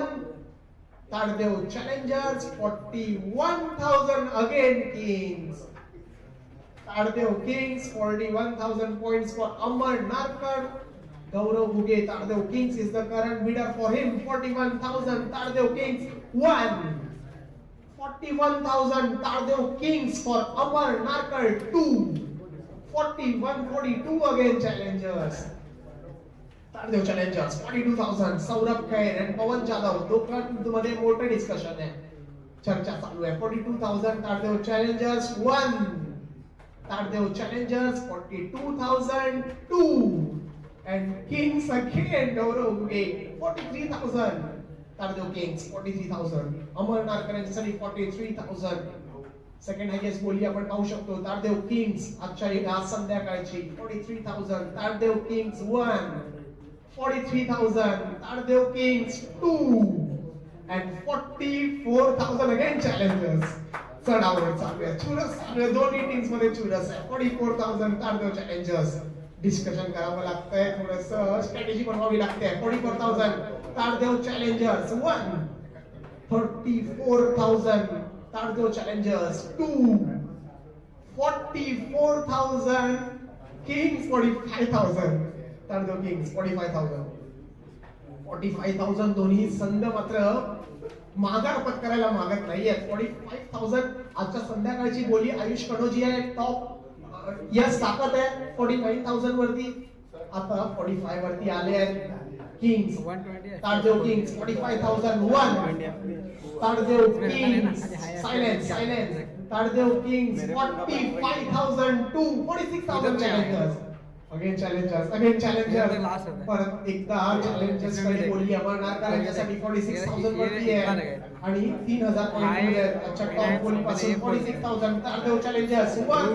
Tardeo challengers 41,000 again. Kings. Tardeo Kings 41,000 points for Amar Narkar. Gaurav Guge. Tardeo Kings is the current bidder for him. 41,000. Tardeo Kings 1. 41,000. Tardeo Kings for Amar Narkar 2. 41-42 again challengers. Tardeo challengers 42,000. Saurabh Khair and Pawan Jadhav दोघांमध्ये मोठं discussion आहे. चर्चा चालू आहे. 42,000. Tardeo challengers 1. Tardeo challengers 42,000. 2. And Kings again. Gaurav Guge 43,000. Tardeo Kings 43,000. Amar Narkar यांच्यासाठी 43,000. Second highest बोली आपण पाहू शकतो. Tardeo Kings आजच्या आज संध्याकाळची 43,000. Tardeo Kings 1. 43,000. Tardeo Kings 2. And 44,000 again challengers. चढावर चालू आहे. चुरस चालू आहे. दोन्ही टीम्स मध्ये चुरस आहे. 44,000. Tardeo challengers. डिस्कशन करावं लागतंय. थोडंसं स्ट्रॅटेजी बनवावी लागते. 44,000. Tardeo challengers 1. 34,000. Tardeo challengers 2. 44,000. Kings 45,000. Tardeo Kings 45,000. 45,000 दोन्ही संघ मात्र माघार पत्करायला मागत नाहीयेत. 45,000 आजच्या संध्याकाळची बोली आयुष कनोजी आहे. टॉप यस ताकद आहे 49,000 वरती. आता 45 वरती आले आहेत Kings. Tardeo Kings 45,000. 1. Tardeo Kings silence. Tardeo Kings 45,000. 2. 46,000 challengers. Again challengers. परत एकदा challengers कडे बोलली अमर नारकर यांच्यासाठी 46,000 वरती आहे आणि 3,000 पॉइंट मिळाले. अच्छा टॉप बोली पासून 46,000. Tardeo challengers 1.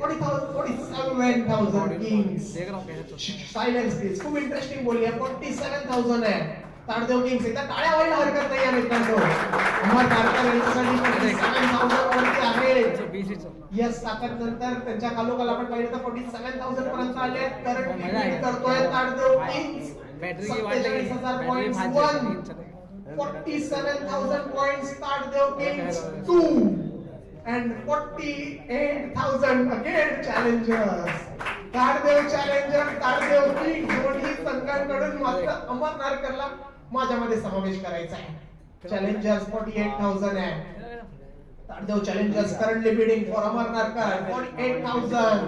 47,000 Kings. Silence please. खूप इंटरेस्टिंग बोली आहे. 47,000 आहे. Tardeo Kings एकदा टाळ्या व्हायला हरकत नाही आहे मित्रांनो. अमर नारकर यांच्यासाठी 47,000 वरती आहे. यस ताकद नंतर त्यांच्या खालोखाल आपण पाहिलं तर 47,000 पर्यंत आले. करंट करतोय Tardeo Kings 47,000 points. 1. 47,000 points. Tardeo Kings 2. And 48,000 again challengers. Tardeo challengers. Tardeo Kings दोन्ही संघांकडून मात्र अमर नारकरला माझ्यामध्ये समावेश करायचा आहे. चॅलेंजर्स 48,000 आहे. Tardeo challengers currently bidding for Amar Narkar 48,000.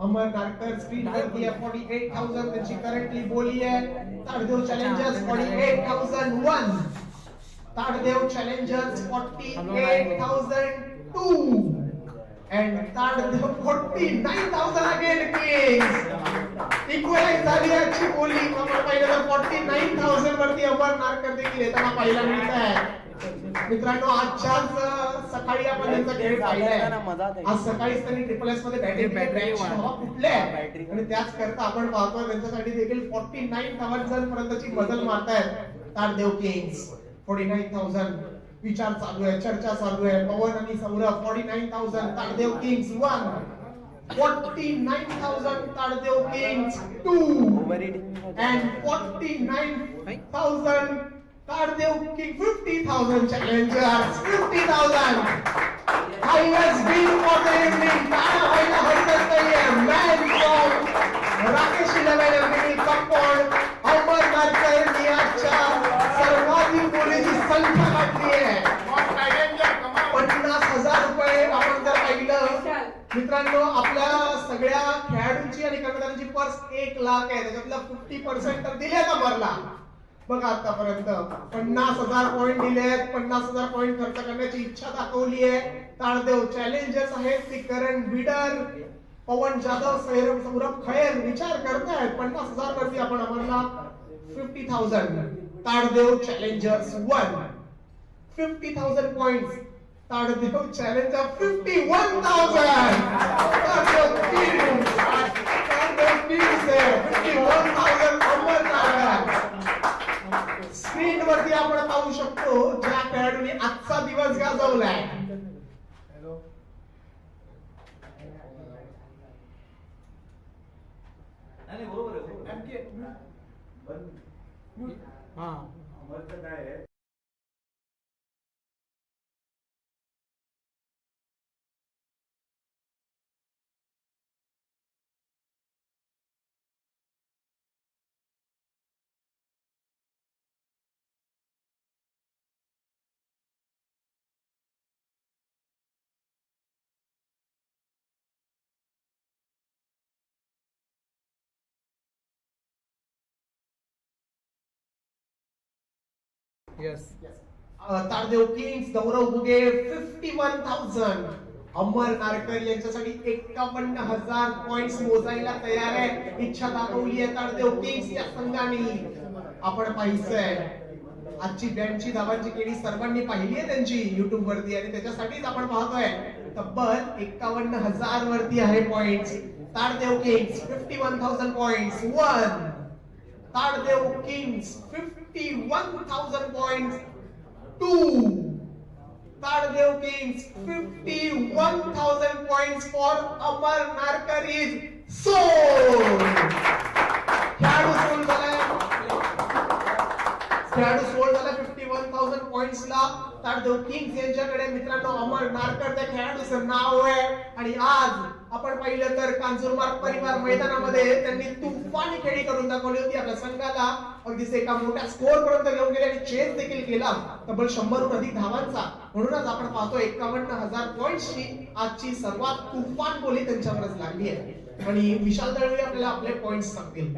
Amar Narkar screen वरती आहे 48,000 त्यांची करंटली बोली आहे. Tardeo challengers 48,000. 1. Tardeo challengers 48,000. 2. And Tardeo 49,000 again Kings. Equalize झाली आजची बोली. आपण पाहिलं तर 49,000 वरती अमर नारकर देखील येताना पाहायला मिळत आहे. मित्रांनो आजच्याच सकाळी आपण त्यांचा खेळ पाहिलाय. आज सकाळीच त्यांनी ट्रिपल एस मध्ये बॅटिंग कुठले आणि त्याच करता आपण पाहतोय त्यांच्यासाठी देखील 49,000 पर्यंतची मजल मारतायत तारदेव किंग्स. 49,000 विचार चालू आहे, चर्चा चालू आहे. पवन आणि Saurabh 49,000 Tardeo kings 1, 49,000 Tardeo Kings 2 and 49,000 Tardeo king 50,000 challengers 50,000 highest bid for the evening. टाळा व्हायला हरकत नाहीये. Man from Rakesh 11 minute compound Amar Narkar आजच्या सर्वाधिक बोलीची संख्या गाठली आहे. 50,000 रुपये आपण जर पाहिलं मित्रांनो आपल्या सगळ्या खेळाडूंची आणि कर्मचाऱ्यांची पर्स 1 लाख आहे. त्याच्यातलं 50% तर दिलेत अमरला. बघा आतापर्यंत 50,000 पॉइंट दिलेत. 50,000 पॉइंट खर्च करण्याची इच्छा दाखवली आहे. ताळदेव चॅलेंजर्स आहेत ती करंट बिडर. पवन जाधव सौरभ खैर विचार करतायत 50,000 वरती आपण अमरला 50,000 Tardeo challengers 1 50,000 points. Tardeo challenge of 51,000. Tardeo Kings. Tardeo Kings है 51,000 अमर नारकर. स्क्रीन वरती आपण पाहू शकतो ज्या खेळाडूंनी आजचा दिवस गाजवलाय. बरोबर आहे. हा अमरचं काय आहे यस तारदेव किंग्स गौरव बुगे 51,000. अमर नारकर यांच्यासाठी 51,000 पॉइंट्स मोजायला तयार आहे. इच्छा दाखवली आहे तारदेव किंग्स या संघाने. आपण पाहिलंय आजची 82 धावांची केळी सर्वांनी पाहिली आहे त्यांची YouTube वरती आणि त्याच्यासाठीच आपण पाहतोय तब्बल 51,000 वरती आहे points. Tardeo Kings 51,000 points 1. Tardeo Kings 51,000 points 2. Tardeo Kings 51,000 points for Amar Narkar is sold. खेळाडू सोल्ड झालाय. खेळाडू सोल्ड झाला 51,000 पॉइंट्स ला. तारदेव किंग्स यांच्याकडे मित्रांनो अमर नारकर त्या खेळाडूचं नाव आहे आणि आज आपण पाहिलं तर कांजूरमार्ग परिवार मैदानामध्ये त्यांनी तुफानी खेळी करून दाखवली होती. आपल्या संघाला अगदीच एका मोठ्या स्कोअर पर्यंत घेऊन गेले आणि चेस देखील केला तब्बल 100हून अधिक धावांचा. म्हणूनच आपण पाहतो 51,000 पॉइंट्सची आजची सर्वात तुफान बोली त्यांच्यावरच लागली आहे आणि विशाल दळवी आपल्याला आपले पॉइंट्स सांगतील.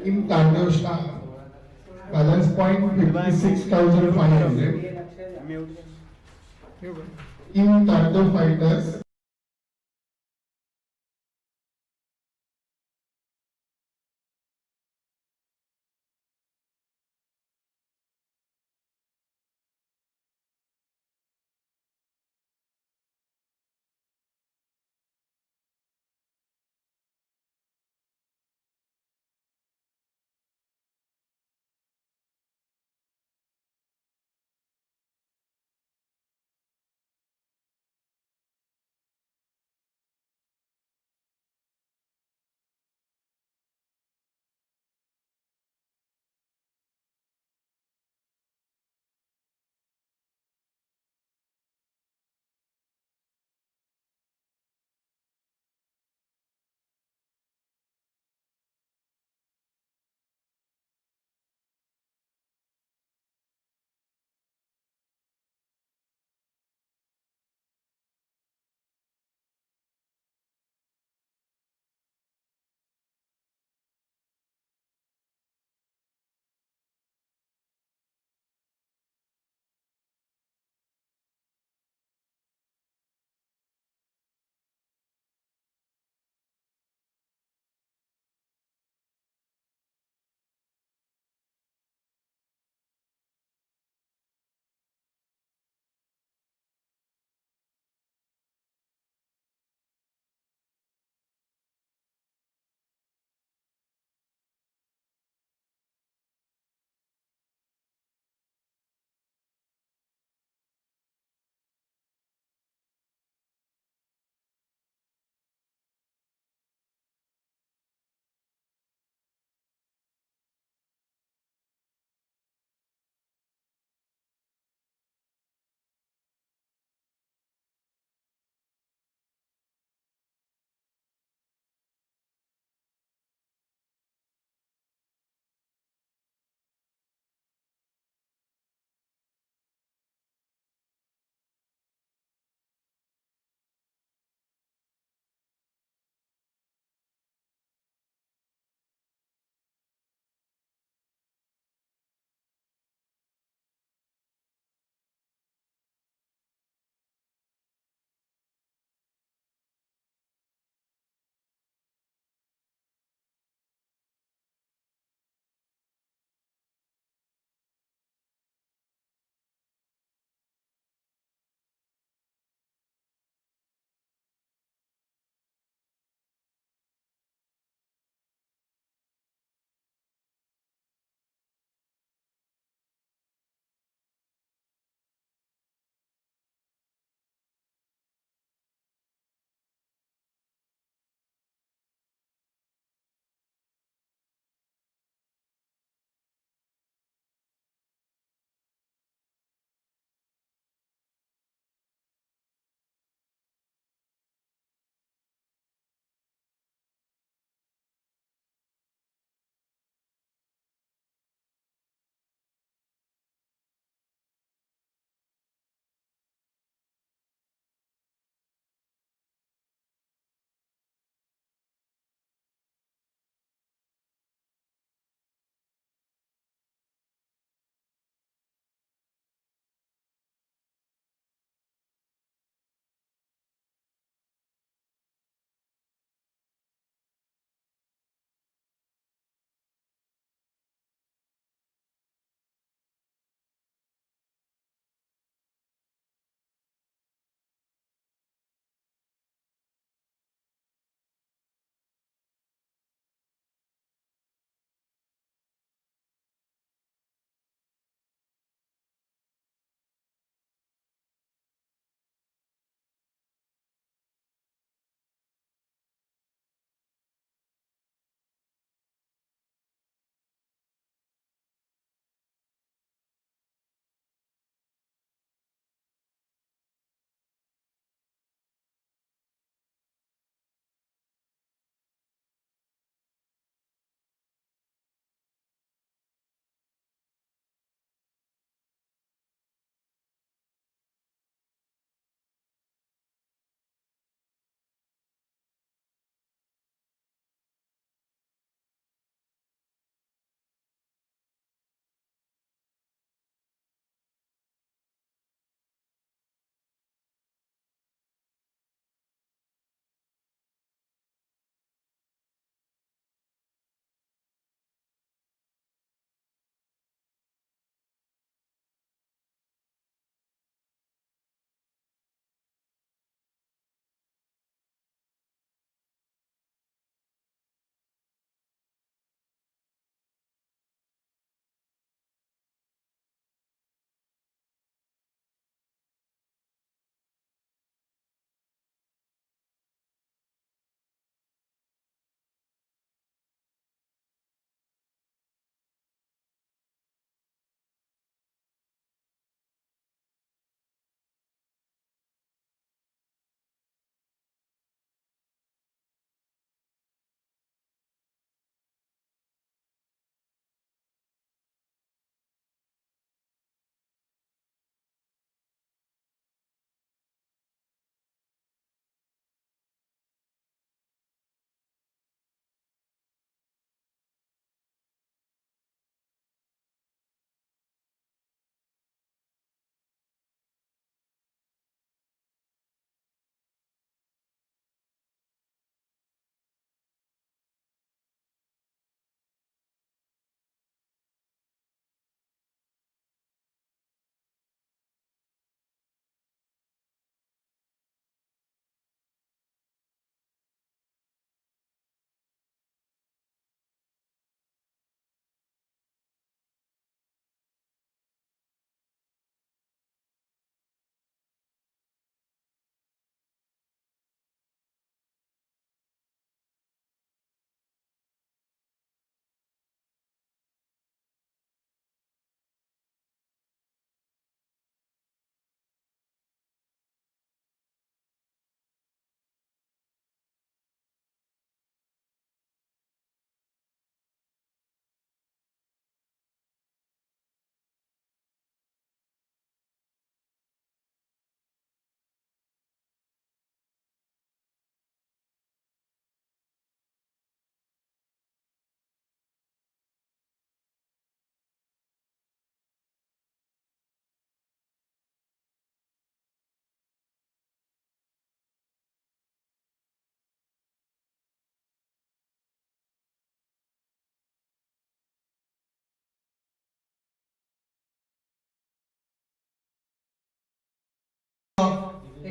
Team Tardeo staff balance point 56,500. Team Tardeo fighters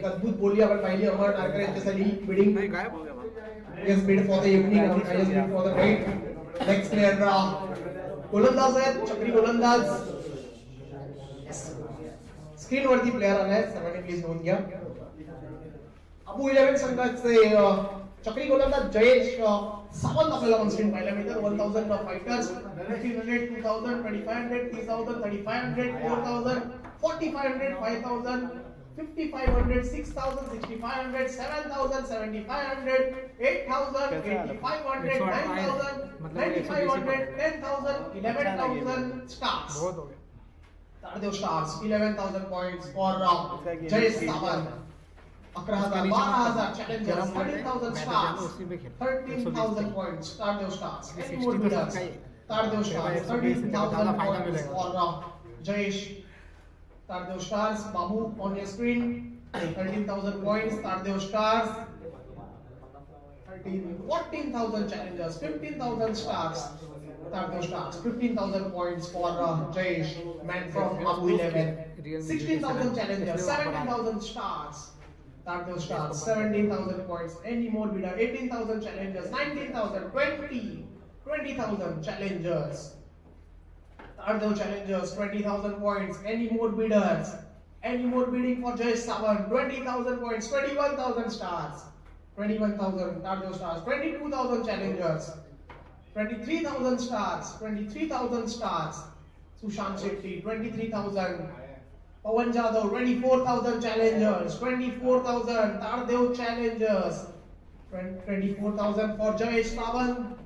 एक अद्भुत बोली आपण पाहिली अमर नारकर यांच्यासाठी bidding yes bid for the evening I just bid for the night next player गोलंदाज आहेत चक्री गोलंदाज स्क्रीन वरती प्लेयर आलाय सर्वांनी प्लीज नोंद घ्या अबू 11 संघाचे चक्री गोलंदाज जयेश सावंत आपल्याला ऑन स्क्रीन पाहायला मिळतात 1000 fighters 1500 2000 2500 3000 3500 4000 4500 5000 5500 6000 6500 7000 7500 8000 8500 9000 9500 10000 11000 stars Tardeo stars 11000 points for Jayesh Sawant 11000 12000 challengers 13000 stars 13000 points Tardeo stars any more bidders Tardeo stars 13000 points for Jayesh Tardeo stars Babu on your screen 13000 points Tardeo stars 14,000 challengers 15,000 stars Tardeo stars 15,000 points for Jayesh man from Abu 11 16,000 challengers 17,000 stars Tardeo stars 17,000 points any more bidder 18,000 challengers 19,000 20,000 challengers Tardeo challengers 20,000 points any more bidders any more bidding for Jayesh Sawant 20,000 points 21,000 stars 21,000 Tardeo stars 22,000 challengers 23,000 stars 23,000 stars Sushant Shetty 23,000 Pawan Jadhav 24,000 challengers 24,000 Tardeo challengers 24,000 for Jayesh Sawant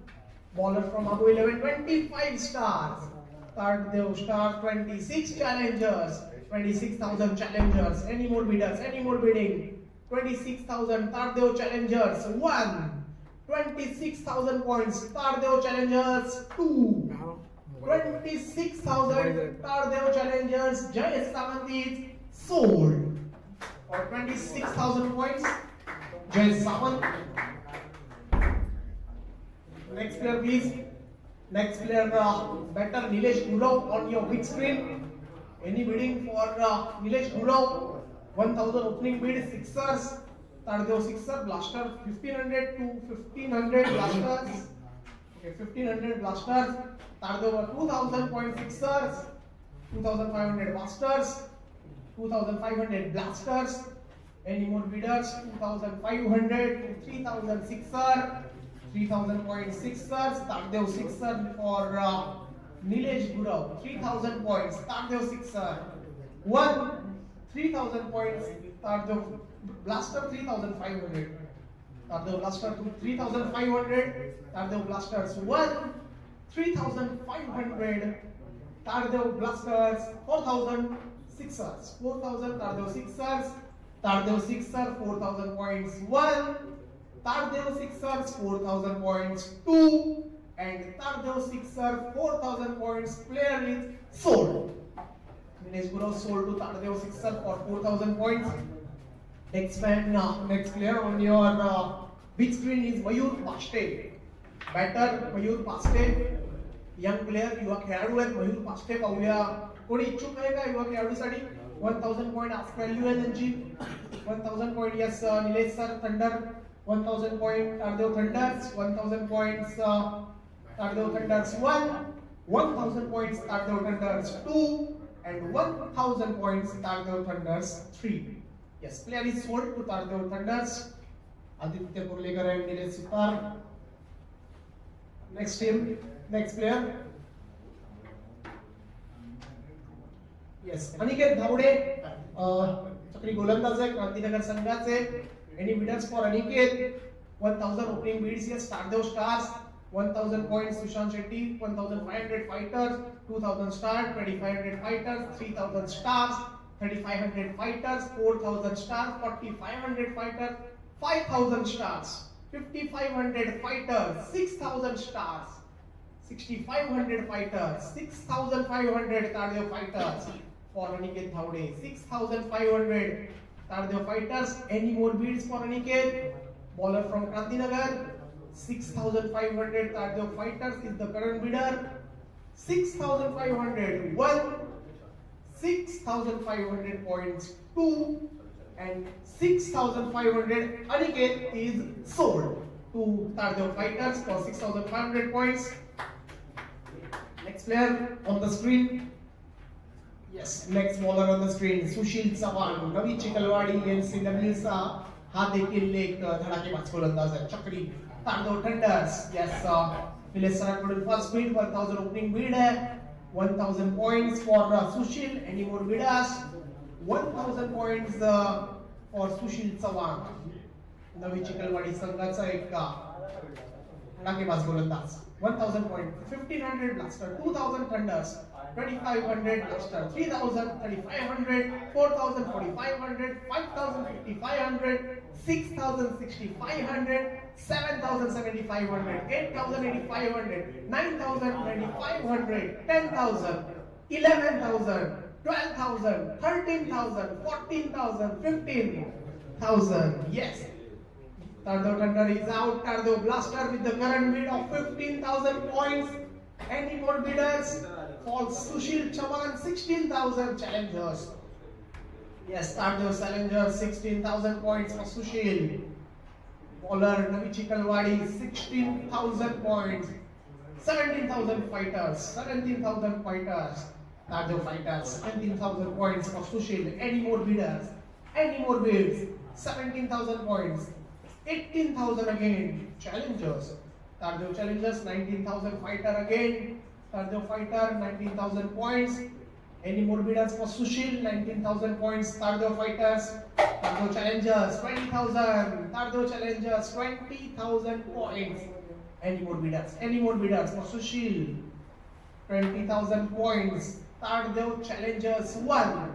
bowler from Abu 11 25 stars Tardeo stars 26 challengers 26,000 challengers any more bidders any more bidding 26,000 Tardeo challengers 1 26,000 points Tardeo challengers 2 26,000 Tardeo challengers Jayesh Sawant is sold for 26,000 points Jayesh Sawant next player please next player batter Nilesh Gulov on your big screen any bidding for Nilesh Gulov 1000 opening bid sixers Tardeo sixer blaster 1500 to 1500 blasters okay 1500 blasters Tardeo 2000 point sixers 2500 blasters 2500 blasters any more bidders 2500 to 3000 sixer 3000 point sixers Tardeo sixer for Nilesh Gulov 3000 points Tardeo sixer 3,000 points Tardeo blaster 3,500 Tardeo blaster 3,500 Tardeo blasters 3,500 Tardeo blasters 4,000 sixers 4,000 Tardeo sixers Tardeo sixer 4,000 points 1 Tardeo sixers 4,000 points 2 and Tardeo sixer 4,000 points player is sold Nilesh Gulov sold to Tardeo sixer for 4,000 points. Next man, next player on your big screen is Mayur Paste. Batter Mayur Paste, young player, युवा खेळाडू आहेत मयूर past पाहूया कोणी इच्छुक आहे का युवा खेळाडूसाठी 1000 point ask value आहे त्यांची 1000 point yes Nilesh sir thunder 1000 point Tardeo thunder's 1000 points Tardeo thunder's 1 1000 points Tardeo thunder's 2 and 1,000 points Tardeo Thunders 3. Yes, player is sold to Tardeo Thunders. Aditya Kurlekar and Nilesh Sutar. Next team, next player. Yes, Aniket Dhawde, चक्री गोलंदाज आहे क्रांतीनगर संघाचे. Any bidders for Aniket? 1,000 opening bids. Yes, Tardeo stars. 1,000 points Sushant Shetty, 1,500 fighters, 2,000 stars, 2,500 fighters, 3,000 stars, 3,500 fighters, 4,000 stars, 4,500 fighters, 5,000 stars, 5,500 fighters, 6,000 stars, 6,500 fighters, 6,500 Tardeo fighters for Aniket Dhawde, 6,500 Tardeo fighters. Any more bids for Aniket? Bowler from Krantinagar. 6,500 Tardeo fighters is the current bidder. 6,500 1 6,500 points 2 and 6,500 Aniket is sold to Tardeo Fighters for 6,500 points. Next player on the screen. Yes, next bowler on the screen, Sushil Chavan, Navi Chikhalwadi NCW चा हा देखील एक धडाकेबाज गोलंदाज आहे. Chakri Tandav thunders. Yes, सरांकडून first bid 1000 opening bid आहे. 1000 points for Sushil. Any more bidders? 1000 points for Sushil Chavan. नवी चिखलवाडी संघाचा एक धडाकेबाज गोलंदाज. 1000 points, 1500 blaster, 2000 thunders, 2500 blaster, 3000, 3500, 4000, 4500, 5000, 5500, 6000, 6500, 7000, 7500, 8000, 8500, 9000, 9500, 10000, 11000, 12,000, 13,000, 14,000, 15,000. Yes. Tardeo Thunder is out. Tardeo Blaster with the current bid of 15,000 points. Any more bidders? For Sushil Chavan, 16,000 challengers. Yes, Tardeo Challengers, 16,000 points for Sushil. Bowler Navi Chikalwadi, 16,000 points. 17,000 fighters. 17,000 fighters. Tardeo Fighters, 17,000 points for Sushil. Any more bidders? Any more bids? 17,000 points. 18,000 again. Challengers. Tardeo Challengers, 19,000 fighter again. Tardeo Fighter, 19,000 points. Any more bidders for Sushil? 19,000 points. Tardeo Fighters. Tardeo Challengers, 20,000. Tardeo Challengers, 20,000 points. Any more bidders? Any more bidders for Sushil? 20,000 points. Tardeo Challengers 1.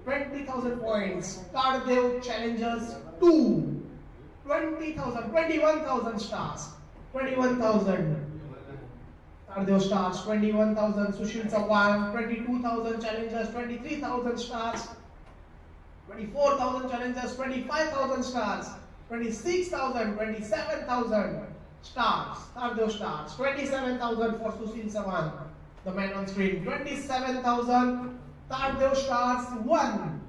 20,000 points. Tardeo Challengers 2. 20,000, 21,000 stars. 21,000. Tardeo stars, 21,000. Sushil Chavan, 22,000 challengers, 23,000 stars. 24,000 challengers, 25,000 stars. 26,000, 27,000 stars. Tardeo stars, 27,000 for Sushil Chavan. The man on screen, 27,000. Tardeo stars 1.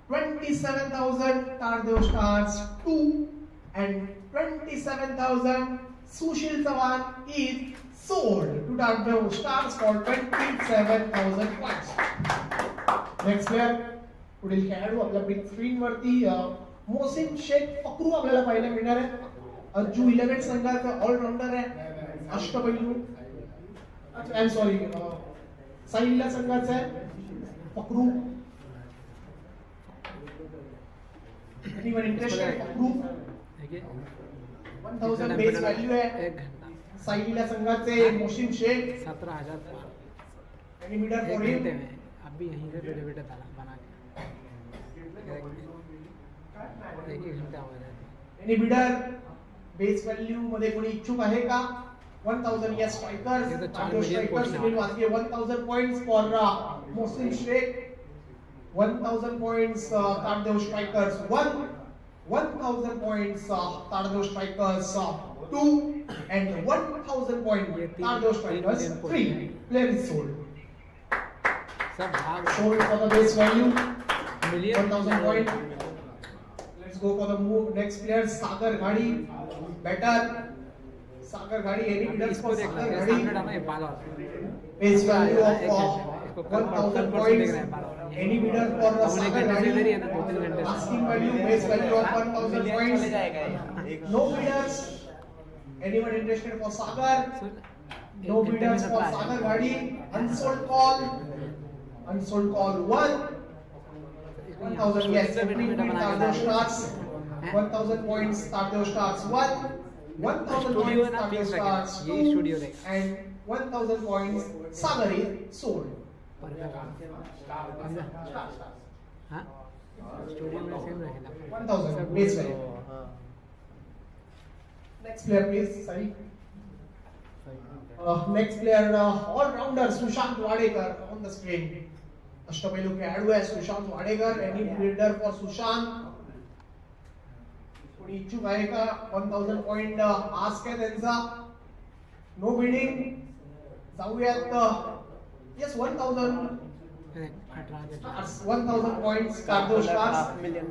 27,000 Tardeo stars 2. And 27,000 Sushil Chavan is sold to Tardeo Stars for 27,000 points. Next player, पुढील खेळाडू आपल्या big screen वरती मोहसिन शेख फकरू आपल्याला पाहायला मिळणार आहे. अज्जू 11 संघाचा allrounder आहे. अष्टपैलू आय एम सॉरी साहिल्या संघाचा आहे Fakru. Anyone interested? Fakru 1000 base value है. साहिल्या संघाचे Mohsin Shaikh 17,000 any meter for him. अभी यहीं से बैठे बैठे ताला बना के एक घंटा हो जाए. एनी मीटर बेस वैल्यू मध्ये कोणी इच्छुक आहे का? 1000 या स्ट्राइकर्स. ये तो 4 Tardeo million strikers points will Wajge 1000 points for Mohsin Sheikh. 1000 points Tardeo strikers 1. 1,000 points Tardeo strikers 2 and 1,000 points Tardeo strikers 3. Player is sold. सब भाग Sold for the base value million 1,000 points. Let's go for the move. Next player Sagar Ghadi. Better. Sagar Ghadi. Any bidders इसको for देख Sagar लो Ghadi? सामने डालना ये पाला Base value इसको of कल 1,000 परसों देख points. रहे हैं पाला. Any bidder for अब उन्हें Sagar घंटे से इधर ही है Ghadi? ना 2-3 घंटे से. Asking value, base value of 1,000 points. No bidders. Anyone interested for Sagar? No bidders for Sagar Ghadi. Unsold call. Unsold call 1. 1,000 yes. Tardeo Stars. 1,000 points. Tardeo Stars 1. 1,000 studio points. है ना Tardeo fix Stars रखें. ये studio 2. देख. And 1,000 points. Sagar is sold. हाँ studio में same रहेगा. 1,000 base value. Next player please. Sorry. Next player all-rounder Sushant Wadekar on the screen. अष्टपैलू खेळाडू आहे Sushant Wadekar. Any bidder for Sushant? कोणी इच्छुक आहे का? 1,000 पॉइंट आस्क आहे त्यांचा. No bidding. जाऊयात. Yes 1,000 Stars 1000 points. Tardeo Stars.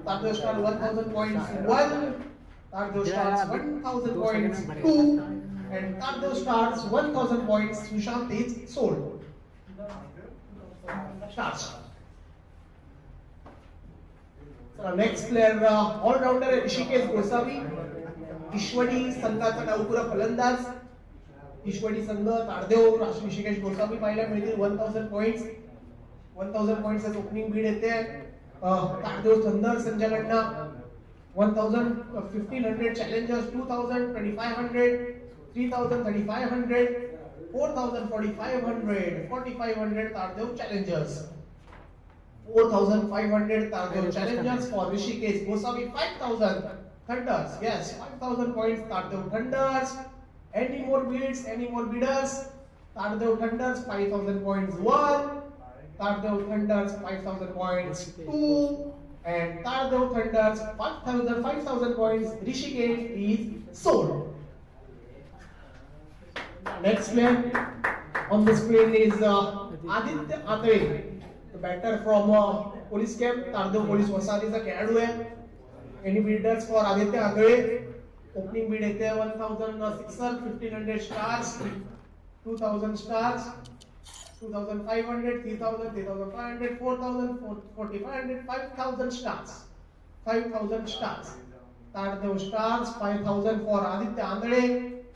Tardeo Stars 1000 points. 1. Tardeo Stars 1000 points. 2. And Tardeo Stars 1000 points. Sushant is sold. Stars. So next player all-rounder Rishikesh Gosavi. Ishwari संघाचा डावपुरा फलंदाज. ईश्वरी संघ तारदेव ऋषिकेश गोसावी पाहायला मिळतील 1000 points. 1000 points as opening bid येते. तारदेव थंडर संघाकडनं 1000 1500 challengers 2000 2500 3000 3500 4000 4500 4500 Tardeo challengers. 4,500 Tardeo challengers for Rishikesh Gosavi. 5,000 Thunders. Yes, 5,000 points Tardeo Thunders. Any more bids? Any more bidders? Tardeo Thunders 5,000 points. 1. Tardeo Thunders 5,000 points. 2. And Tardeo Thunders 5,000 points. Rishikesh is sold. Next player on the screen is Aditya Atre. The batter from police camp, Tardeo Police वसाहतीचा खेळाडू आहे. Any bidders for Aditya आगळे? Opening bid येते 1006, 1500 stars, 2000 stars, 2500, 3000, 3500, 4000, 4500, 5000 stars. 5000 stars. Tardeo Stars 5000 for Aditya Andale.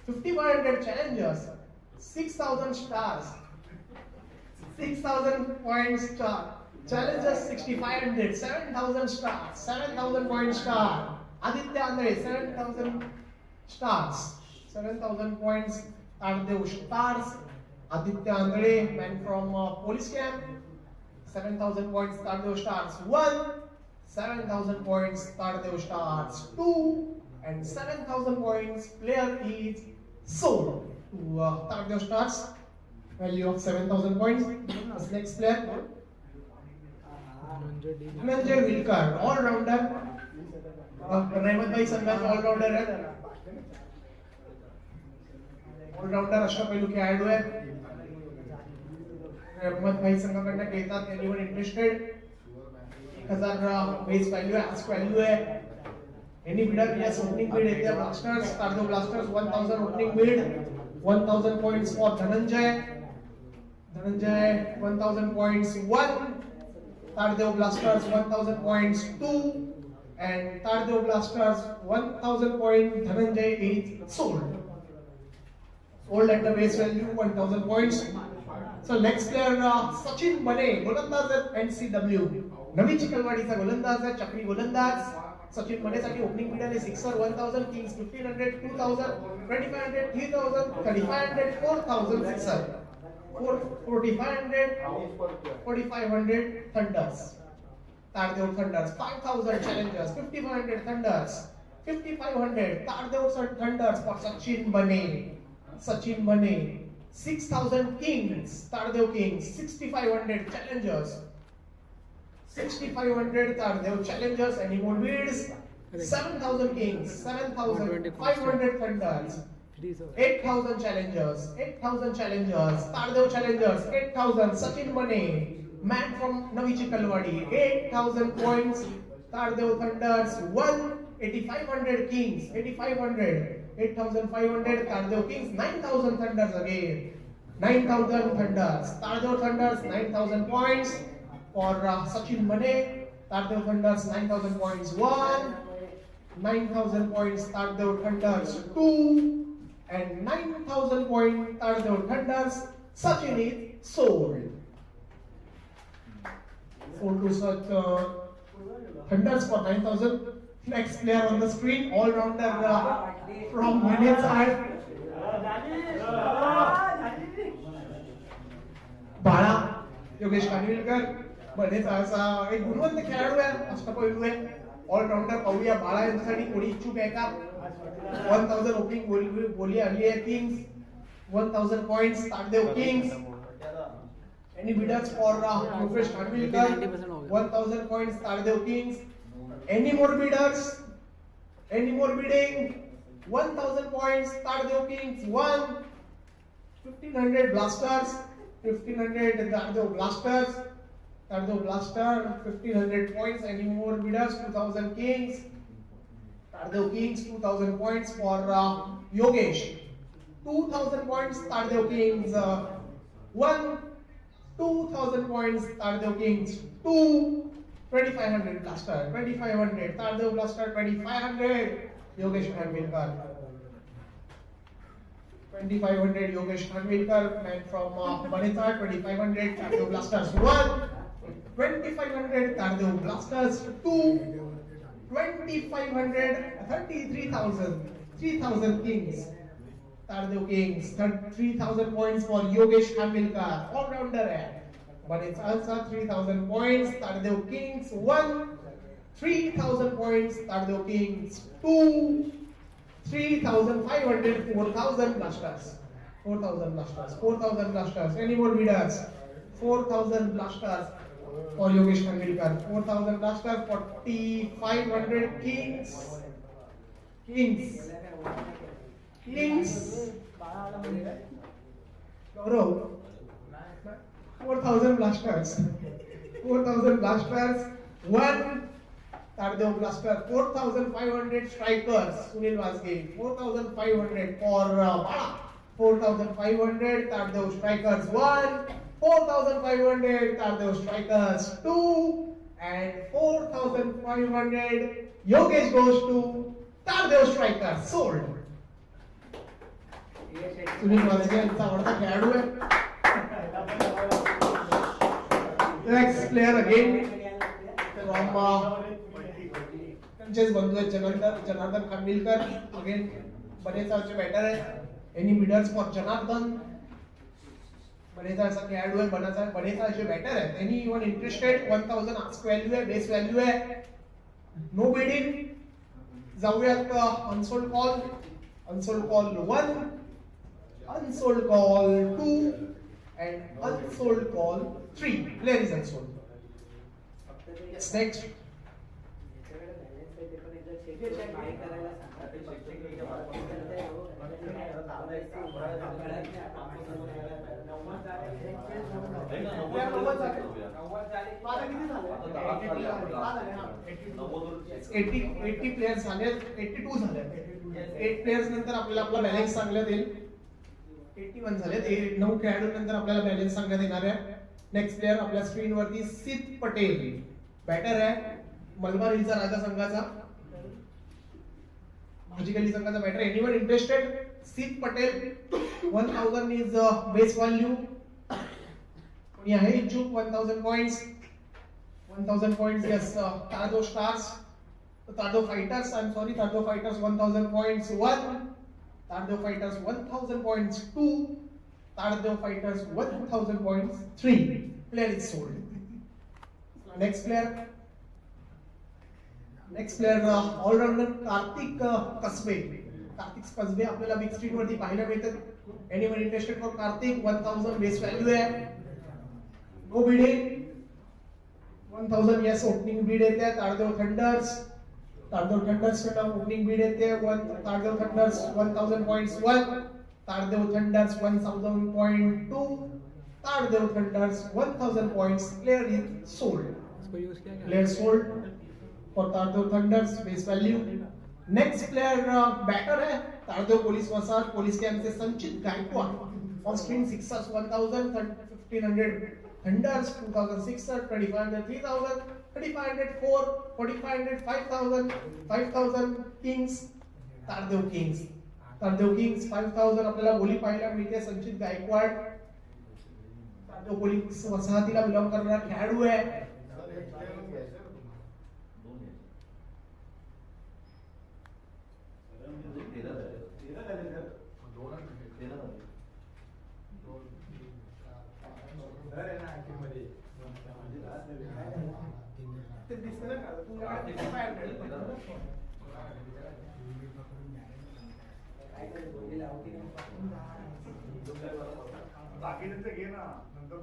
5500 challengers, 6000 stars. 6,000 points star. Challengers 6500, 7,000 stars, 7,000 point star. Aditya Andre 7,000 stars, 7,000 points. Tardeo Stars. Aditya Andre, man from police camp, 7,000 points. Tardeo Stars 1, 7,000 points. Tardeo Stars 2, and 7,000 points. Player is sold to Tardeo Stars. Value of 7,000 points. This next player, Dhananjay Vilkar, all-rounder. रहमत भाई संघाचा all-rounder है. All-rounder अष्टपैलू खेळाडू आहे. रहमत भाई संघाकडनं खेळतात. Anyone interested? 1000 base value आहे, ask value आहे. Any bidder? Yes, opening bid येते. Blasters, Tardeo Blasters 1000 opening bid. 1000 points for Dhananjay. Dhananjay 1000 points. 1. Tardeo Blasters 1000 points. 2. And Tardeo Blasters 1000 points. Dhananjay is sold. Sold at the base value 1000 points. So next player Sachin Bane, गोलंदाज आहे NCW. नवी चिखलवाडीचा गोलंदाज आहे, चक्री गोलंदाज. सचिन बने साठी opening bid आहे 6 1000, Kings 1500, 2000, 2500, 3000, 3500, 4000 6. 4,500, 4,500 Thunders. Tardeo Thunders 5,000 challengers, 5,500 Thunders, 5,500 Tardeo Thunders for Sachin Bane. Sachin Bane 6,000 Kings, Tardeo Kings 6,500 challengers, 6,500 Tardeo challengers. Any more bids? 7,000 Kings, 7,500 Thunders. 8,000 challengers, 8,000 challengers, Tardeo challengers, 8,000, Sachin Bane, man from Navi Chikalwadi, 8,000 points. Tardeo Thunders 1, 8,500 Kings, 8,500, 8,500 Tardeo Kings, 9,000 Thunders again, 9,000 Thunders. Tardeo Thunders 9,000 points for Sachin Bane. Tardeo Thunders 9,000 points. 1, 9,000 points. Tardeo Thunders 2. And 9,000 point Tardeo Thunders. Sachin is sold. Sold to such Thunders for 9,000. Next player on the screen, all-rounder from Vinay's side. बाळा योगेश कानविलकर बनेचा असा एक गुणवंत खेळाडू आहे, अष्टपैलू आहे, all-rounder. पाहूया बाळा यांच्यासाठी कोणी इच्छुक आहे का? 1000 ओपनिंग बोली आली आहे. Kings 1000 points. Tardeo kings. Any bidders for Yogesh Kanwilkar 1000 points. Tardeo kings. Any more bidders? Any more bidding? 1000 points. Tardeo kings 1. 1500 blasters. 1500 Tardeo Blasters. Tardeo Blaster 1500 points. Any more bidders? 2000 Kings. Tardeo Kings 2000 points for Yogesh. 2000 points Tardeo Kings. 2000 points Tardeo Kings. 2500 Blaster. 2500 Tardeo Blaster. 2500 Yogesh Khanvilkar. 2500 Yogesh Khanvilkar, man from Manita. 2500 Tardeo Blasters 1. 2500 Tardeo Blasters 2. 2500 33,000 3000 Kings. Tardeo Kings 3000 points for Yogesh Khanvilkar, all rounder hai. But it's also 3000 points. Tardeo Kings 1. 3000 points. Tardeo Kings 2. 3,500, 4,000 blasters. 4,000 blasters. 4,000 blasters. Any more bidders? 4,000 blasters for Yogesh Khanvilkar. 4,000 blasters. 4,500 Kings. Kings. Kings. Gaurav. 4,000 blasters. 4,000 blasters. 1. Tardeo Blaster. 4,500 strikers. Sunil Vasge. 4,500 for Bala. 4,500 Tardeo strikers 1. 4,500 Tardeo strikers 2. And 4,500 Yogesh goes to Tardeo strikers. Sold. Sunil Wajge यांचा आवडता खेळाडू आहे. Next player again from त्यांचेच बंधू आहेत Janardan Khanwilkar. Again बनेचाचे batter आहे. Any bidders for Janardan. बनेचाचा खेळाडू आहे. बनेचाचे बॅटर आहे. Anyone interested? 1000 ask value आहे, बेस व्हॅल्यू आहे. No bidding. जाऊयात unsold call. Unsold call 1, unsold call 2 and unsold call 3. Player is unsold. Yes, next. Eighty players झाले. 82 झाले. 8 प्लेयर्स नंतर आपल्याला आपला बॅलन्स सांगण्यात येईल. 81 झाले. 9 खेळाडूंनंतर आपल्याला बॅलन्स सांगण्यात येणार आहे. नेक्स्ट प्लेयर आपल्या स्क्रीन वरती सिद्ध पटेल बॅटर आहे. मलबार हिलचा राजा संघाचा, भाजीगली संघाचा बॅटर. Anyone interested? सिद्ध पटेल. 1000 is base value. कोणी आहे इच्छुक? 1000 पॉइंट्स. 1000 पॉइंट्स. Yes. Tardeo stars, Tardeo fighters. I'm sorry, Tardeo fighters 1000 points 1. Tardeo Fighters 1000 points 2. Tardeo Fighters 1000 points 3. Player is sold. Next player. Next player all-rounder Karthik Kasbe. Karthik Kasbe आपल्याला big screen वरती पाहायला मिळतात. Anyone interested for Karthik? 1000 base value आहे. No bidding. 1000 yes opening bid येते. Tardeo Thunders. Tardeo Thunders कडे opening bid येते. Tardeo Thunders 1000 points 1. Tardeo Thunders 1000 point 2. Tardeo Thunders 1000 points. Player is sold. Player sold for Tardeo Thunders base value. Next player batter है Tardeo Police वसाहत. Police camp से संचित Gaikwad. On screen 6 1000 1500 Thunders 2600 2500 3000 3500 4 4500 5000 5000 Kings. Tardeo Kings. Tardeo Kings 5000 आपल्याला बोली पाहायला मिळते. संचित Gaikwad Tardeo police वसाहतीला belong करणारा खेळाडू आहे. बाकीचं घे ना, नंतर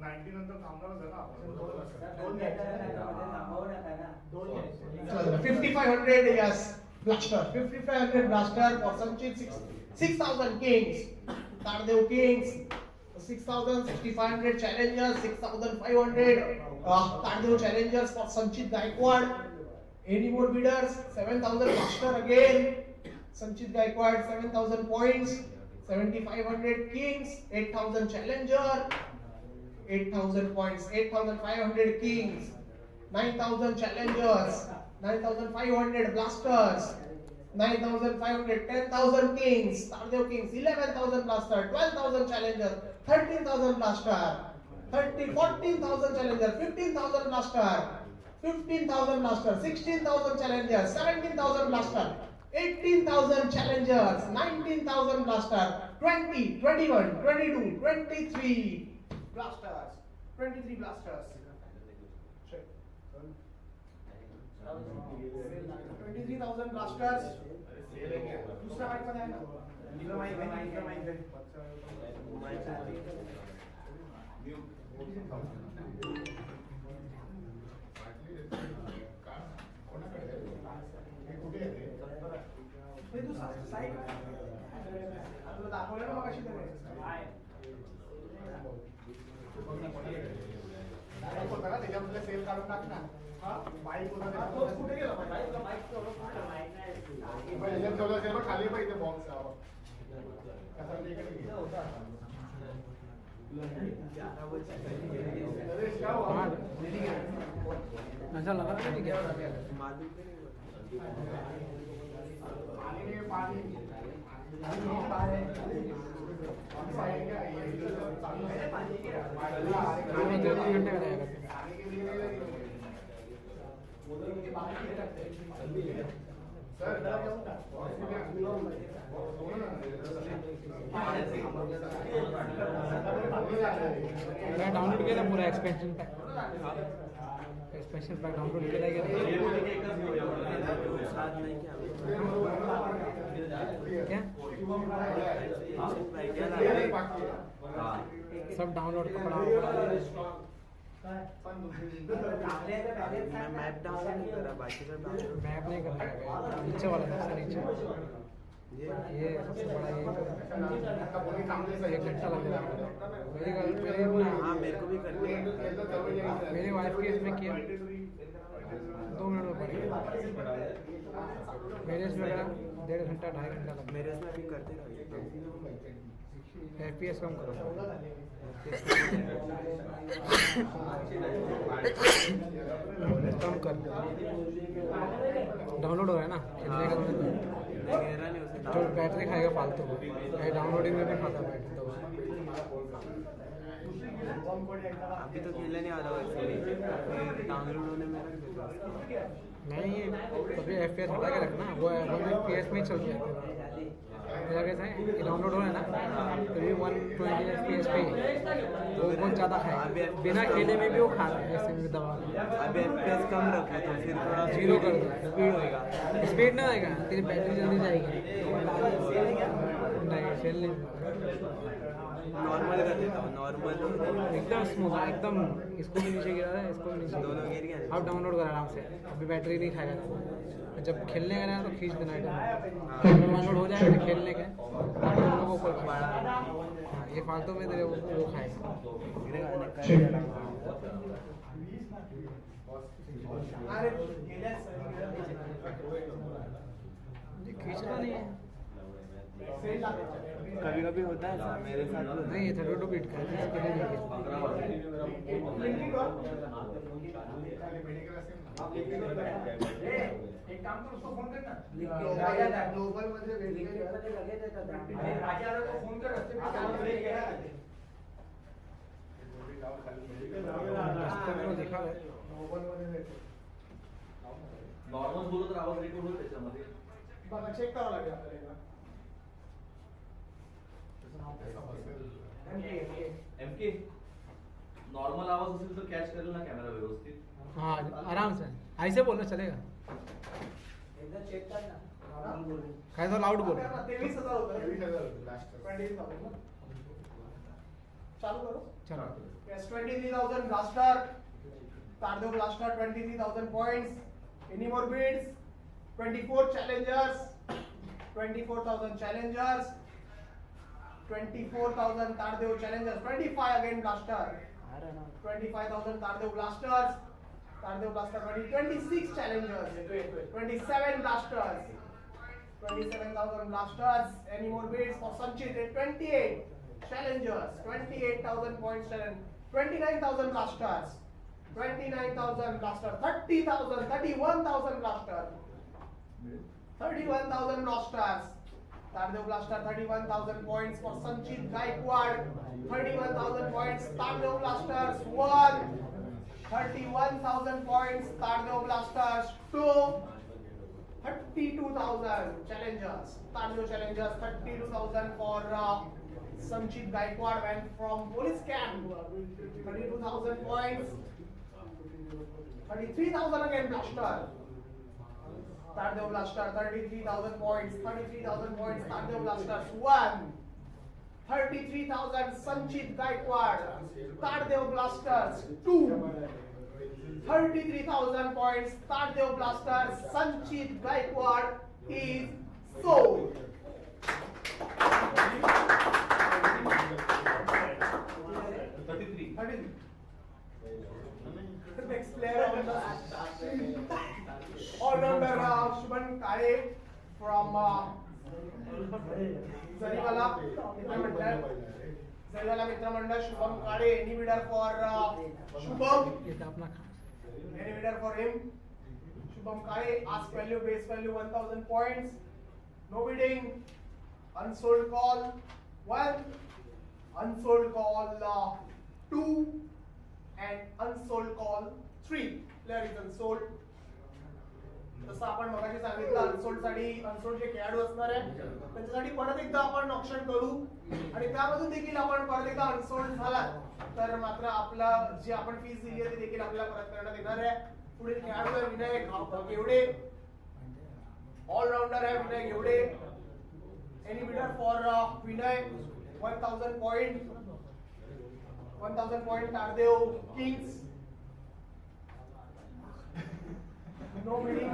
90 नंतर थांबणारच आहे ना. 5500 yes blaster. 5500 blaster for Sanchit. 6000 Kings. Tardeo Kings 6,000, 6,500 challengers, 6,500 Tardeo challengers for Sanchit Gaikwad. Any more bidders? 7,000 master again. Sanchit Gaikwad, 7,000 points. 7,500 kings, 8,000 challenger, 8,000 points, 8,500 kings, 9,000 challengers, 9,500 blasters, 9,500, 10,000 kings, Tardeo kings, 11,000 blaster, 12,000 challenger, 13,000 blaster, 14,000 challenger, 15,000 blaster, 15,000 blaster, 16,000 challenger, 17,000 blaster, 18,000 challengers, 19,000 blaster, 20, 21, 22, 23 blasters, 23 blasters. 23,000 blasters. दूसरा mic पर है ना? दूसरा mic पे. तू side तुला दाखवलं ना मगाशी त्याने. बाईक होता ना त्याच्यामधले सेल काढून टाक ना. बाईक होता तोच कुठे गेला बाईक खाली पाहिजे बॉक्स ऐसा लगा था कि क्या मैं डाउनलोड केला पूरा एक्सपेंशन पैक डाउनलोड केला क्या सब डाउनलोड का पड़ा मैं मैप डाउनलोड नहीं करा बाकी सब डाउनलोड मैप नहीं करना है नीचे वाला सबसे नीचे ये सबसे बड़ा ये 1 घंटा लग जाएगा हाँ मेरे को भी करनी है मेरे वाइफ के इसमें किया 2 मिनट में पड़ेगा मेरे इसमें लगा 1.5 घंटा 2.5 घंटा लग मेरे इसमें भी करते रहिए FPS कम करो कम कर डाउनलोड हो रहा है ना खेलने का जो बैटरी खाएगा फालतू डाउनलोडिंग में भी खाता बैटरी तो अभी तो खेलने नहीं आ रहा वैसे डाउनलोड होने में नहीं तभी FPS हटा के रखना वो FPS में ही चल रहा है मेरा कैसा है ये डाउनलोड हो रहा है ना तभी 120 FPS पे वो बहुत ज़्यादा खाएगा बिना खेले में भी वो खा रहा है ऐसे में दबा अभी FPS कम रखो तो फिर थोड़ा 0 कर दो स्पीड होएगा स्पीड ना आएगा तेरी बैटरी जल्दी जाएगी नहीं सेल नहीं नॉर्मल कर देता हूँ नॉर्मल एकदम स्मूथ एकदम इसको भी नीचे गिरा है इसको भी नीचे दोनों गिर गया अब डाउनलोड कर आराम से अभी बैटरी नहीं खाएगा जब खेलने का ना तो खींच देना है डाउनलोड हो जाएगा तो खेलने का डाउनलोड को ऊपर ये फालतू में तेरे वो खाएगा ये खींचना नहीं है कभी कभी होता है ऐसा मेरे साथ भी नहीं ये 32 बिट का है इसके लिए नहीं एक काम कर उसको फोन करना ग्लोबल मध्ये फोन कर दिखा है नॉर्मल बोलो तर आवाज रेकॉर्ड होईल त्याच्यामध्ये बघा चेक करावं लागेल आपल्याला एमके नॉर्मल आवाज असेल तर कॅच करेल ना कॅमेरा व्यवस्थित हाँ आराम से ऐसे बोलना चलेगा एकदा चेक कर ना नॉर्मल बोल काय तो लाउड बोल 23,000 होतं 23,000 लास्ट 23,000 चालू करो चलो yes 23,000 blaster Tardeo blaster 23,000 points any more bids 24 challengers 24,000 challengers 24,000 Tardeo challengers. 25 again blaster. 25,000 Tardeo blasters. Tardeo blaster 26 challengers. 27 blasters. 27,000 blasters. Any more bids for Sanchit? 28 challengers. 28,000 points challenge. 29,000 blasters. 29,000 blasters. 30,000. 31,000 blasters. 31,000 blasters. Tardeo blaster 31,000 points for Sanchit Gaikwad. 31,000 points. Tardeo blasters 1. 31,000 points. Tardeo blasters 2. 32,000 challengers. Tardeo challengers 32,000 for Sanchit Gaikwad went from police camp. 32,000 points. 33,000 again blaster. Tardeo blaster 33,000 points. 33,000 points. Tardeo blasters 1. 33,000 Sanchit Gaikwad. Tardeo blasters 2. 33,000 points. Tardeo blasters Sanchit Gaikwad is sold. 33. 33. The next player on the all-rounder Shubhan Kare from Zariwala Mitra Mandal. Zariwala Mitra Mandal. Shubham Kare. Any bidder for Shubham? ये तो अपना खा Any bidder for him? Shubham Kare. Ask value, base value 1,000 points. No bidding. Unsold call 1. Unsold call 2. And unsold call 3. Player is unsold. जसं आपण मगाशी सांगितलं unsold साठी unsold जे खेळाडू असणार आहे त्यांच्यासाठी परत एकदा आपण ऑप्शन करू आणि त्यामधून देखील आपण परत एकदा अनसोल्ड झाला तर मात्र आपला जी आपण फीस दिली आहे ती देखील आपल्याला परत करण्यात येणार आहे. पुढील खेळाडू आहे विनय घेवडे. ऑलराऊंडर आहे Vinay Ghevde. Any bidder for Vinay 1,000 point. 1,000 point Tardeo Kings. No bidding.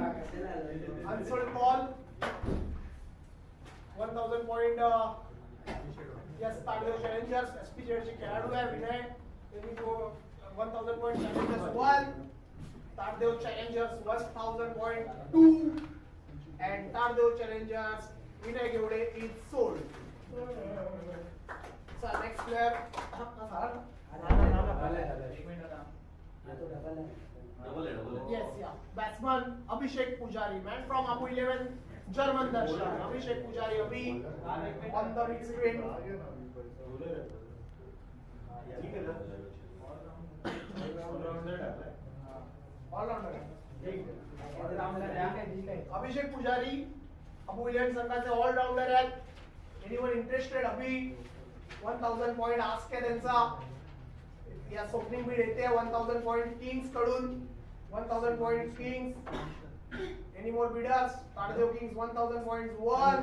Unsold call. 1,000 point. Yes, Tardeo challengers. SPJ चे खेळाडू आहे विनय. त्यांनी 1,000 point challengers 1. Tardeo challengers 1,000 point 2. And Tardeo challengers Vinay घेवडे is sold. So next player. Double है. Yes, yeah. Batsman Abhishek Pujari, man from Abu 11, German Darshan. Abhishek Pujari, Abhi on the big screen. All-rounder. Abhishek Pujari, Abu 11 संघाचे all-rounder आहेत. Anyone interested? अभी 1,000 point ask है त्यांचा. या opening bid येते 1,000 point Kings कडून. 1,000 point Kings. Any more bidders? Tardeo Kings 1,000 points 1.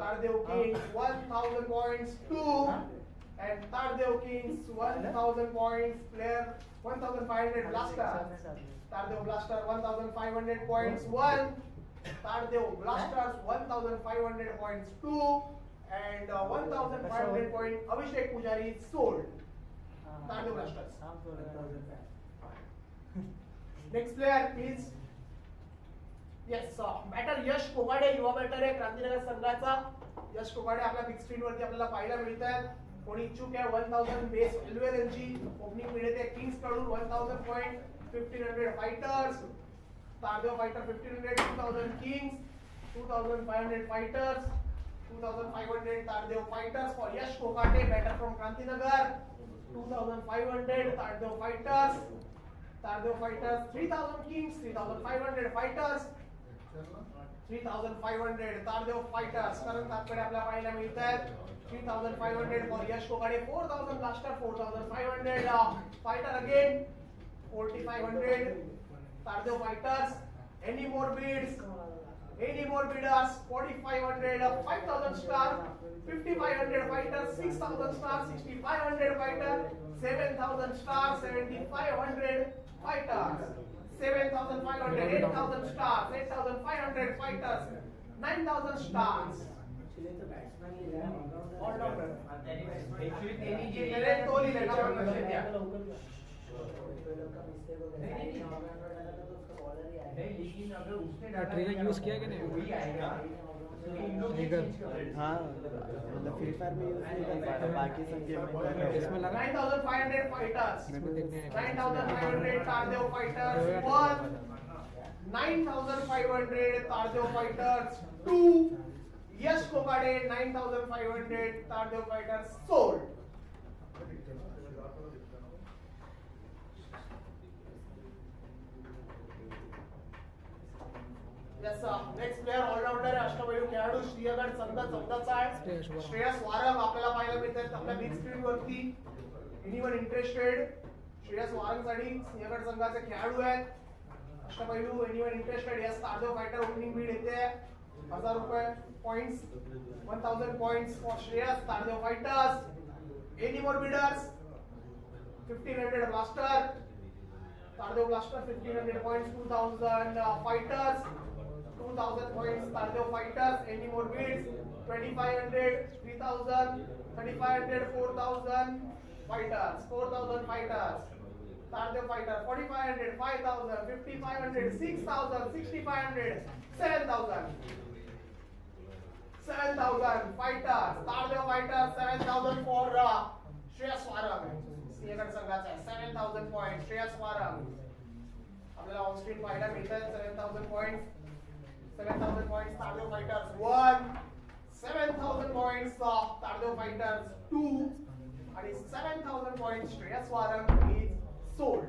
Tardeo Kings 1,000 points 2. And Tardeo Kings 1,000 points player 1,500 blaster. Tardeo Blaster 1,500 points 1. Tardeo Blasters 1,500 points 2. And 1,500 point Abhishek Pujari is sold. Tardeo Blasters. Next player please. Yes, batter Yash Kogade युवा batter आहे क्रांतीनगर संघाचा. यश कोगाडे आपल्या big screen वरती आपल्याला पाहायला मिळत आहेत. कोणी इच्छुक आहे 1,000 बेस व्हॅल्यू आहे त्यांची. ओपनिंग मिळते किंग्स कडून 1,000 point 1,500 fighters. Tardeo fighter 1,500. 2,000 Kings. 2,500 fighters. 2,500 Tardeo fighters for Yash Kokate, batter from Krantinagar. 2,500 Tardeo fighters. Tardeo fighters 3,000 kings. 3,500 fighters. 3,500 Tardeo fighters. करण तापकडे आपल्याला पाहायला मिळत आहेत. 3,500 for Yash Kokate. 4,000 blaster. 4,500 fighter again. 4,500 Tardeo fighters. Any more bids? Any more bidders? 4,500, 5,000 star, 5,500 fighters, 6,000 star, 6,500 fighters, 7,000 star, 7,500 fighters, 7,500, 8,000 stars, 8,500 fighters, 9,000 stars, all-rounder त्यांनी जे लिहिलंय तो लिहिलंय ना आपण लक्षात घ्या. ट्रिगर यूज किया कि नहीं? ट्रिगर हाँ मतलब फ्री फायर में यूज नहीं कर पा रहा, बाकी सब गेम में कर रहा हूँ. इसमें लगा 9,500 fighters. इसमें देखने 9,500 Tardeo fighters. 1. 9,500 Tardeo fighters. 2. Yash Kokade 9,500 Tardeo fighters sold. Yes sir. Next player all-rounder आहे अष्टपैलू खेळाडू श्रीयगड संघ 14चा आहे. श्रेयस वारंग आपल्याला पाहायला मिळतात आपल्या बिग स्क्रीन वरती. Anyone interested? श्रेयस वारंग साठी श्रीयगड संघाचे खेळाडू आहेत. अष्टपैलू anyone interested? Yes Tardeo fighter opening bid येते 1000 रुपये points 1000 points for Shreyas Tardeo fighters. Any more bidders? 1500 blaster Tardeo Blaster 1500 points. 2000 fighters 2000 points Tardeo fighters. Any more bids? 2500 3000 3500 4000 fighters 4000 fighters Tardeo fighter 4500 5000 5500 6000 6500 7000 7000 fighters Tardeo fighters 7000 for Shreyas Warang. Sinhagad संघाचा आहे 7000 point Shreyas Warang आपल्याला on screen पाहायला मिळतात 7000 points 7000 points Tardeo fighters 1 7000 points Tardeo fighters 2 आणि 7000 points Shreyas Warang is sold.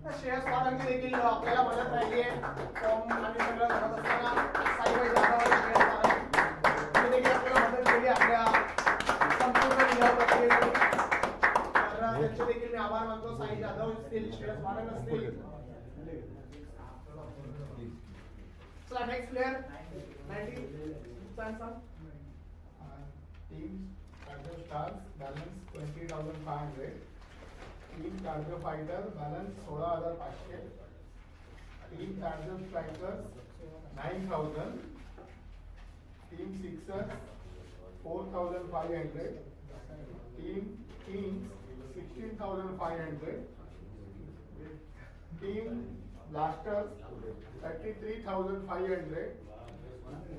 तर श्रेयस वारंग देखील आपल्याला मदत राहिली आहे फॉर्म आणि सगळं करत असताना साईबाई जाधव आणि श्रेयस वारंग यांनी देखील आपल्याला मदत केली आपल्या संपूर्ण निघाव प्रक्रियेमध्ये. त्यांचे देखील मी आभार मानतो. साई जाधव असतील श्रेयस वारंग असतील. चला नेक्स्ट प्लेयर 90 सांग सांग. Team Tardeo Stars balance 20,500. Team Tardeo Fighter balance 16,500. Team Tardeo Strikers 9,000. Team Sixers 4,500. Team Kings 16,500. Team Blasters 33,500.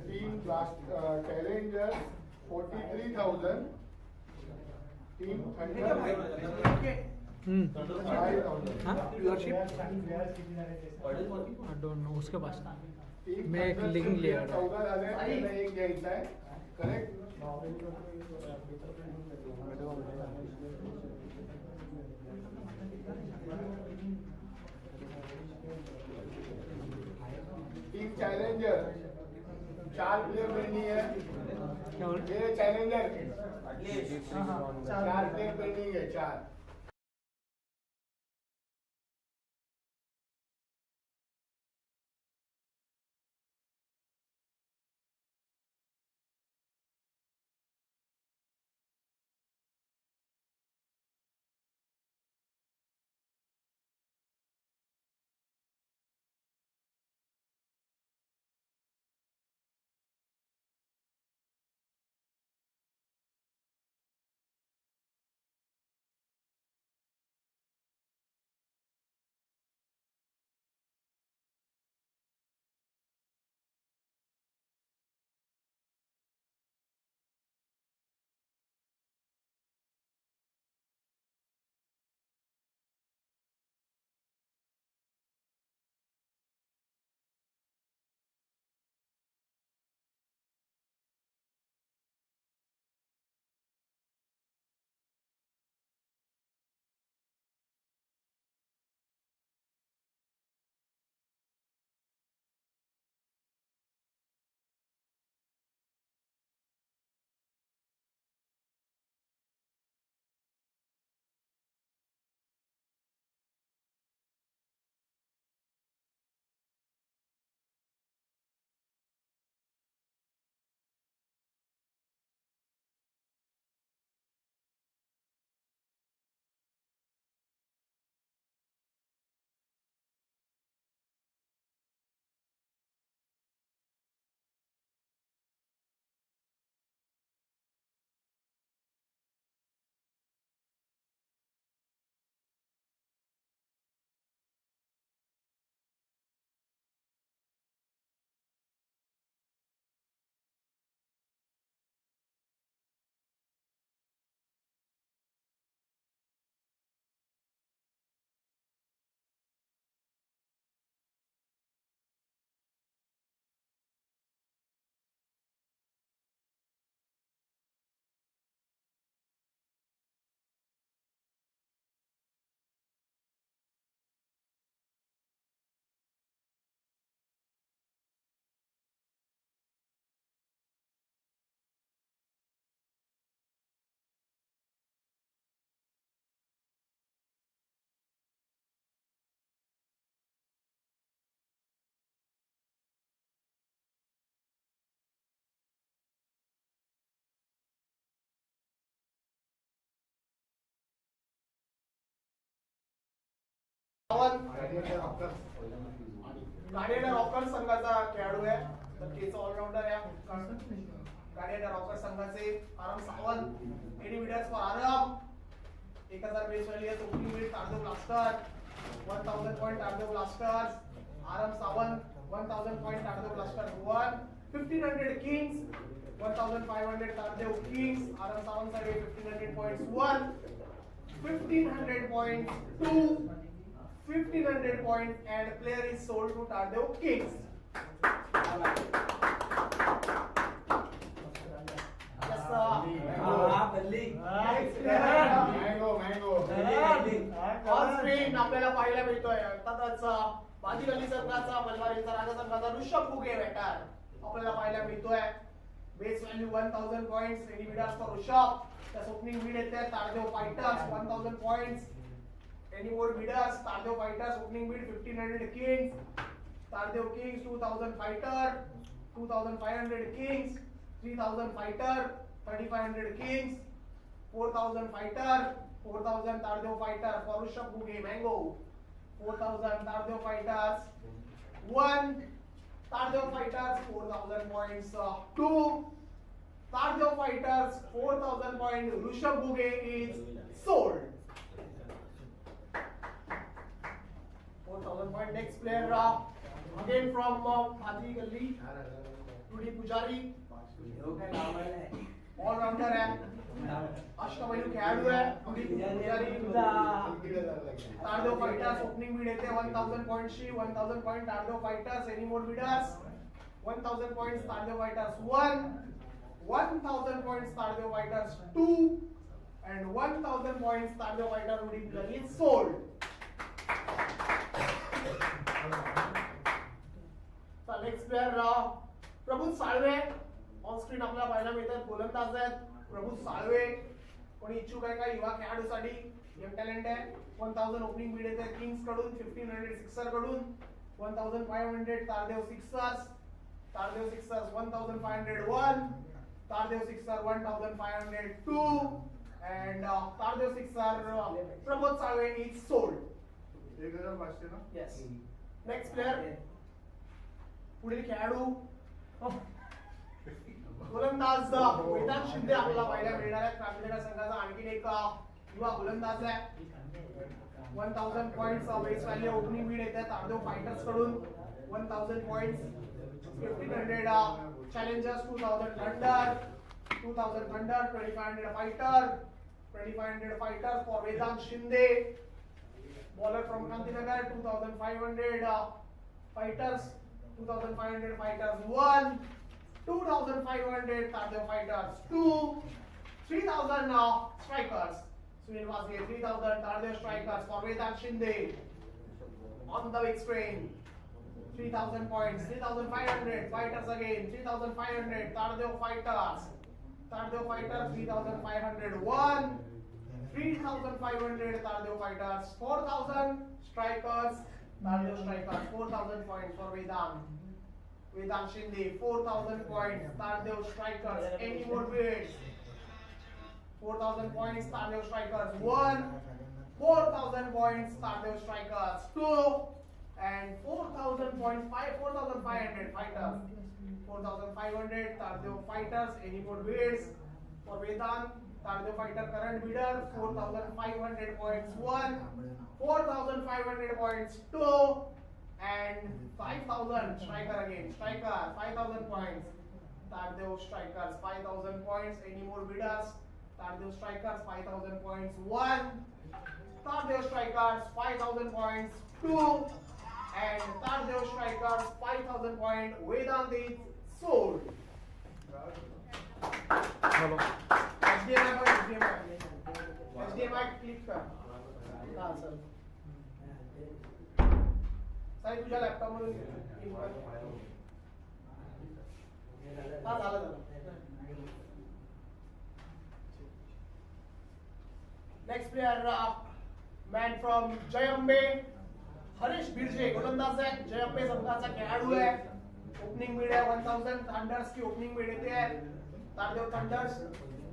Team Challengers 43,000. Team Thunder 5,000. हाँ व्यूअरशिप आई डोंट नो उसके पास. Team मैं एक Thunder लिंक चे लिया 14 झाले, त्याला एक घ्यायचा आहे. Correct? Team challenger 4 player pending है. क्या बोल ये चैलेंजर 4 प्लेयर पेंडिंग है 4. गाडीएडर रॉकर संघाचा खेळाडू आहे तर केचा ऑलराऊंडर आहे गाडीएडर रॉकर संघाचे आराम Sawant AD विडर्स for Aram 1000 base value आहे opening bid Tardeo blaster 1000 point Tardeo blasters Aram Sawant 1000 point Tardeo blaster 1 1500 kings 1500 Tardeo kings Aram Sawant साठी 1500 points 1 1500 points 2 1500 points and player is sold to Tardeo Kings. Yes sir. On screen आपल्याला पाहायला मिळतोय अर्थातच बाजी गल्ली संघाचा मलबारीचा राजा संघाचा ऋषभ बुगे बॅटर आपल्याला पाहायला मिळतोय base value 1000 points any bidders for Rishabh त्यास ओपनिंग बीड येते Tardeo fighters 1000 points any more bidders Tardeo fighters opening bid 1500 kings Tardeo kings 2000 fighter 2500 kings 3000 fighter 3500 kings 4000 fighter 4000 Tardeo fighter for Rishabh Buge Mango 4000 Tardeo fighters 1 Tardeo fighters 4000 points 2 Tardeo fighters 4000 points Rishabh Buge is sold 4000 point next player again from Bhaji Galli Rudy Pujari all rounder है अष्टमैलू खेळाडू है Rudy Pujari Tardeo fighters opening bid येते 1000 points ची 1000 point Tardeo fighters any more bidders 1000 points Tardeo fighters 1 1000 points Tardeo fighters 2 and 1000 points Tardeo fighter Rudy Pujari is sold next player Prabhu Salve on screen आपल्याला पाहायला मिळतात गोलंदाज आहेत प्रभू साळवे कोणी इच्छुक आहे का युवा खेळाडूसाठी यंग टॅलेंट आहे 1000 ओपनिंग बीड येते किंग्स कडून 1500 सिक्सर कडून 1500 Tardeo Sixers 1501 Tardeo sixer 1502 and Tardeo sixer Pramod Salve is sold 1500 ना यस नेक्स्ट प्लेयर पुढील खेळाडू गोलंदाज वेदांत शिंदे आपल्याला पाहायला मिळणार आहे क्रांतिकारी संघाचा आणखी एक युवा गोलंदाज आहे 1000 points base value opening bid येते तारदेव फायटर्स कडून 1000 points 1500 challengers 2000 thunder 2500 fighter for Vedant Shinde bowler from Krantinagar 2500 fighters 2500 fighters 1 2500 Tardeo fighters 2 3000 strikers Sunil Vasge 3000 Tardeo strikers for Vedant Shinde on the big screen 3000 points 3500 fighters again 3500 Tardeo fighters 3500 1 3500 Tardeo fighters 4000 strikers Tardeo strikers 4000 points for Vedant Shinde 4000 points Tardeo strikers any more bids 4000 points Tardeo strikers 1 4000 points Tardeo strikers 2 and 4000 points 4500 fighters 4500 Tardeo fighters any more bids for Vedant Tardeo fighter current bidder 4500 points 1 4500 points 2 and 5000 striker again striker 5000 points Tardeo strikers 5000 points any more bidders Tardeo strikers 5000 points 1 Tardeo strikers 5000 points 2 and Tardeo strikers 5000 point Vedant is sold hello HDMI click कर हां sir Sai तुझ्या laptop मधून हां झालं next player man from Jayambe Harish Birje गोलंदाज आहे जयंबे संघाचा खेळाडू आहे ओपनिंग बीड आहे 1000 थंडर्स की ओपनिंग बीड येते आहे तारदेव थंडर्स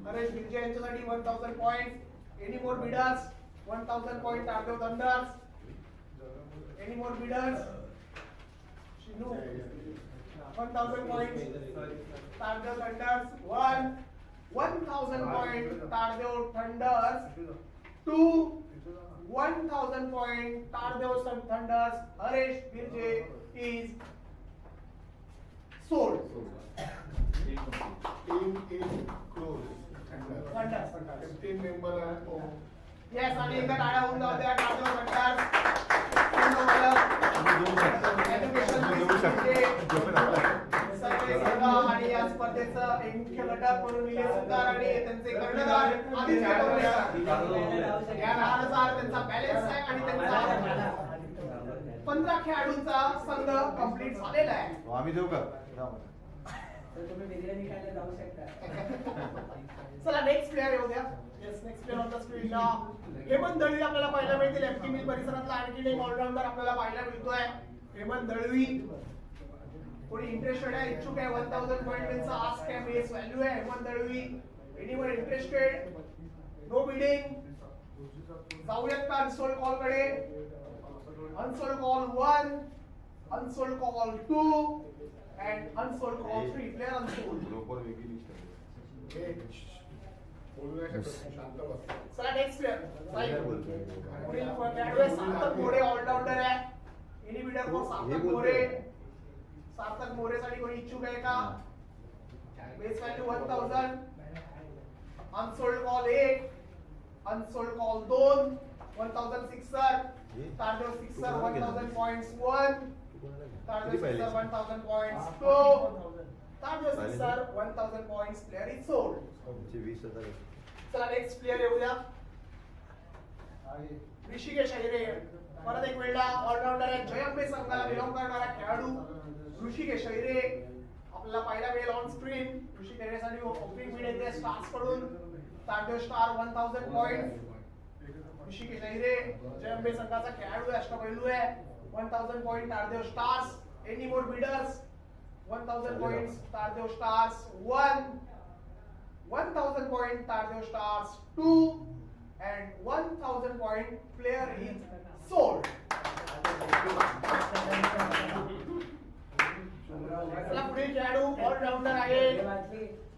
हरीश बिरजे यांच्यासाठी 1000 points any more bidders 1000 point Tardeo thunder's Any more bidders? Shinu. 1,000 points. Tardeo Thunders. 1,000 points. Tardeo Thunders. 2. 1,000 points. Tardeo Thunders. Haresh Birje is sold. Team is closed. Thunders. 15 member are on. Yes, आणि एकदा टाळ्या होऊन जाऊ द्या. Tardeo Thunders. Education सर्वे संघ आणि या स्पर्धेचं एक मुख्य घटक म्हणून निलेश सुतार आणि त्यांचे कर्णधार आदित्य कोरेकर. 11,000 त्यांचा बॅलन्स आहे आणि त्यांचा 15 खेळाडूंचा संघ कंप्लीट झालेला आहे. आम्ही देऊ का चला नेक्स्ट प्लेअर येऊ द्या. Yes next player on the screen Hemant Dalvi आपल्याला पाहायला मिळतील. एफटी मिल परिसरातला आणखी एक ऑलराऊंडर आपल्याला पाहायला मिळतोय. हेमंत दळवी कोणी इंटरेस्टेड आहे, इच्छुक आहे. 1,000 पॉइंट त्यांचा आस्क आहे, बेस व्हॅल्यू आहे. Hemant Dalvi anyone interested? No bidding. जाऊयात का अनसोल्ड कॉल कडे? Unsold call 1, unsold call 2 and unsold call 3. Player unsold. ग्रुपवर वेगळी लिस्ट आहे. बोलू नाही शकत. शांत बस. चला नेक्स्ट प्लेअर. पुढील खेळाडू आहे सार्थक मोरे, ऑलराऊंडर आहे. एनी बिडर फॉर सार्थक मोरे. सार्थक मोरे साठी कोणी इच्छुक आहे का? Base value 1,000. Unsold call 1, unsold call 2, 1,000 sixer. Target sixer 1,000 points 1. Tardeo Sixer 1,000 points 2. Tardeo Sixer 1,000 points. Player is sold. चला नेक्स्ट प्लेअर येऊ द्या. ऋषिकेश अहिरे परत एक वेळा ऑलराऊंडर आहे. जयंबे संघाला बिलॉंग करणारा खेळाडू ऋषिकेश अहिरे आपल्याला पाहायला मिळेल ऑन स्क्रीन. ऋषिकेश साठी ओपनिंग बीड येते स्टार्स कडून. Tardeo Star 1,000 points. Rishikesh Ahire Jayambe संघाचा खेळाडू आहे, अष्टपैलू आहे. 1,000 point Tardeo Stars. Any more bidders? 1,000 points Tardeo Stars 1. 1,000 point Tardeo Stars 2. And 1,000 point player is sold. चला पुढील खेळाडू ऑलराऊंडर आहे.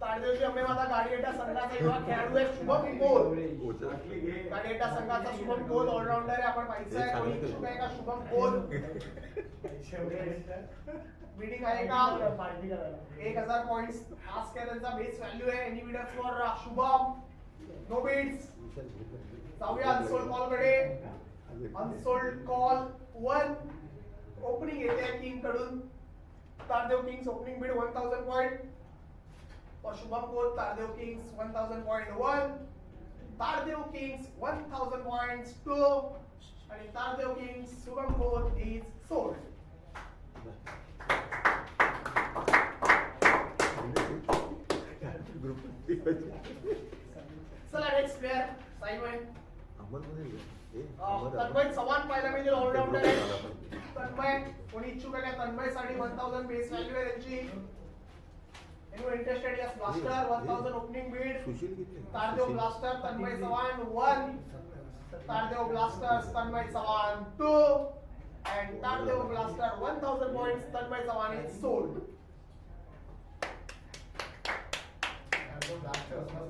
तारदेवची अंबेमाता गाडीएटा संघाचा युवा खेळाडू आहे शुभम कोल. गाडीएटा संघाचा शुभम कोल ऑलराऊंडर आहे. आपण पाहिजे आहे कोणी इच्छुक आहे का शुभम कोल? बिडिंग आहे का? 1,000 पॉइंट्स आस्क आहे त्यांचा बेस व्हॅल्यू आहे. Any bidders for Shubham? No bids. जाऊया अनसोल्ड कॉल कडे. अनसोल्ड कॉल 1 ओपनिंग येते किंग कडून. Tardeo kings opening bid 1,000 point. For Shubham Koth, Tardeo Kings 1,000 point 1, Tardeo Kings 1,000 points 2, and Tardeo Kings Shubham Koth is sold. चला next player Simon. तन्मय चव्हाण पाहायला मिळेल all-rounder आहे. तन्मय कोणी इच्छुक आहे का? तन्मय साठी 1,000 बेस व्हॅल्यू आहे त्यांची. Anyone interested? Yes, Blaster 1,000 opening bid. Tardeo Blaster Tanmay Sawan 1. Tardeo Blaster Tanmay Sawan 2. And Tardeo Blaster 1,000 points. Tanmay Sawan is sold.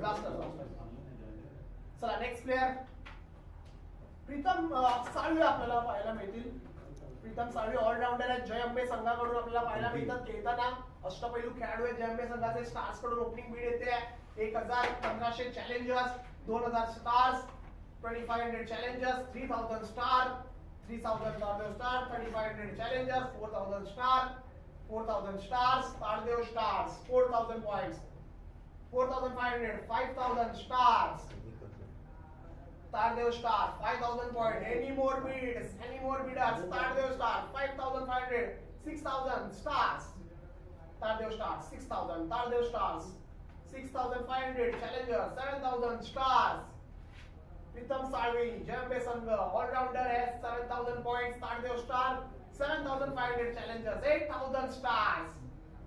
Blaster. चला नेक्स्ट प्लेअर प्रीतम साळवे आपल्याला पाहायला मिळतील. प्रीतम साळवे ऑलराऊंडर आहे. जय अंबे संघाकडून आपल्याला पाहायला मिळतात खेळताना. अष्टपैलू खेळाडू आहे. जय अंबे संघाचे स्टार्स कडून ओपनिंग बीड येते 1,500 challengers, 2,000 stars, 2,500 challengers, 3,000 star, 3,000 Tardeo star, 3,500 challengers, 4,000 star, 4,000 stars. Tardeo stars 4,000 points, 4,500, 5,000 stars. Tardeo Star 5,000 point. Any more bids? Any more bidders? Tardeo Star 5,500, 6,000 stars. Tardeo Star 6,000. Tardeo Stars 6,500 challengers, 7,000 stars. Pritam Salvi, Jambe Sangha, all rounder has 7,000 points. Tardeo Star 7,500 challengers, 8,000 stars.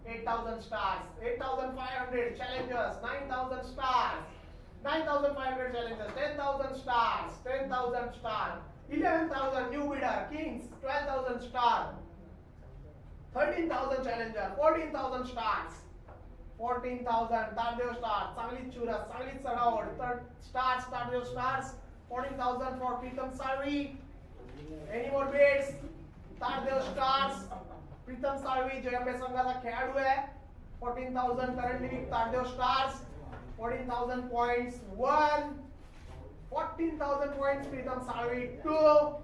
8,000 stars, 8,500 challengers, 9,000 stars. 9,500 challengers, 10,000 stars, 10,000 stars, 11,000 new bidder, kings, 12,000 star, 13,000 challenger, 14,000 stars, 14,000 Tardeo stars, चांगलीच चुरस, चांगलीच चढावड, stars, Tardeo stars, 14,000 for Pritam Salvi. Any more bids? Tardeo stars, Pritam Salvi, जयंबे संघाचा खेळाडू आहे. 14,000 currently with Tardeo stars, 14,000 points, 1. 14,000 points, Pritam Salvi 2,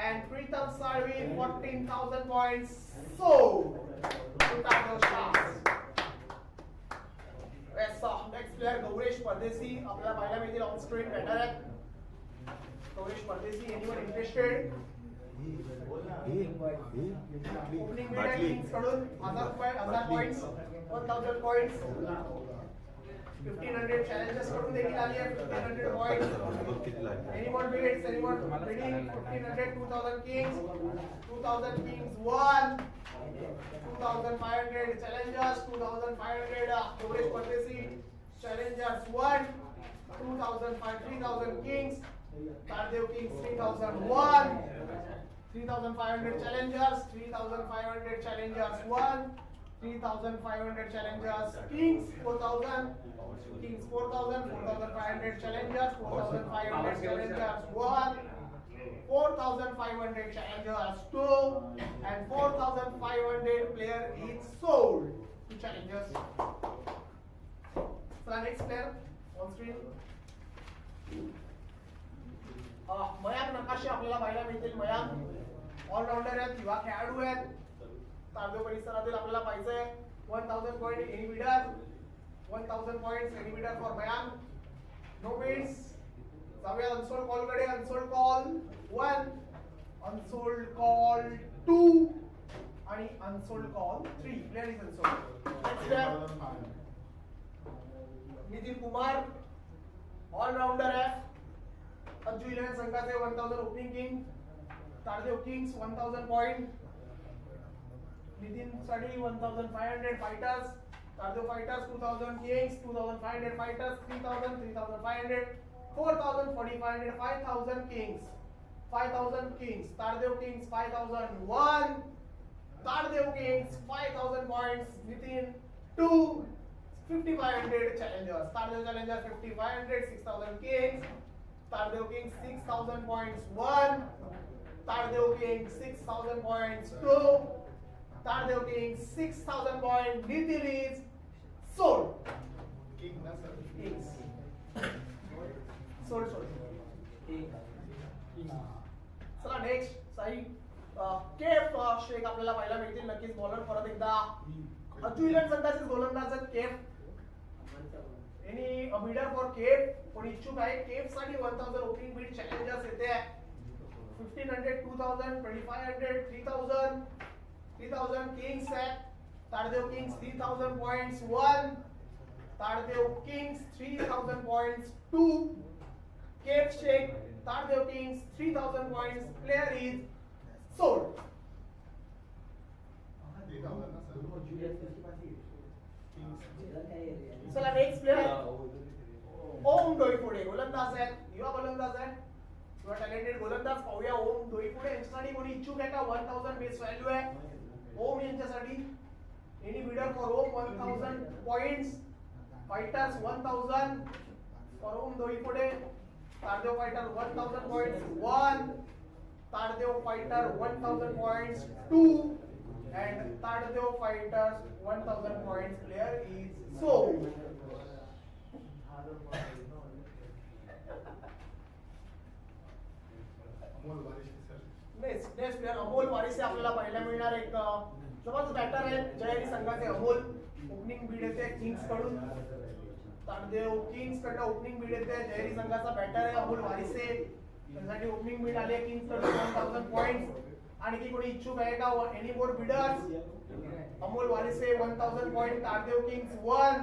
and Pritam Salvi 14,000 points sold to Tardeo stars. Next player Gauresh परदेसी आपल्याला पाहायला मिळतील on screen batter आहेत. गौरेश परदेसी, anyone interested? Opening bid आहे Kings कडून 1000 points, 1000 points. 1500 challenges कडून देखील आली आहे 1500 points. Anyone bids? Anyone bidding? 1500, 2000 kings, 2000 kings 1, 2500 challengers, 2500 Gauresh Pardesi challengers 1, 3000 kings, Tardeo kings 3001, 3500 challengers, 3500 challengers 1, 3500 challengers, kings 4000, kings 4000, 4500 challengers, 4500 challengers 1, 4500 challengers 2, and 4500 player is sold to challengers. So next player on screen. Mayank नकाशे आपल्याला पाहायला मिळतील. Mayank allrounder आहेत, युवा खेळाडू आहेत. तारदेव परिसरातील आपल्याला पाहिजे 1000 point any bidder, 1000 points any bidder for Mayank. No bids. जाऊया अनसोल्ड कॉल कडे. अनसोल्ड कॉल 1, अनसोल्ड कॉल 2 आणि unsold call 3. Player is unsold. Next player Nitin Kumar, allrounder आहे. अंजू 11 संघाचे 1000 opening king. Tardeo kings 1000 point. Nitin साठी 1500 fighters. Tardeo fighters 2000 kings, 2500 fighters, 3000, 3500, 4000, 4500, 5000 kings, 5000 kings. Tardeo kings 5001, Tardeo kings 5000 points. Nitin 2, 5500 challengers. Tardeo challenger 5500, 6000 kings. Tardeo kings 6000 points 1, Tardeo kings 6000 points 2. Tardeo Kings 6000 points. Nitin is sold. Kings. Sold. चला next Sai केफ शेख आपल्याला पाहायला मिळतील नक्कीच. Bowler परत एकदा अंजू 11 संघाचे गोलंदाज आहेत Kef. Any bidder for Kef? कोणी इच्छुक आहे? केफ साठी 1000 ओपनिंग बीड चॅलेंजर्स येते. 1500, 2000, 2500, 3000, 3000 kings at Tardeo kings 3000 points 1, Tardeo kings 3000 points 2, Cape Shake Tardeo kings 3000 points. Player is sold. चला नेक्स्ट प्लेयर ओम डोईपुडे गोलंदाज आहेत. युवा गोलंदाज आहेत. युवा टॅलेंटेड गोलंदाज. पाहूया ओम डोईपुडे यांच्यासाठी कोणी इच्छुक आहे का? 1000 बेस व्हॅल्यू आहे ओम यांच्यासाठी. Any bidder for Om 1000 points. Fighters 1000 for Om Doipude. Tardeo fighter 1000 points 1, Tardeo fighter 1000 points 2, and Tardeo fighters 1000 points. Player is sold. Next player Amol Warise आपल्याला पाहायला मिळणार. एक जबरदस्त बॅटर आहे जयहरी संघाचे अमोल. ओपनिंग बीड येते किंग्स कडून. तारदेव किंग्स कडून ओपनिंग बीड येते. जयहरी संघाचा बॅटर आहे अमोल वारिसे. त्यासाठी ओपनिंग बीड आले किंग्स कडून 1000 पॉइंट्स. आणखी कोणी इच्छुक आहे का? Any more bidders? Amol Warise 1000 point. Tardeo kings 1,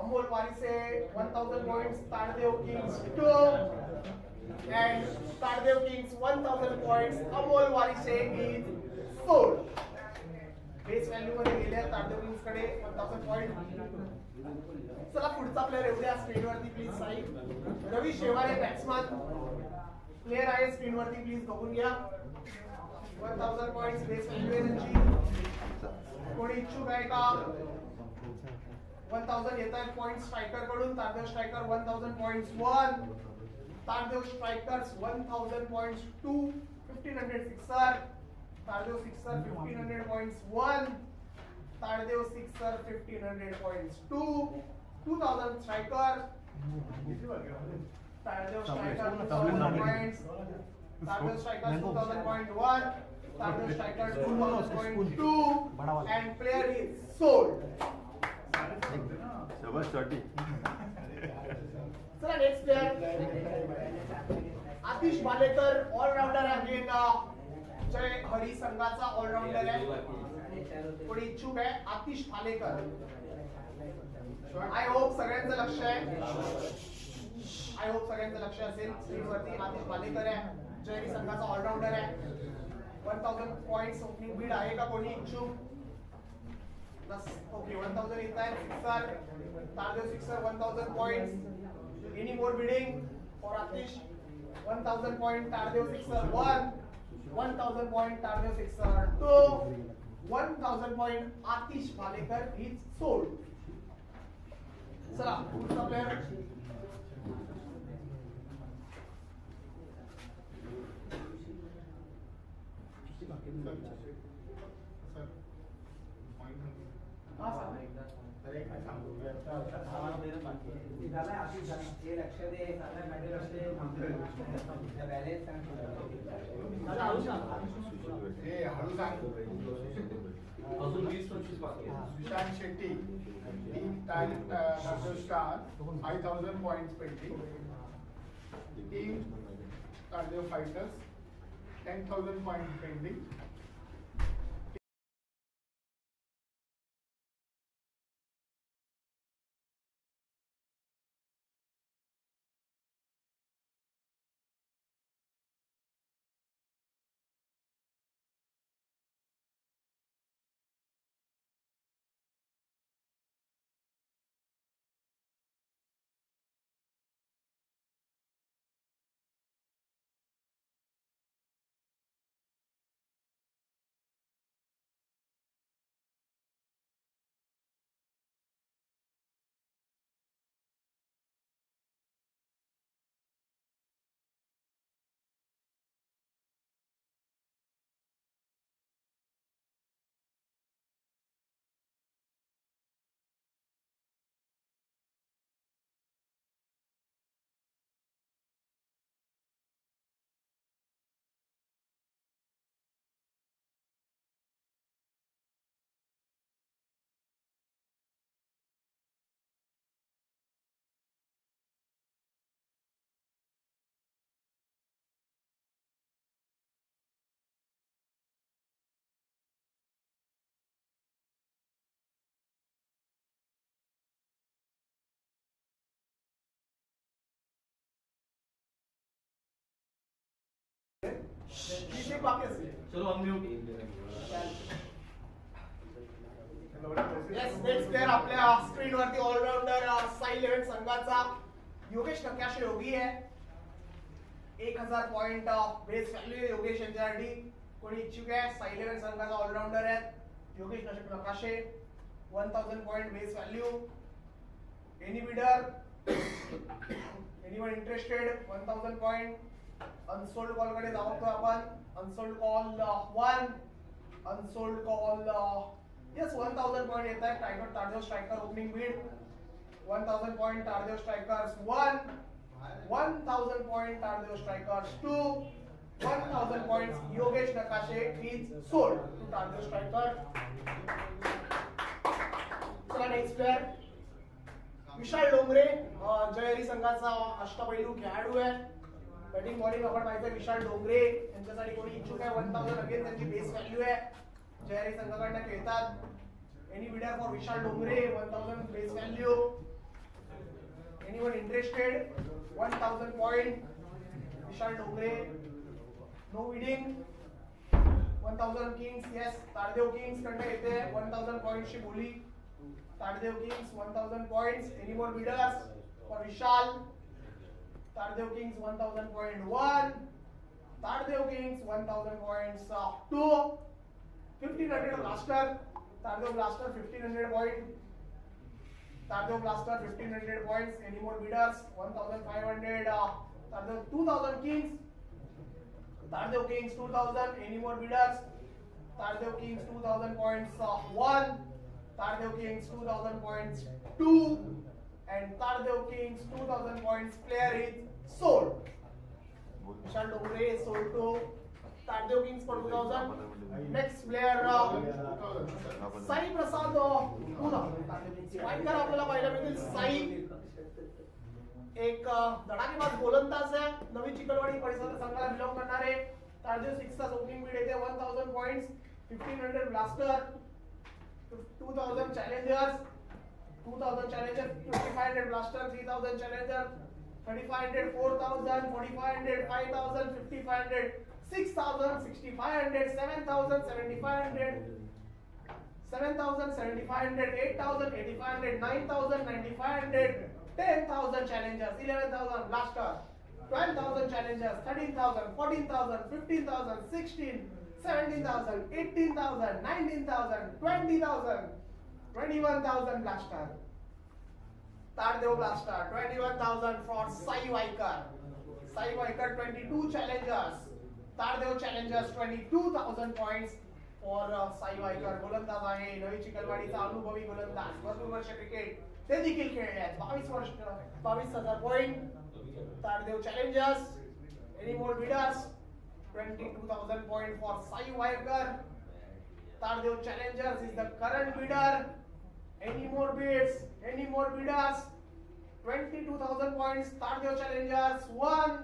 Amol Warise 1000 points. Tardeo kings 2, and Tardeo kings 1000 points. Amol Warise is sold. Base value मध्ये गेले तारदेव किंग्स कडे 1000 पॉइंट. चला पुढचा प्लेयर येऊ द्या स्क्रीन वरती please Sai. Ravi Shewale batsman. Player आहे स्क्रीनवरती प्लीज बघून घ्या. 1000 पॉइंट्स बेस व्हॅल्यू आहे त्यांची. कोणी इच्छुक आहे का? 1000 येत आहेत पॉइंट स्ट्रायकर कडून. Tardeo striker 1000 points 1. Tardeo strikers 1000 points 2. 1500 sixer. Tardeo sixer 1500 points 1. Tardeo sixer 1500 points 2. 2000 striker. Tardeo striker 2000 points. Tardeo striker 2000 point 1. Tardeo striker 2000 point 2. And player is sold. शाबाश छोटी. चला नेक्स्ट प्लेयर आतिश बालेकर ऑलराउंडर आहे. जय हरी संघाचा ऑलराउंडर आहे. कोणी इच्छुक आहे? आतिश बालेकर. आय होप सगळ्यांचं लक्ष आहे. आय होप सगळ्यांचं लक्ष असेल. स्क्रीनवरती आतिश बालेकर आहे. जयरी संघाचा ऑलराउंडर आहे. 1000 पॉइंट्स ओपनिंग बीड आहे का कोणी इच्छुक? बस ओके 1000 येत आहे. Sixer. Tardeo sixer 1000 points. Any more bidding for Atish? 1000 point Tardeo sixer 1. 1000 point Tardeo sixer 2. 1000 point Atish Balekar is sold. चला पुढचा प्लेयर अजून 20-25 बाकी आहे. Vishal Shetty team Tardeo Star 5000 points pending. Team Tardeo Fighters 10,000 points pending. चलो अनम्यूट. येस नेक्स्ट प्लेयर आपल्या स्क्रीनवरती allrounder Sai 11 संघाचा योगेश नकाशे योगी आहे. 1000 पॉइंट बेस व्हॅल्यू आहे योगेश यांच्यासाठी. कोणी इच्छुक आहे? साई 11 संघाचा ऑलराउंडर आहे Yogesh Nakashe. 1000 point base value. Any bidder? Anyone interested? 1000 point. Unsold call कडे जाऊया आपण. Unsold call 1. Unsold call yes 1000 point येत आहे. Tiger Tardeo striker opening bid 1000 point Tardeo strikers 1. 1000 point Tardeo strikers 2. 1000 points Yogesh Nakashe is sold to Tardeo striker. चला next player Vishal Dongre Jayhari संघाचा अष्टपैलू खेळाडू आहे. बॅटिंग बॉलिंग आपण पाहिजे विशाल डोंगरे यांच्यासाठी कोणी इच्छुक आहे? 1000 अगेन त्यांची बेस व्हॅल्यू आहे. जयहरी संघाकडनं खेळतात. Any bidder for Vishal Dongre 1000 base value. Anyone interested? 1000 point Vishal Dongre. No bidding. 1000 kings yes Tardeo kings कडनं येते 1000 पॉइंट्सची बोली. Tardeo kings 1000 points. Any more bidders for Vishal? Tardeo Kings 1000 point 1. Tardeo Kings 1000 points to 1500 Blaster. Tardeo Blaster 1500 points. Tardeo Blaster 1500 points. Any more bidders? 1500. Tardeo 2000 Kings. Tardeo Kings 2000. Any more bidders? Tardeo Kings 2000 points 1. Tardeo Kings 2000 points 2. And Tardeo Kings 2000 points player is sold. Vishal Dongre is sold to Tardeo Kings for 2000. Next player Sai Prasad 2000. Waikar आपल्याला पाहायला मिळतील. साई एक धडाकेबाज गोलंदाज आहे. नवी चिखलवाडी परिसर संघाला belong करणारे. Target 6 चा ओपनिंग बीड येते 1000 points. 1500 blaster, 2000 challengers, 2000 challenger, 2500 blaster, 3000 challenger, 3500, 4000, 4500, 5000, 5500, 6000, 6500, 7000, 7500, 7000, 7500, 8000, 8500, 9000, 9500, 10,000 challengers, 11,000 blaster, 12,000 challengers, 13,000, 14,000, 15,000, 16, 17,000, 18,000, 19,000, 20,000, 21,000 blaster. Tardeo Blaster, 21,000 for Sai Vaikar. Sai Vaikar 22 challengers. Tardeo challengers 22,000 points for Sai Vaikar. गोलंदाज आहे नवी चिखलवाडीचा अनुभवी गोलंदाज. भरपूर वर्ष क्रिकेट ते देखील खेळले आहेत. 22,000 point. Tardeo challengers. Any more bidders? 22,000 point for Sai Vaikar. Tardeo challengers is the current bidder. Any more bids? Any more bidders? 22,000 points. Tardeo challengers 1.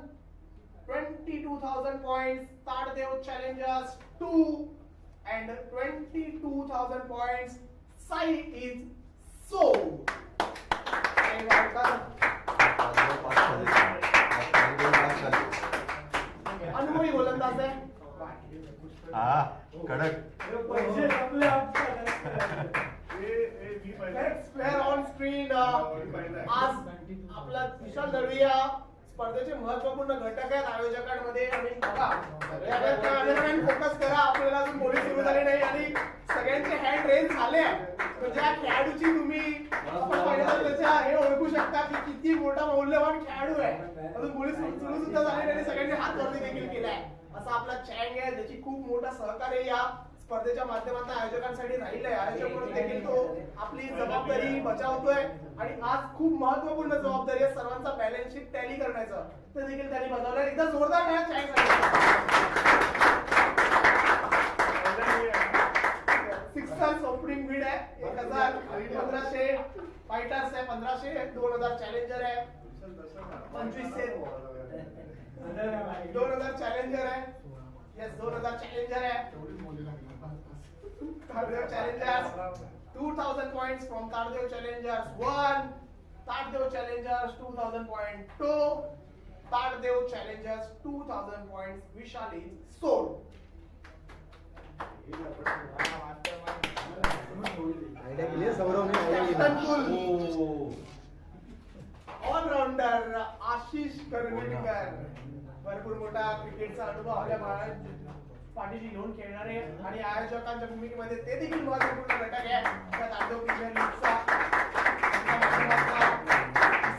22,000 points. Tardeo challengers 2. And 22,000 points. Sai is sold. Sai Vaikar. अनुभवी गोलंदाज आहे. कडक. Next player on screen. आज आपला विशाल दळवी या स्पर्धेचे महत्वपूर्ण घटक आहेत आयोजकांमध्ये. आणि बघा फोकस करा. आपल्याला अजून बोली सुरू झाली नाही आणि सगळ्यांचे हँड रेज झाले. म्हणजे या खेळाडूची तुम्ही आपण पाहिलं त्याच्या हे ओळखू शकता की किती मोठा मौल्यवान खेळाडू आहे. अजून बोली सुरू सुद्धा झाली नाही. सगळ्यांनी हात वरती देखील केलाय. असा आपला चॅंग आहे ज्याची खूप मोठा सहकार्य या स्पर्धेच्या माध्यमातून आयोजकांसाठी राहिलंय. आयोजक म्हणून देखील तो आपली जबाबदारी बजावतोय आणि आज खूप महत्वपूर्ण जबाबदारी आहे सर्वांचा बॅलन्स शीट टॅली करण्याचं. ते देखील त्यांनी बजावलंय. एकदा जोरदार टाळ्या चॅंगसाठी. 6 ओपनिंग बीड आहे. 1,1500 फायटर्स आहे. 1500, 2000 चॅलेंजर आहे. 2500, 2000 चॅलेंजर आहे. येस 2000 चॅलेंजर आहे. Tardeo challengers 2,000 points from Tardeo challengers 1. Tardeo challengers 2,000 points 2. Tardeo challengers 2,000 points. Vishal is sold. Idea केली सौरवने. ऑलराउंडर आशिष करवेलकर. भरपूर मोठा क्रिकेटचा अनुभव आपल्या पाठीशी घेऊन खेळणारे आणि आयोजकांच्या भूमिकेमध्ये ते देखील महत्वपूर्ण घटक आहे.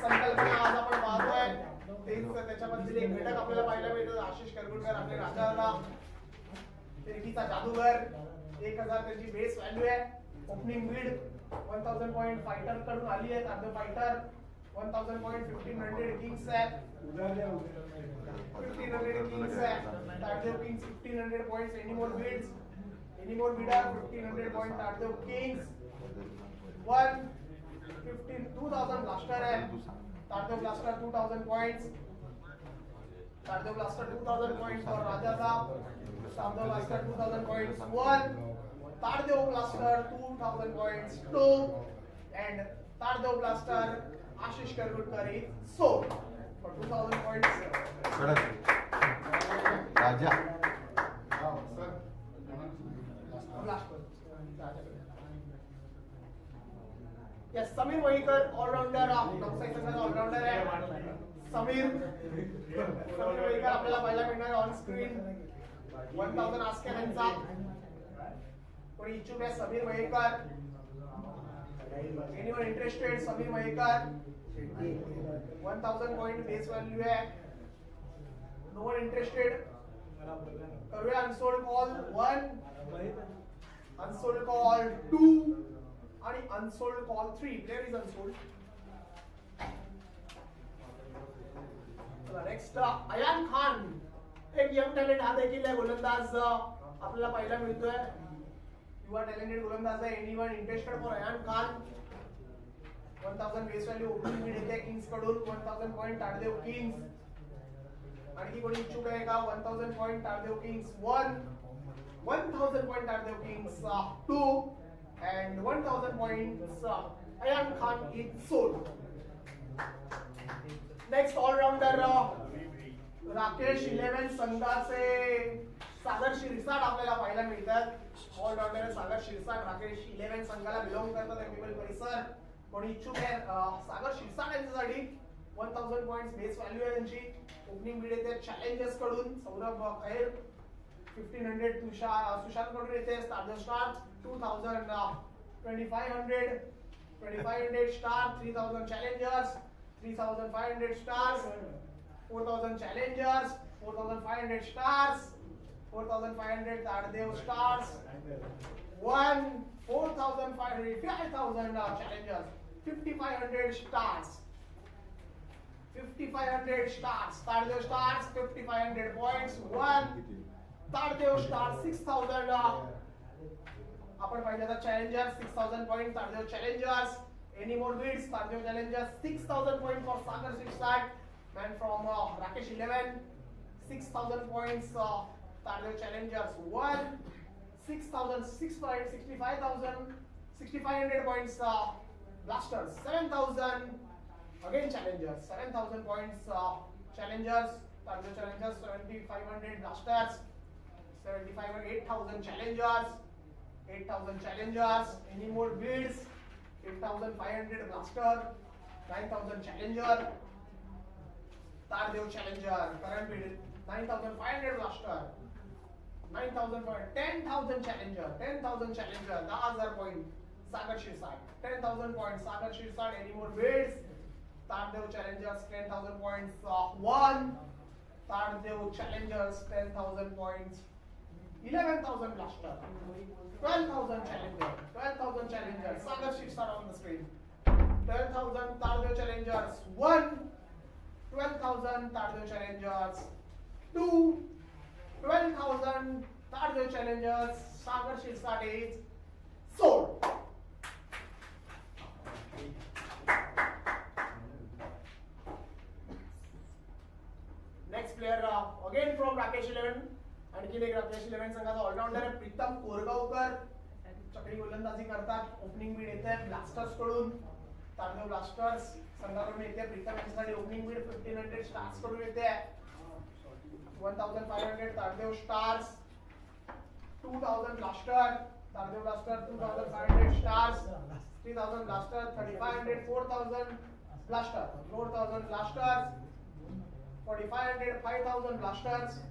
संकल्पना आज आपण पाहतोय तेच त्याच्यामधील एक घटक आपल्याला पाहायला मिळतो. आशिष करवेलकर आपले राजाला फिरकीचा जादूगर. 1,000 त्याची बेस व्हॅल्यू आहे. ओपनिंग बीड 1,000 पॉइंट फायटर कडून आली आहे. तारदेव फायटर 1,000 पॉइंट 1500 किंग्स आहे. 1500 किंग्स आहे. Tardeo Kings 1500 points. Any more bids? Any more bidder? 1500 point Tardeo Kings. 2,000 blaster है. Tardeo Blaster 2,000 points. Tardeo Blaster 2,000 points for Raja Saab. Tardeo Blaster 2,000 points 1. Tardeo Blaster 2,000 points 2. And Tardeo Blaster Ashish Kargulkar is sold for 2,000 points. Raja. Yes, Sameer Vahikar allrounder Navsai संघाचा allrounder आहे. समीर मयेकर आपल्याला पाहायला मिळणार on screen 1000 ask her यांचा कोणी इच्छुक आहे Sameer Mayekar anyone interested Sameer Mayekar 1000 point base value आहे नो वन इंटरेस्टेड करूया अनसोल्ड कॉल 1 अनसोल्ड कॉल 2 आणि unsold call 3 player is unsold next Ayan Khan एक यंग टॅलेंट हा देखील आहे गोलंदाज आपल्याला पाहायला मिळतोय युवा टॅलेंटेड गोलंदाज आहे anyone interested for Ayan Khan 1000 base value opening bid येते किंग्स कडून 1000 पॉइंट ताडदेव किंग्स आणखी कोणी इच्छुक आहे का 1000 पॉइंट ताडदेव किंग्स 1 1000 पॉइंट ताडदेव kings 2 and 1000 points Ayan Khan is sold. Next allrounder Rakesh 11 संघाचे सागर शिरसाट आपल्याला पाहायला मिळतात ऑलराउंडर सागर शिरसाट राकेश 11 संघाला बिलॉंग करतात एमपीएल परिसर कोणी इच्छुक आहे सागर शिरसाट यांच्यासाठी 1000 पॉइंट्स बेस व्हॅल्यू आहे त्यांची ओपनिंग बीड येते चॅलेंजर्स कडून सौरभ खैर 1500 सुशांत कडून येते star 2000 2500 star 3000 challengers 3500 stars 4000 challengers 4500 stars 4500 Tardeo stars 1 4500 challengers 5500 stars 5500 stars Tardeo stars 5500 points 1 Tardeo stars 6000 आपण पाहिलं तर challengers 6000 point Tardeo challengers any more bids Tardeo challengers 6000 points for Sagar Shirsat man from Rakesh 11 6000 points Tardeo challengers 1 6000 6500 points blasters 7000 again challengers 7000 points challengers Tardeo challengers 7500 blasters 8000 challengers 8000 challengers any more bids 8500 blaster 9000 challenger Tardeo challenger current bid 9500 blaster 9000 point 10000 challenger 10000 point Sagar Shirsat 10000 points Sagar Shirsat any more bids Tardeo challengers 10000 points 1 Tardeo challengers 10000 points 11,000 blaster 12,000 challenger Sagar Shirsat on the screen 12,000 Tardeo challengers 1 12,000 Tardeo challengers 2 12,000 Tardeo challengers Sagar Shirsat is sold. Next player again from Rakesh 11 आणखी एक राकेश 11 संघाचा allrounder आहे प्रीतम कोरगावकर चक्री गोलंदाजी करतात opening bid येते blasters कडून तांडव ब्लास्टर्स संघाकडून येते प्रीतम यांच्यासाठी ओपनिंग बीड 1500 स्टार्स कडून येते 1500 तांडव स्टार्स 2000 ब्लास्टर तांडव blaster 2500 stars 3000 blaster 3500 4000 blaster 4000 blasters 4500 5000 blasters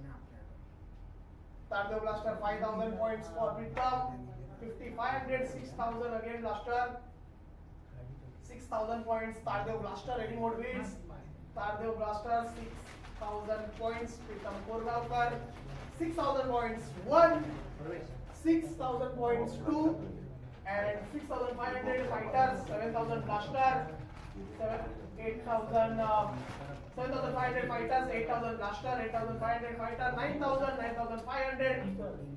Tardeo blaster 5000 points for Pritam 5500 6000 again blaster 6000 points Tardeo blaster any more bids Tardeo blaster 6000 points Pritam Korgavkar 6000 points 1 6000 points 2 and 6500 fighters 7000 blaster 7,500 fighters, 8,000 blaster, 8,500 fighter, 9,000, 9,500,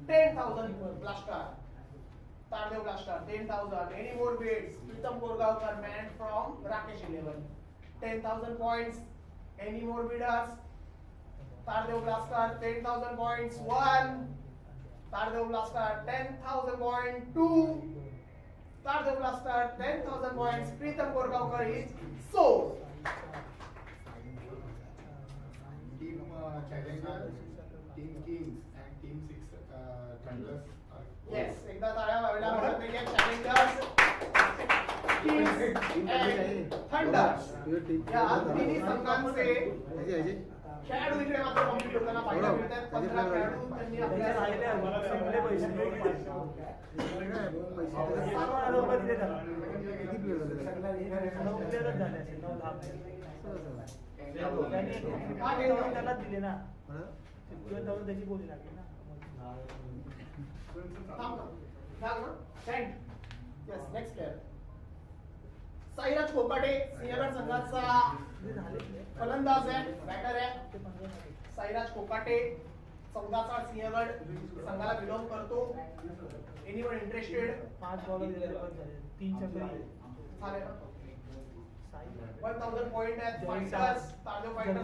10,000 blaster. Tardeo blaster, 10,000. Any more bids? Pritam Korgavkar man from Rakesh 11. 10,000 points. Any more bidders? Tardeo blaster, 10,000 points. 1. Tardeo blaster, 10,000 points. 2. Tardeo blaster, 10,000 points. Pritam Korgavkar is sold. Team Challenger, Team Kings and Team 6 Thunders. Yes, एकदा ताळ्या वाजल्या challengers Kings and Thunders. या तिन्ही संघांचे खेळाडू इकडे मात्र complete होताना पाहायला मिळतात. 15 खेळाडू त्यांनी आपल्या त्याला दिले ना त्याची बोली लागली ना. नेक्स्ट प्लेअर साईराज कोकाटे सिंहगड संघाचा फलंदाज आहे, बॅटर आहे. साईराज कोकाटे 14चा सिंहगड संघाला बिलॉंग करतो. Anyone interested? 5 बॉल दिले, 3 चकरी 1000 पॉइंट आहेत. Fighters Tardeo fighters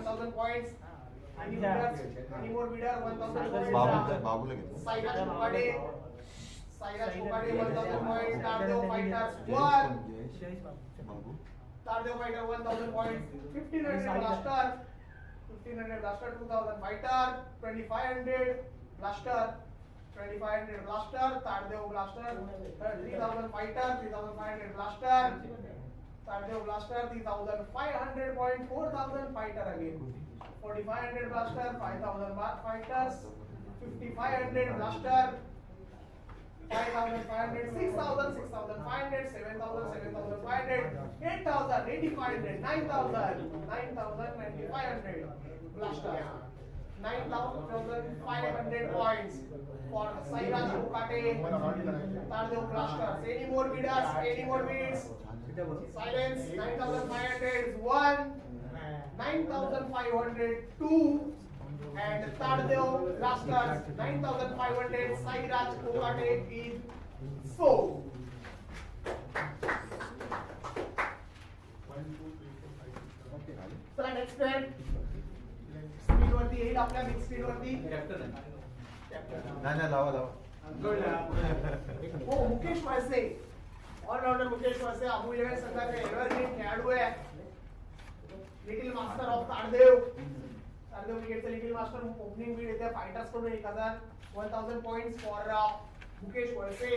1000 points. आणि more bidder 1000 points. Sairaj Kokate 1000 points. Tardeo fighters 1. Tardeo fighter 1000 points. 1500 blaster. 1500 blaster. 2000 fighter. 2500 blaster. 2500 blaster. Tardeo blaster. 3000 fighter. 3500 blaster. Tardeo blaster. 3500 point. 4000 fighter again. 4500 blaster. 5000 fighters. 5500 blaster. 5500, 6000, 6500, 7000, 7500, 8000, 8500, 9000, 9000, 9500 blaster. 9500 points for Sairaj Kokate, Tardeo blasters. Any more bidders? Any more bids? Silence. 9500 is 1, 9500 2. And Tardeo blasters 9500. Sairaj Kokate is 4. चला next player screen वरती येईल आपल्या big screen वरती. नाही लावा हो Mukesh Walse, allrounder Mukesh Walse Abu eleven संघाचे evergreen खेळाडू आहे. Little master of Tardeo. Tardeo क्रिकेटचे लिटिल मास्टर. ओपनिंग बीड येते फायटर्स कडून 1000 points for Mukesh Walse,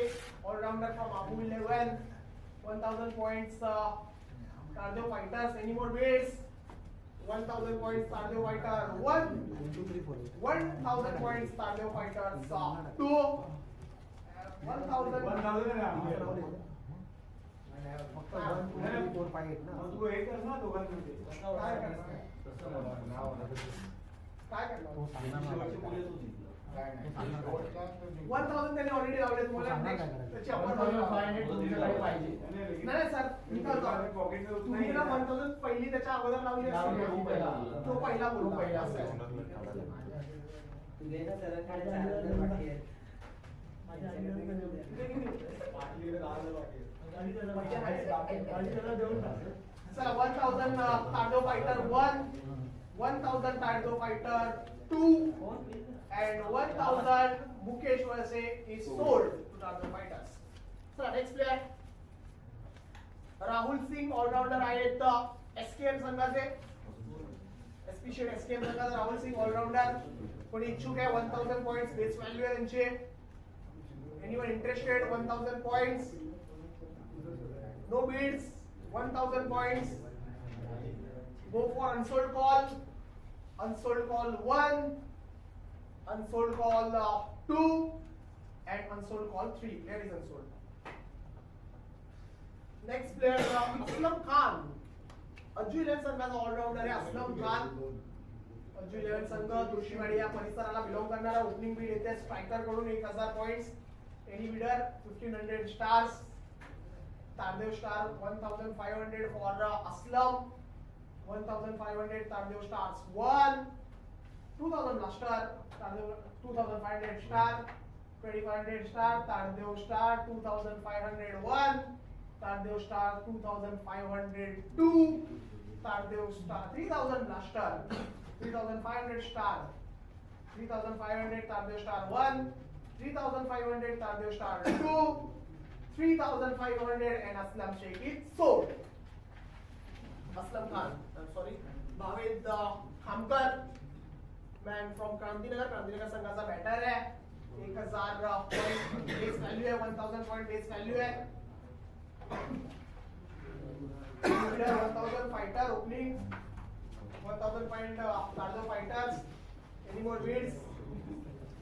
allrounder from Abu eleven. 1000 points Tardeo fighters. Any more bids? 1000 points Tardeo fighter 1, 1000 points Tardeo fighters 2, 1000 1000 त्यांनी ऑलरेडी लावले. तुम्हाला त्याची आपण 500 तुमच्याकडे पाहिजे. नाही सर तुम्ही ना 1000 पहिली त्याच्या अगोदर लावली तो पहिला बोलू पहिला sir 1000 Tardeo fighter 1, 1000 Tardeo fighter 2 and 1000 Mukesh Walse is sold to Tardeo fighters. So next player Rahul Singh, allrounder आहेत एसकेएम संघाचे. एसपीशियल एसकेएम संघाचा राहुल सिंग ऑलराउंडर. कोणी इच्छुक आहे? 1000 पॉइंट्स बेस व्हॅल्यू आहे त्यांचे. Anyone interested? 1000 points. No bids. 1000 points. Go for unsold call. Unsold call 1, unsold call 2 and unsold call 3. There is unsold. Next player Aslam Khan. Ajju 11 संघाचा allrounder आहे असलम खान. अज्जू 11 संघ तुळशीवाडी या परिसराला बिलॉंग करणारा. ओपनिंग बीड येते striker कडून 1000 points. Any bidder 1500 stars. Tardeo star 1500 for Aslam. 1500 Tardeo stars 1, 2000 blaster Tardeo 2500 star. 2500 star Tardeo star 2501. Tardeo star 2502. Tardeo star 3000 blaster 3500 star. 3500 Tardeo star 1, 3500 Tardeo star 2, 3500 and Aslam Sheikh is sold. Aslam Khan, I'm sorry. Bhaved Khamkar, man from Krantinagar. Krantinagar संघाचा batter आहे. 1000 point base value आहे. 1000 point base value आहे. 1000 fighter opening. 1000 point Tardeo fighters. Any more bids?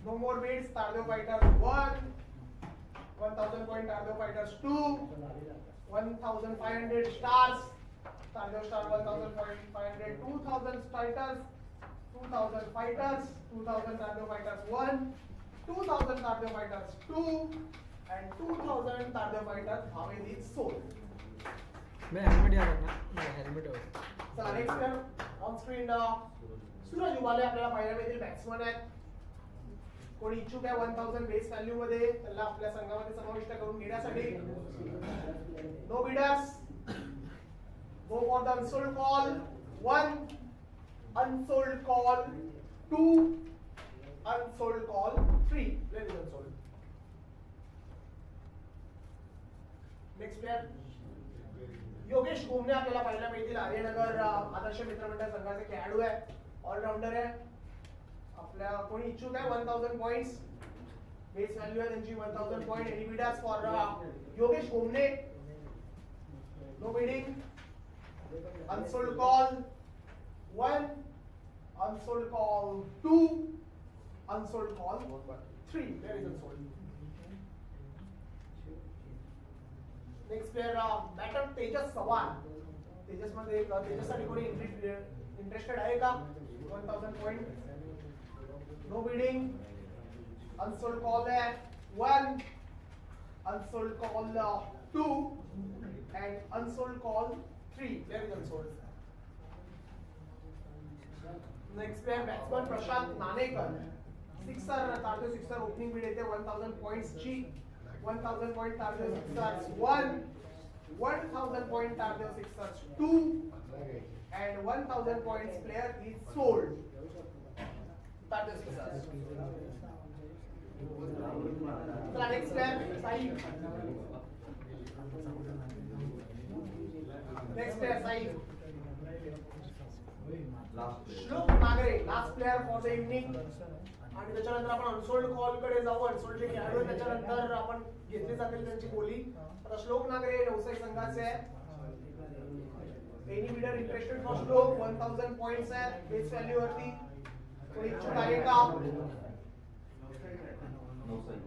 No more bids. Tardeo fighters 1. 1000 point Tardeo fighters 2. 1500 stars. Tardeo star 1500. 2000 fighters. 2000 fighters. 2000 Tardeo fighters 1. 2000 Tardeo fighters 2. And 2000 Tardeo fighters Bhavid is sold. मैं helmet याद रखना मैं helmet हो चला next player on screen सूरज उबाले आपल्याला पाहायला मिळतील बॅट्समन आहेत कोणी इच्छुक आहे 1000 बेस व्हॅल्यू मध्ये त्याला आपल्या संघामध्ये समाविष्ट करून घेण्यासाठी no bidders go for the unsold call 1 unsold call 2 unsold call 3 player is unsold next player Yogesh Ghumane आपल्याला पाहायला मिळतील आर्यनगर आदर्श मित्रमंडळ संघाचे खेळाडू आहे ऑलराऊंडर आहे आपल्या कोणी इच्छुक आहे 1000 पॉइंट्स बेस व्हॅल्यू आहे त्यांची 1000 point any bidders for Yogesh Ghumane no bidding unsold call 1 unsold call 2 unsold call 3 there is unsold next player batter Tejas Chavan Tejas मध्ये तेजससाठी कोणी इंटरेस्टेड आहे का 1000 point no bidding unsold call है 1 unsold call 2 and unsold call 3 there is unsold next player batsman Prashant Nanekar sixer Tardeo sixer opening bid येते 1000 points ची 1000 point Tardeo Sixers 1, 1000 point Tardeo Sixers 2, and 1000 points player is sold. Tardeo Sixers. So next player, Saeed. Next player, Saeed. Shlok Nagre, last player for the evening. आणि त्याच्यानंतर आपण unsold call कडे जाऊ unsold जे खेळाडू आहेत त्याच्यानंतर आपण घेतली जातील त्यांची बोली आता श्लोक नागरे नवसाई संघाचे आहे एनी बिडर इंटरेस्टेड फॉर श्लोक 1000 पॉइंट्स आहे बेस व्हॅल्यू वरती कोणी इच्छुक आहे का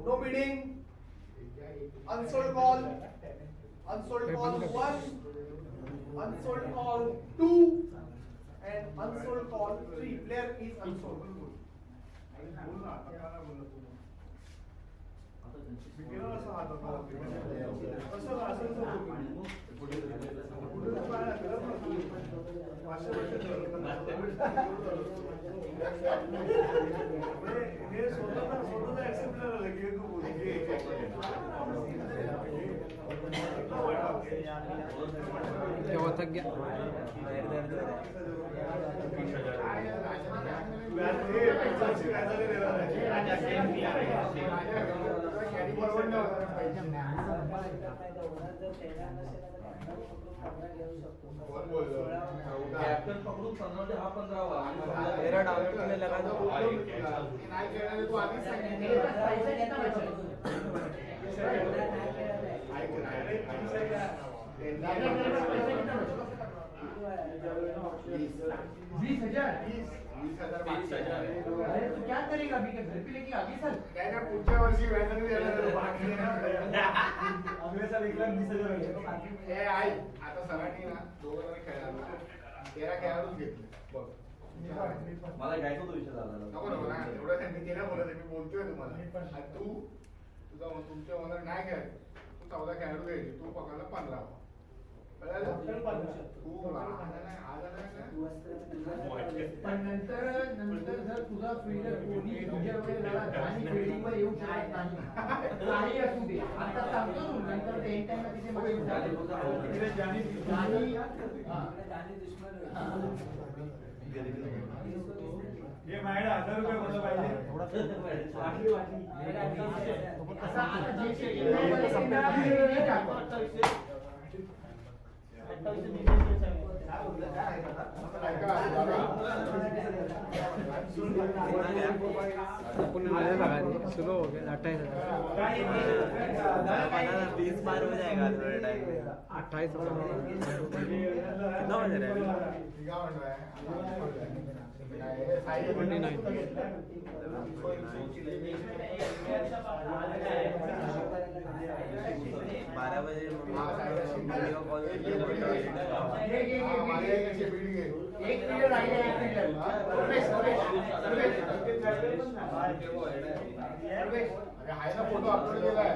no bidding unsold call 1 unsold call 2 and unsold call 3 player is unsold क्या हुआ थक गया कॅप्टन पकडून 15 हा 15वा मेरा डाउन में लगा दो अरे तो क्या करेगा अभी के घर पे लेके आगे सर क्या पुढच्या वर्षी व्याज नाही देणार अगले साल 1,20,000 ए आई आता सरांनी ना दोघांनी खेळायला 13 खेळाडूच घेतले बघ मला घ्यायचा तो विषय झाला नको नको ना एवढं त्यांनी केलं बोलत मी बोलतोय तुम्हाला आणि तू तुझा तुमच्या मनात नाही खेळायचं तू 14 खेळाडू घ्यायचे तू पकडला 15 पण नंतर जर तुझा फिल्डर कोणी तुझ्याकडे फिल्डिंग वर येऊ शकत नाही असू दे आता सांगतो नंतर ते एंड टाइमला तिथे ये माझ्या 1000 रुपये बोलला पाहिजे वाटली असा आता जे कितना गया? अपन मैंने लगा दिया, स्लो हो गया 28,000। 20 पार हो जाएगा थोड़े टाइम में। 28,000 कितना बज रहा है? 29। 12 बजे मम्मी को कॉल एक पीरियड राहिला, एक पीरियड. सर्वेश, फोटो अपलोड केलाय.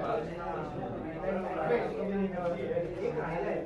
एक राहिलाय.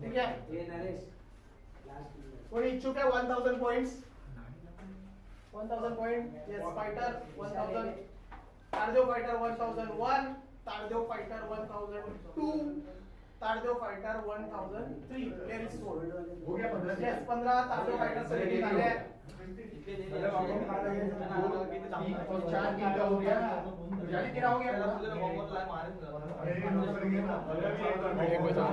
ठीक आहे. कोणी इच्छुक आहे 1000 points? 1000 point. Yes fighter 1000. Tardeo fighter 1001. Tardeo fighter 1002. Tardeo fighter 1003. Player is sold. हो गया 15. येस 15 तारदेव फायटर सिलेक्ट झाले आहेत. और 4 दिन का हो गया. जाली तेरा हो गया. अरे नंबर घे ना. एक बचा.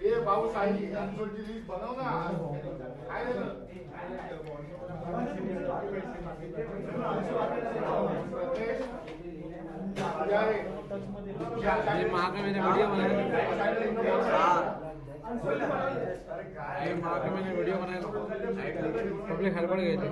ए भाऊ साई आंसरची लिस्ट बनव ना. काय झालं? ये माँ का मैंने वीडियो बनाया। ये माँ के मैंने वीडियो बनाया पब्लिक हड़बड़ गई थी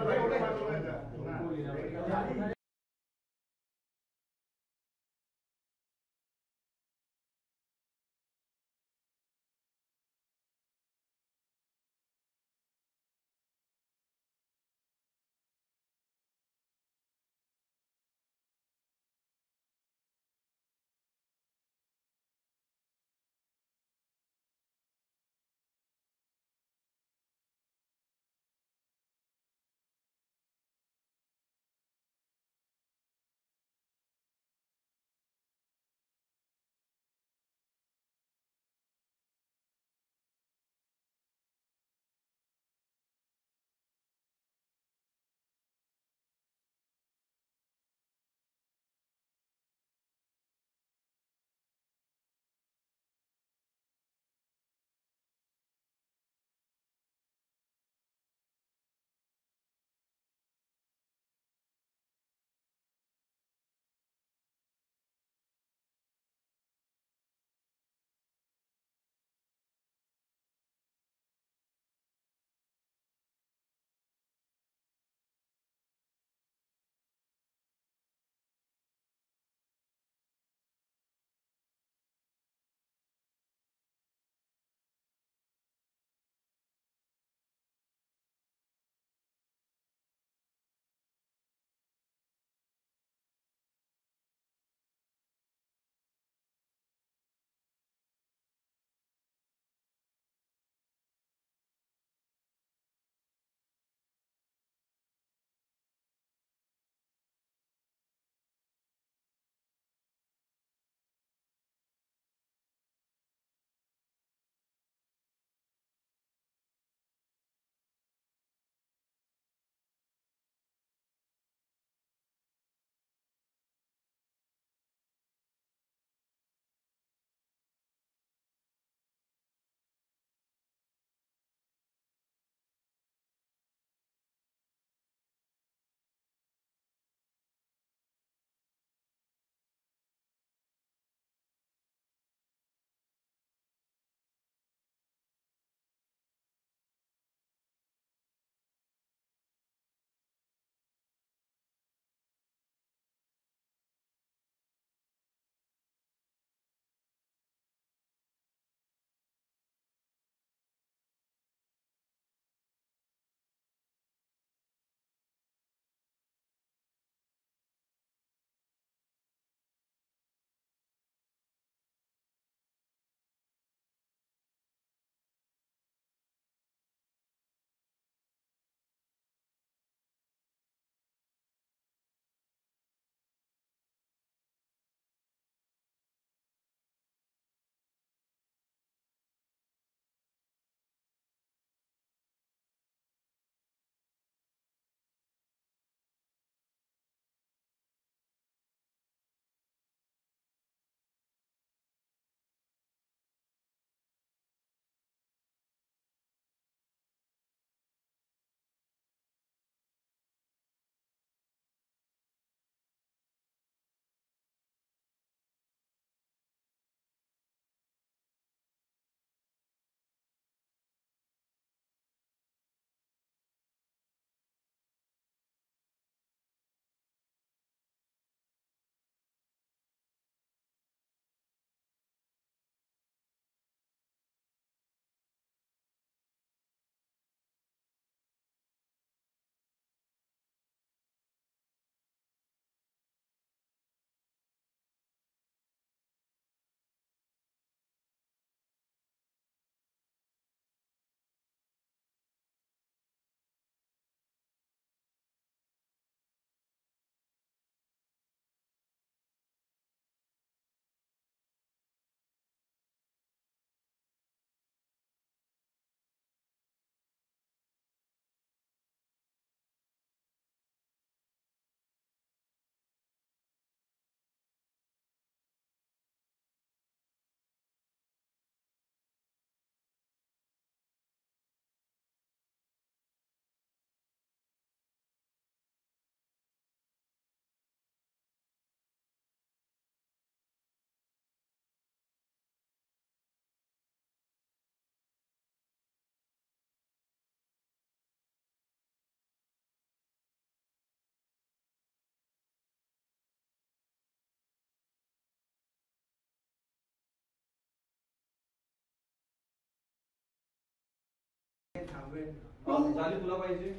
झाली तुला पाहिजे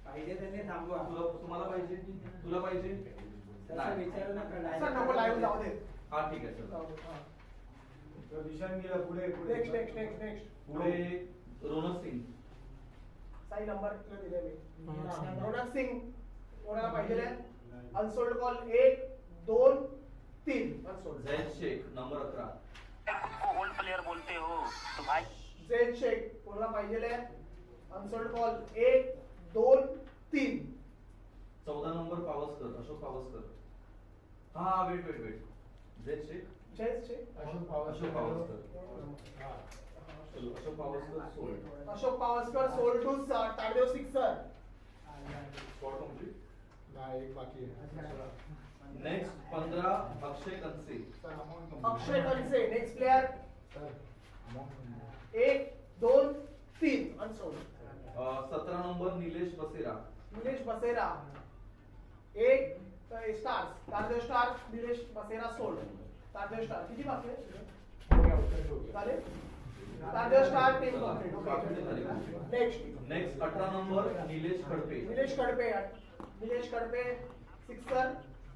पाहिजे त्यांनी थांबवा. तुम्हाला पाहिजे तुला पाहिजे तसं विचारू नका. सर नको लाईव्ह जाऊ दे. हा ठीक आहे चल नेक्स्ट पुढे रोनक सिंग साई नंबर दिले मी. रौनक सिंग कोणाला पाहिजे अनसोल्ड कॉल 1 2 3 अनसोल्ड. झैद शेख नंबर 11 ओल्ड प्लेयर बोलते हो तो भाई झैद शेख कोणाला पाहिजे unsold call 1 2 3 14 number Pawaskar Ashok Pawaskar. हा वेट झैद शेख झैद शेख अशोक पावसकर चलो Ashok Pawaskar sold. Ashok Pawaskar sold to Tardeo sixer. Spot complete. नाही एक बाकी आहे. Next 15 Akshay Kanse. Akshay Kanse next player sir 1 2 3 unsold. 17 number Nilesh Basera. Nilesh बसेरा 1 स्टार्स तारदेव स्टार निलेश बसेरा सोल्ड. तारदेव स्टार किती बाकी आहे झाले. Tardeo star team complete. Next 18 number Nilesh Khadpe. Nilesh Kadpe sixer.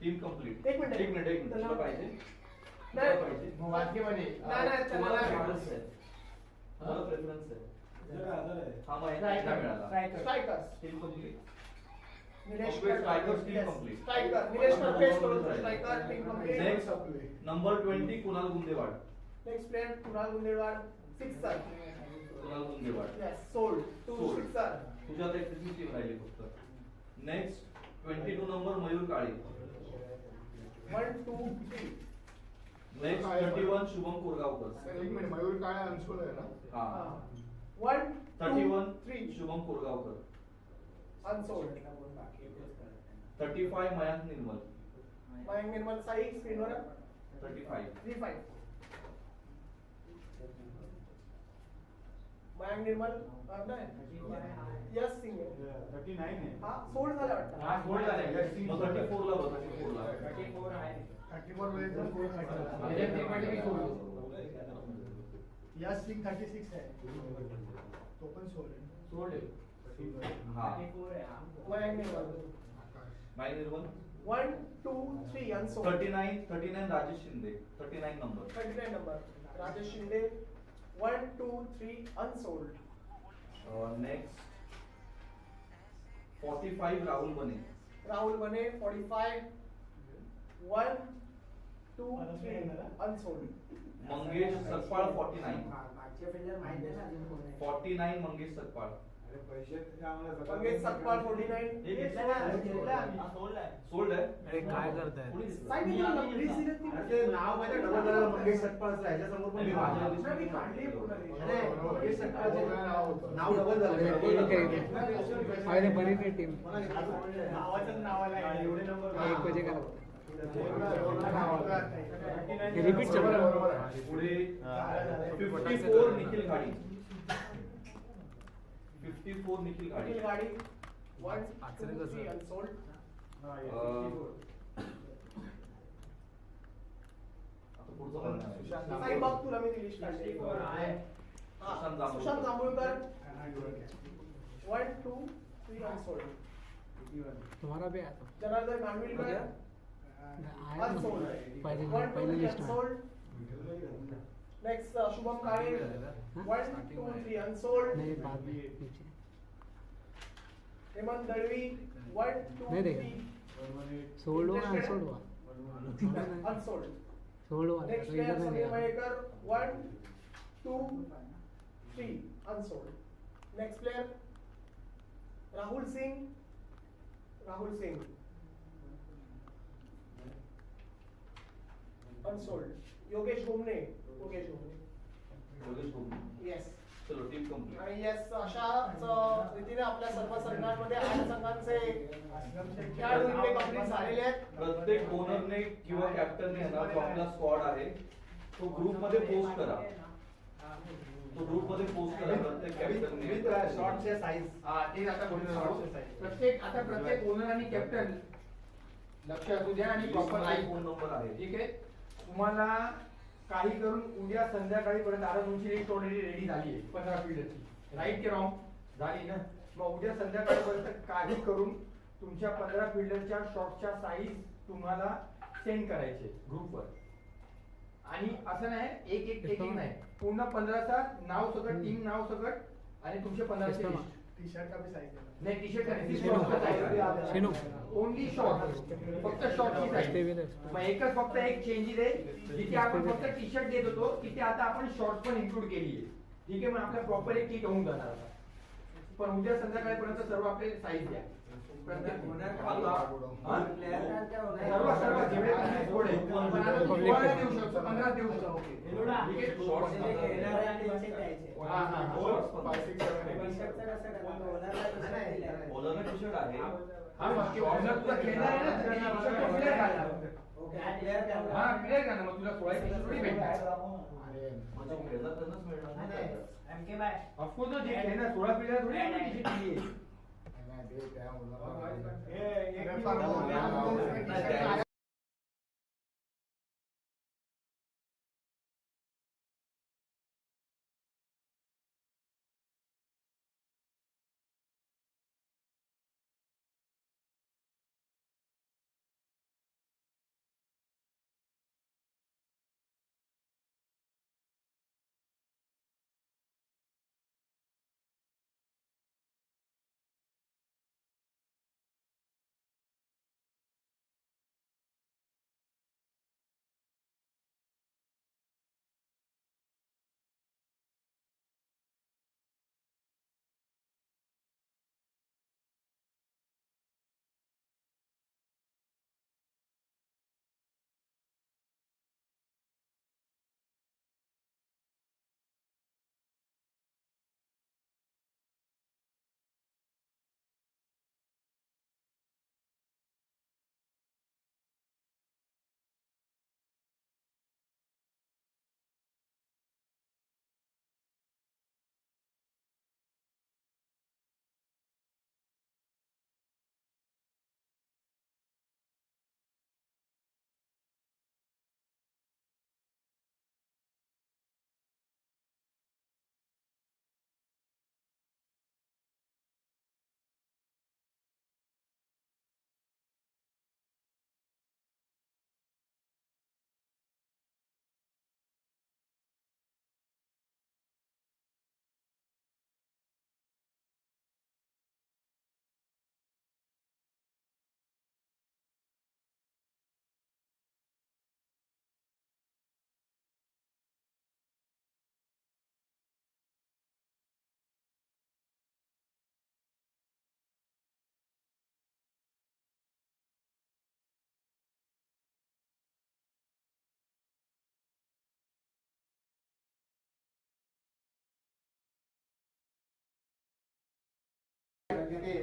Team complete. एक मिनिट. तुला पाहिजे नाही. तुला पाहिजे वाक्यमध्ये नाही तुम्हाला त्याला प्रेफरन्स आहे तुम्हाला प्रेफरन्स आहे. हा मग स्ट्रायकर. मिळाला. Strikers team complete. Nilesh Strikers team complete. Striker Nilesh Kadpe striker team complete. Next number 20 Kunal Gundewad. Next player Kunal Gundewad sixer. Kunal Gundewad yes sold to Sold. Sixer. तुझ्या आता एक टीम राहिली फक्त. Next 22 number Mayur Kale. 1 2 3 next 31 Shubham Korgaonkar. Sir एक मिनिट मयूर काळे अनसोल्ड आहे ना. हा 1 31 3 शुभम कोरगावकर. अनसोल्ड. 35 मयांक निर्मल. मयंक निर्मल साई स्क्रीनवर 35 3-5. मयंक निर्मल यस सिंग 39 आहे. हा सोल्ड झाला वाटतं. हा गोल्ड झाले. मग 34 ला बघ 34 ला 34 आहे. 34 वेळेस त्याच्यात ते पण मी सोडू. यस सिंग 36 आहे. तो पण सोल्ड आहे. हा 34 आहे हा. मयंक निर्मल मयांक निर्मल. 1 2 3 unsold. 39 Rajesh Shinde. 39 number. 39 number Rajesh Shinde 1 2 3 unsold. Next 45 Rahul बने. राहुल बने 45 1 2 3 अनसोल्ड. मंगेश सकपाळ 49. मागच्या फिल्डर माहिती आहे ना अजून कोण आहे. 49 मंगेश सकपाळ. मंगेश सकपाळ 49 हे घेतलं ना? हा, सोल्ड आहे. सोल्ड आहे. अरे काय करताय? कोणी दिसलं? साई मी तुला प्लीज दिलेत नाही. ते नाव माहिती आहे डबल झालं मंगेश सकपाळचं ह्याच्या समोर पण मी नाव माझ्या आहे. लिस्टमध्ये मी काढली पूर्ण list. अरे, मंगेश सकपाळचं नाव होतं. नाव डबल झालं. फायदे बरी नाही टीम. नावाचं नाव आलं एवढे नंबर एक बजे का हे रिपीट बरोबर आहे. पुढे 54 निखिल गाडी. 54 निखिल गाडी. निखिल गाडी 1 आचरे 2 कसं? 3 अनसोल्ड. आता पुढचं बघणार आहे. साई बघ तुला मी ती लिस्ट काढली. 64 आहे. हा, सुशांत जांभूळकर. सुशांत जांभूळकर 1 2 3 अनसोल्ड. तुम्हारा भी आया तो जनार्दन मांडविलकर आया ना अनसोल्ड. पहले 1 2 पहले 3 लिस्ट में. अनसोल्ड. नेक्स्ट शुभम काळे 1 2 3 अनसोल्ड. नहीं बाद में नीचे हेमंत दळवी 1 2 नहीं देगा. 3 सोल्ड हुआ अनसोल्ड हुआ. अनसोल्ड. सोल्ड हुआ नेक्स्ट तो प्लेयर इधर नहीं समीर गया. Mayekar 1 2 3 unsold. Next player Rahul Singh unsold. Yogesh Ghumane Yogesh Bhogle. Yes. चलो टीम कंप्लीट. आणि येस अशाच रीतीने आपल्या सर्व संघांमध्ये 8 संघांचे खेळाडू इकडे कंप्लीट झालेले आहेत. प्रत्येक ओनरने किंवा कॅप्टनने ना जो आपला स्क्वॉड आहे तो ग्रुप मध्ये पोस्ट करा. प्रत्येक कॅप्टनने शॉर्टचे साईज हा ते आता बोलतो. प्रत्येक ओनर आणि कॅप्टन लक्ष असू द्या आणि प्रॉपर फोन नंबर आहे. ठीक आहे. तुम्हाला काही करून उद्या संध्याकाळी पर्यंत आता तुमची लिस्ट ऑलरेडी रेडी झाली आहे 15 फील्डची. राईट की रॉंग? झाली ना. मग उद्या संध्याकाळपर्यंत काही करून तुमच्या 15 फिल्डरच्या शॉटच्या साईज तुम्हाला सेंड करायचे ग्रुपवर. आणि असं नाही एक नाही, पूर्ण 15चा नाव सकट, टीम नाव सकट आणि तुमचे 15चे लिस्ट. टी शर्ट का भी साइज नाही टी शर्ट नाही, शिनू ओनली शॉर्ट, फक्त शॉर्टची साईज. मग एकच फक्त एक चेंज आहे, जिथे आपण फक्त टी शर्ट देत होतो तिथे आता आपण शॉर्ट पण इन्क्लूड केली आहे. ठीक आहे, मग आपल्या प्रॉपर एक किट होऊन जाणार आता. पण उद्या संध्याकाळपर्यंत सर्व आपले साईज द्या. सर्व सर्व जेवढे थोडे पण आता तुम्ही कोणाला देऊ शकतो, 15 देऊ शकतो. ठीक आहे. हा हा ओलाला टी शर्ट आहे. हा मग ऑर्डर तुला खेळणार आहे ना, प्लेअर घालणार. हा प्लेअर घालणार, मग तुला 16 टी-शर्ट थोडी भेटणार. म्हणजे खेळणार त्यांनाच मिळणार. ऑफकोर्स जे खेळणार 16 प्लेअर थोडी टी-शर्ट दिली आहे.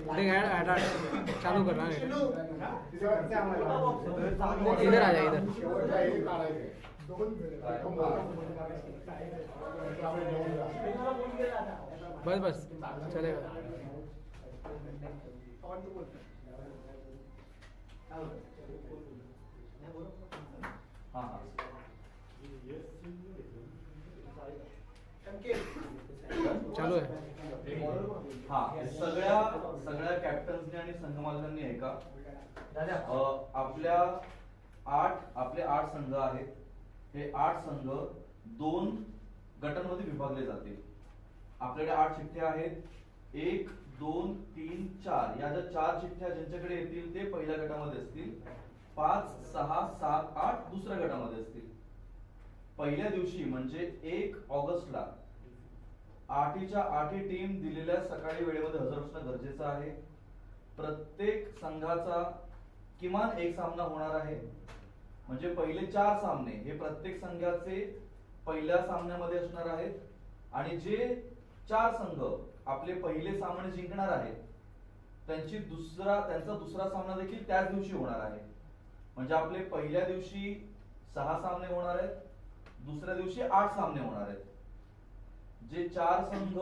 देख ऐड चालू कर रहा है, इधर आ जा इधर. बस बस चलेगा. हा हा चालू आहे. हा सगळ्या कॅप्टन्सनी आणि संघमालकांनी ऐका. आपले 8 संघ आहेत. हे 8 संघ 2 गटांमध्ये विभागले जातील. आपल्याकडे 8 चिठ्ठ्या आहेत. 1 2 3 4 या ज्या 4 चिठ्ठ्या ज्यांच्याकडे येतील ते पहिल्या गटामध्ये असतील. 5 6 7 8 दुसऱ्या गटामध्ये असतील. पहिल्या दिवशी म्हणजे 1 ऑगस्टला 8च्या 8 टीम दिलेल्या सकाळी वेळेमध्ये हजर असणं गरजेचं आहे. प्रत्येक संघाचा किमान एक सामना होणार आहे. म्हणजे पहिले 4 सामने हे प्रत्येक संघाचे पहिल्या सामन्यामध्ये असणार आहेत. आणि जे 4 संघ आपले पहिले सामने जिंकणार आहेत त्यांचा दुसरा सामना देखील त्याच दिवशी होणार आहे. म्हणजे आपले पहिल्या दिवशी 6 सामने होणार आहेत. दुसऱ्या दिवशी 8 सामने होणार आहेत. जे 4 संघ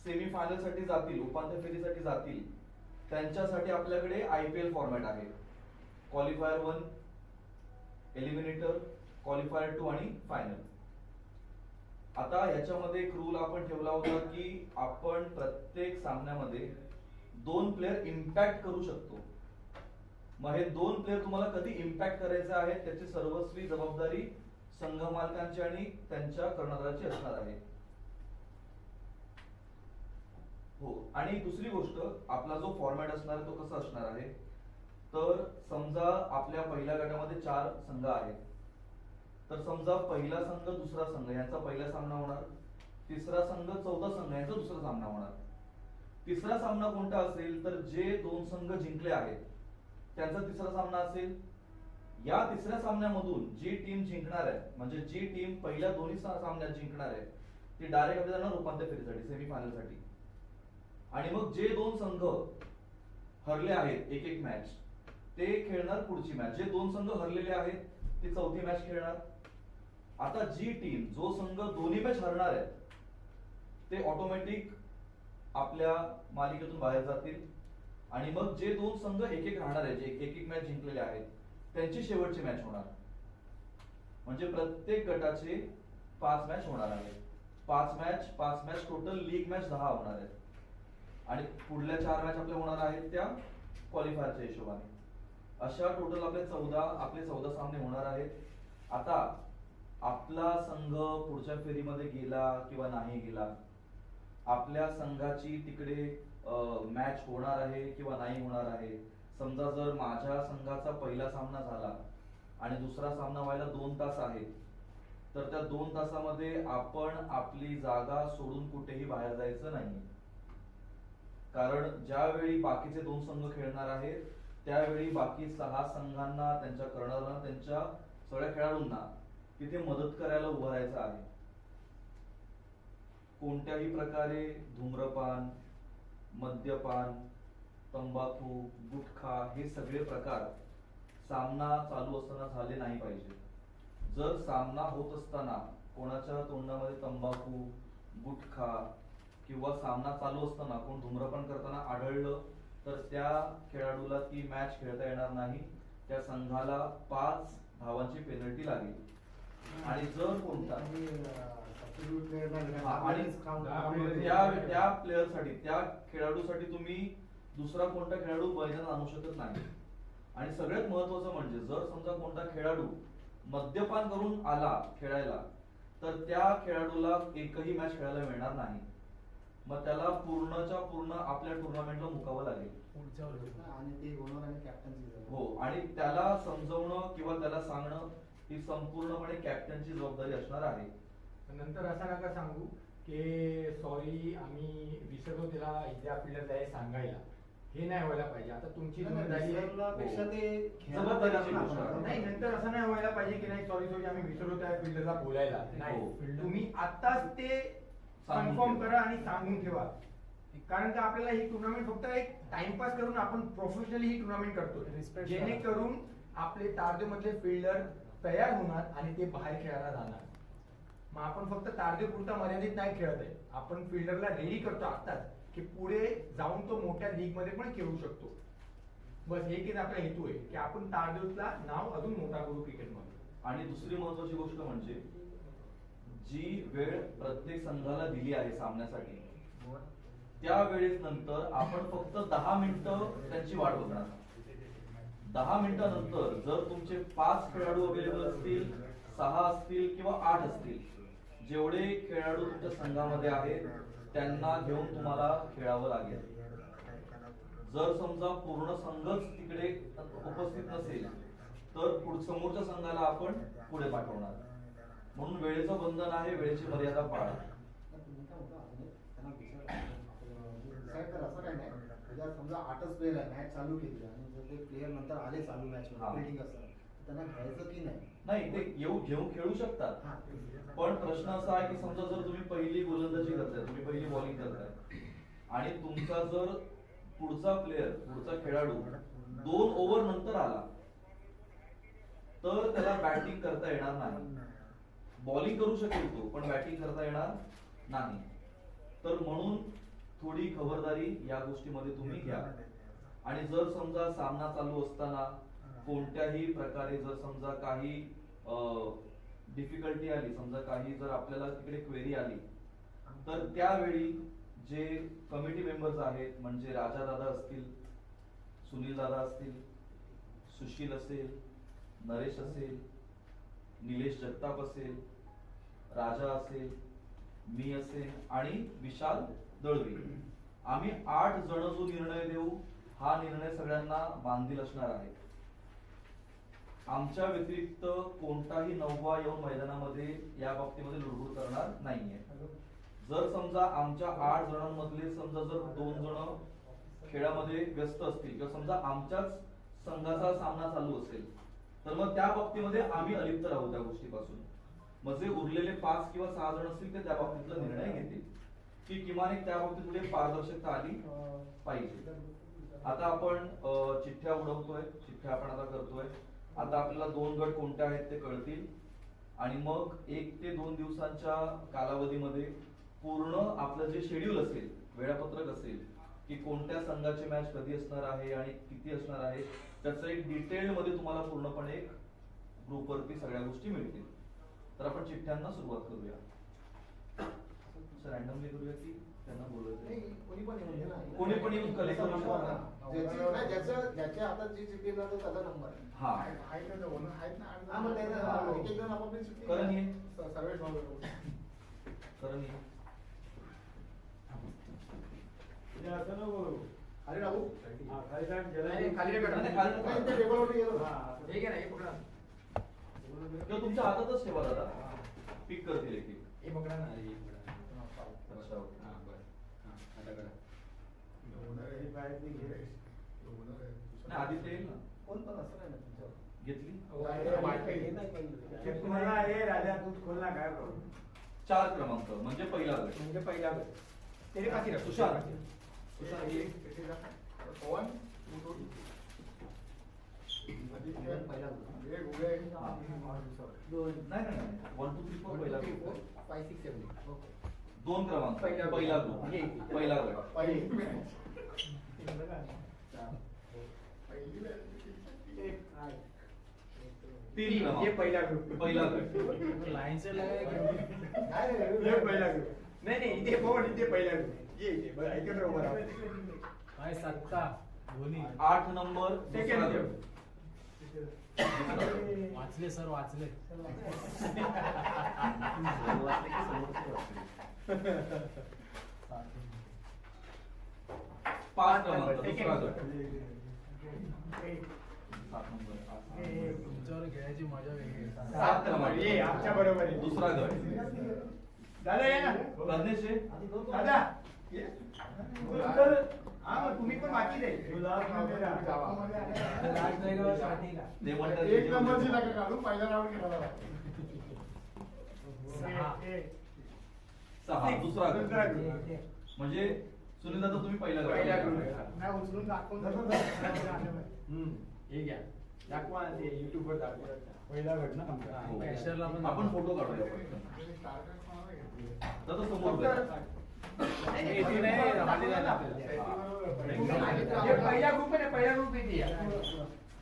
सेमीफायनल साठी जातील, उपांत्य फेरीसाठी जातील, त्यांच्यासाठी आपल्याकडे IPL फॉर्मॅट आहे. क्वालिफायर 1, एलिमिनेटर, क्वालिफायर 2 आणि फायनल. आता याच्यामध्ये एक रूल आपण ठेवला होता की आपण प्रत्येक सामन्यामध्ये 2 प्लेयर इम्पॅक्ट करू शकतो. मग हे 2 प्लेयर तुम्हाला कधी इम्पॅक्ट करायचे आहेत त्याची सर्वस्वी जबाबदारी संघ मालकांची आणि त्यांच्या कर्णधाराची असणार आहे. हो, आणि दुसरी गोष्ट, आपला जो फॉर्मॅट असणार आहे तो कसा असणार आहे, तर समजा आपल्या पहिल्या गटामध्ये 4 संघ आहेत. तर समजा पहिला संघ दुसरा संघ यांचा पहिला सामना होणार, तिसरा संघ चौथा संघ यांचा दुसरा सामना होणार. तिसरा सामना कोणता असेल तर जे 2 संघ जिंकले आहेत त्यांचा तिसरा सामना असेल. या तिसऱ्या सामन्यामधून जी टीम जिंकणार आहे, म्हणजे जी टीम पहिल्या दोन्ही सामन्यात जिंकणार आहे ती डायरेक्ट आपल्या जाणार उपांत्य फेरीसाठी, सेमीफायनल साठी. आणि मग जे 2 संघ हरले आहेत एक एक मॅच ते खेळणार पुढची मॅच. जे 2 संघ हरलेले आहेत ते चौथी मॅच खेळणार. आता जी टीम, जो संघ दोन्ही मॅच हरणार आहे ते ऑटोमॅटिक आपल्या मालिकेतून बाहेर जातील. आणि मग जे 2 संघ एक एक राहणार आहे, जे एक एक मॅच जिंकलेले आहेत त्यांची शेवटची मॅच होणार. म्हणजे प्रत्येक गटाचे 5 मॅच होणार आहेत. 5 मॅच टोटल लीग मॅच 10 होणार आहेत. आणि पुढल्या 4 मॅच आपल्या होणार आहेत त्या क्वालिफायरच्या हिशोबाने. अशा टोटल आपले 14 सामने होणार आहेत. आता आपला संघ पुढच्या फेरीमध्ये गेला किंवा नाही गेला, आपल्या संघाची तिकडे मॅच होणार आहे किंवा नाही होणार आहे. समजा जर माझ्या संघाचा पहिला सामना झाला आणि दुसरा सामना व्हायला 2 तास आहेत, तर त्या 2 तासामध्ये आपण आपली जागा सोडून कुठेही बाहेर जायचं नाही. कारण ज्यावेळी बाकीचे 2 संघ खेळणार आहेत त्यावेळी बाकी 6 संघांना, त्यांच्या कर्णधारांना, त्यांच्या सगळ्या खेळाडूंना तिथे मदत करायला उभं राहायचं आहे. कोणत्याही प्रकारे धूम्रपान, मद्यपान, तंबाखू, गुटखा हे सगळे प्रकार सामना चालू असताना झाले नाही पाहिजे. जर सामना होत असताना कोणाच्या तोंडामध्ये तंबाखू, गुटखा किंवा सामना चालू असताना कोण धूम्रपान करताना आढळलं तर त्या खेळाडूला ती मॅच खेळता येणार नाही. त्या संघाला 5 धावांची पेनल्टी लागेल. आणि जर कोणता आणि त्या प्लेअरसाठी, त्या खेळाडूसाठी तुम्ही दुसरा कोणता खेळाडू मैदानात आणू शकत नाही. आणि सगळ्यात महत्वाचं म्हणजे जर समजा कोणता खेळाडू मद्यपान करून आला खेळायला तर त्या खेळाडूला एकही मॅच खेळायला मिळणार नाही. मग त्याला पूर्णच्या पूर्ण आपल्या टुर्नामेंटला मुकावं लागेल. आणि ते ओनर आणि कॅप्टनची हो, आणि त्याला समजवणं किंवा त्याला सांगणं ही संपूर्णपणे कॅप्टनची जबाबदारी असणार आहे. नंतर असं नका सांगू की सॉरी आम्ही विसरलो त्याला इथल्या फिल्डरला हे सांगायला. हे नाही व्हायला पाहिजे. आता तुमची जिम्मेदारी नाही, नंतर असं नाही व्हायला पाहिजे की नाही सॉरी आम्ही विसरलो त्या फिल्डरला बोलायला. नाही, तुम्ही आताच ते कन्फर्म करा आणि सांगून ठेवा. कारण का आपल्याला ही टुर्नामेंट फक्त एक टाइमपास करून आपण प्रोफेशनली ही टुर्नामेंट करतो, जेणेकरून आपले तारदेव मधले फिल्डर तयार होणार आणि ते बाहेर खेळायला जाणार. मग आपण फक्त तारदेव पुरता मर्यादित नाही खेळत आहे, आपण फिल्डरला रेडी करतो आताच की पुढे जाऊन तो मोठ्या लीग मध्ये पण खेळू शकतो. बस एक आपला हेतू आहे की आपण तारदेवला नाव अजून मोठा करू क्रिकेटमध्ये. आणि दुसरी महत्वाची गोष्ट म्हणजे जी वेळ प्रत्येक संघाला दिली आहे सामन्यासाठी त्या वेळेस नंतर आपण फक्त 10 मिनिटं त्यांची वाट बघणार. 10 मिनिटानंतर जर तुमचे 5 खेळाडू अवेलेबल असतील, 6 असतील किंवा 8 असतील, जेवढे खेळाडू तुमच्या संघामध्ये आहेत त्यांना घेऊन तुम्हाला खेळावं लागेल. जर समजा पूर्ण संघच तिकडे उपस्थित नसेल तर समोरच्या संघाला आपण पुढे पाठवणार. म्हणून वेळेचं बंधन आहे, वेळेची मर्यादा पाळा. असं काय नाही, समजा 8च प्लेयर आहे, मॅच चालू केली आणि जर ते प्लेयर नंतर आले चालू मॅच मध्ये फिल्डिंग असताना त्यांना घ्यायचं की नाही? नाही, ते घेऊन खेळू शकतात. पण प्रश्न असा आहे की समजा जर तुम्ही पहिली गोलंदाजी करताय, तुम्ही पहिली बॉलिंग करताय आणि तुमचा जर पुढचा प्लेयर, पुढचा खेळाडू 2 ओव्हर नंतर आला तर त्याला बॅटिंग करता येणार नाही. बॉलिंग करू शकेल तो, पण बॅटिंग करता येणार नाही. तर म्हणून थोडी खबरदारी या गोष्टीमध्ये तुम्ही घ्या. आणि जर समजा सामना चालू असताना कोणत्याही प्रकारे जर समजा काही डिफिकल्टी आली, समजा काही जर आपल्याला तिकडे क्वेरी आली, तर त्यावेळी जे कमिटी मेंबर्स आहेत, म्हणजे राजा दादा असतील, सुनील दादा असतील, सुशील असेल, नरेश असेल, निलेश जगताप असेल, राजा असेल, मी असेल आणि विशाल दळवी, आम्ही 8 जण जो निर्णय देऊ हा निर्णय सगळ्यांना बांधील असणार आहे. आमच्या व्यतिरिक्त कोणताही नववा येऊन मैदानामध्ये या बाबतीमध्ये लुडबुड करणार नाहीये. जर समजा आमच्या 8 जणांमधले समजा जर 2 जण खेळामध्ये व्यस्त असतील किंवा समजा आमच्याच संघाचा सामना चालू असेल, तर मग त्या बाबतीमध्ये आम्ही अलिप्त राहू त्या गोष्टीपासून. मग जे उरलेले 5 किंवा 6 जण असतील ते त्या बाबतीतला निर्णय घेतील की किमान एक त्या बाबतीत पारदर्शकता आली पाहिजे. आता आपण चिठ्ठ्या उडवतोय, चिठ्ठ्या आपण आता करतोय. आता आपल्याला 2 गट कोणते आहेत ते कळतील आणि मग 1 ते 2 दिवसांच्या कालावधीमध्ये पूर्ण आपलं जे शेड्यूल असेल, वेळापत्रक असेल की कोणत्या संघाची मॅच कधी असणार आहे आणि किती असणार आहे, त्याचं एक डिटेल मध्ये तुम्हाला पूर्णपणे एक ग्रुपवरती सगळ्या गोष्टी मिळतील. तर आपण चिठ्ठ्यांना सुरुवात करूया. रॅन्डमली करूया की त्यांना बोलायचं? कोणी पण येऊन कलेक्ट करू शकतो. ज्याच्या हातात जी चिठ्ठी येणार त्याचा नंबर. हा आहेत ना दोन, आहेत ना आठ हा, मग जण. त्याला एक एक जण आपापली चिठ्ठी करण ये. सर्वेश भाऊ करण ये. अरे राहू नाही, खाली रे बेटा. नाही, खाली नका. नाही, ते टेबलवरती गेलो. हे घे ना, हे पकडा. किंवा तुमच्या हातातच ठेवा दादा, पिक करतील एक एक. हे पकडा ना. अच्छा, ओके. नाही आधी ते येईल ना. कोण पण असं नाही ना तुमच्यावर. घेतली राजा दूध खोलना काय करू? 4 क्रमांक म्हणजे पहिला गट. म्हणजे पहिला गट. तेरे पाठी रख. तुषार. तुषार ये. पवन तू आदित्य पहिला ये गुगे. हा. दोन. नाही नाही नाही 1 2 3 4 पहिला गट. 5 6 7 ओके. 2 क्रमांक पहिला ग्रुप. ये. पहिला गट. पहिली मॅच. पहिली मॅच. 3 ये क्रमांक पहिला ग्रुप. पहिला गट. लाइन से लगा ये पहिला ग्रुप. नाही नाही, इथे बोल, इथे पहिला ग्रुप. ये इथे बरं, ऐकत राहू बरं. भाई सत्ता धोनी 8 नंबर दुसरा सेकंड गट. वाचले सर वाचले. 5 क्रमांक दुसरा गट. 7 नंबर. तुमच्यावर खेळायची मजा वेगळी आहे. 7 क्रमांक ये आमच्या बरोबर आहे. दुसरा गट. दादा ये ना. करनेश ये. दादा ये. हा, मग तुम्ही पण बाकी दे. ते म्हणतात एक नंबरची नका काढू, पहिला राऊंड खेळायला. 6 दुसरा गट. म्हणजे सुनील दादा तुम्ही पहिला पहिला गट. ग्रुप. नाही उचलून दाखवून हे घ्या. दाखवा ना, ते YouTube वर दाखवा. पहिला गट ना आमचा. हो. कॅशरला पण आपण फोटो काढूया पटकन. दादा समोर बघा. इथे नाही राहिलेला आहे आपल्याला. हे पहिला ग्रुप आहे ना, पहिला ग्रुप इथे या.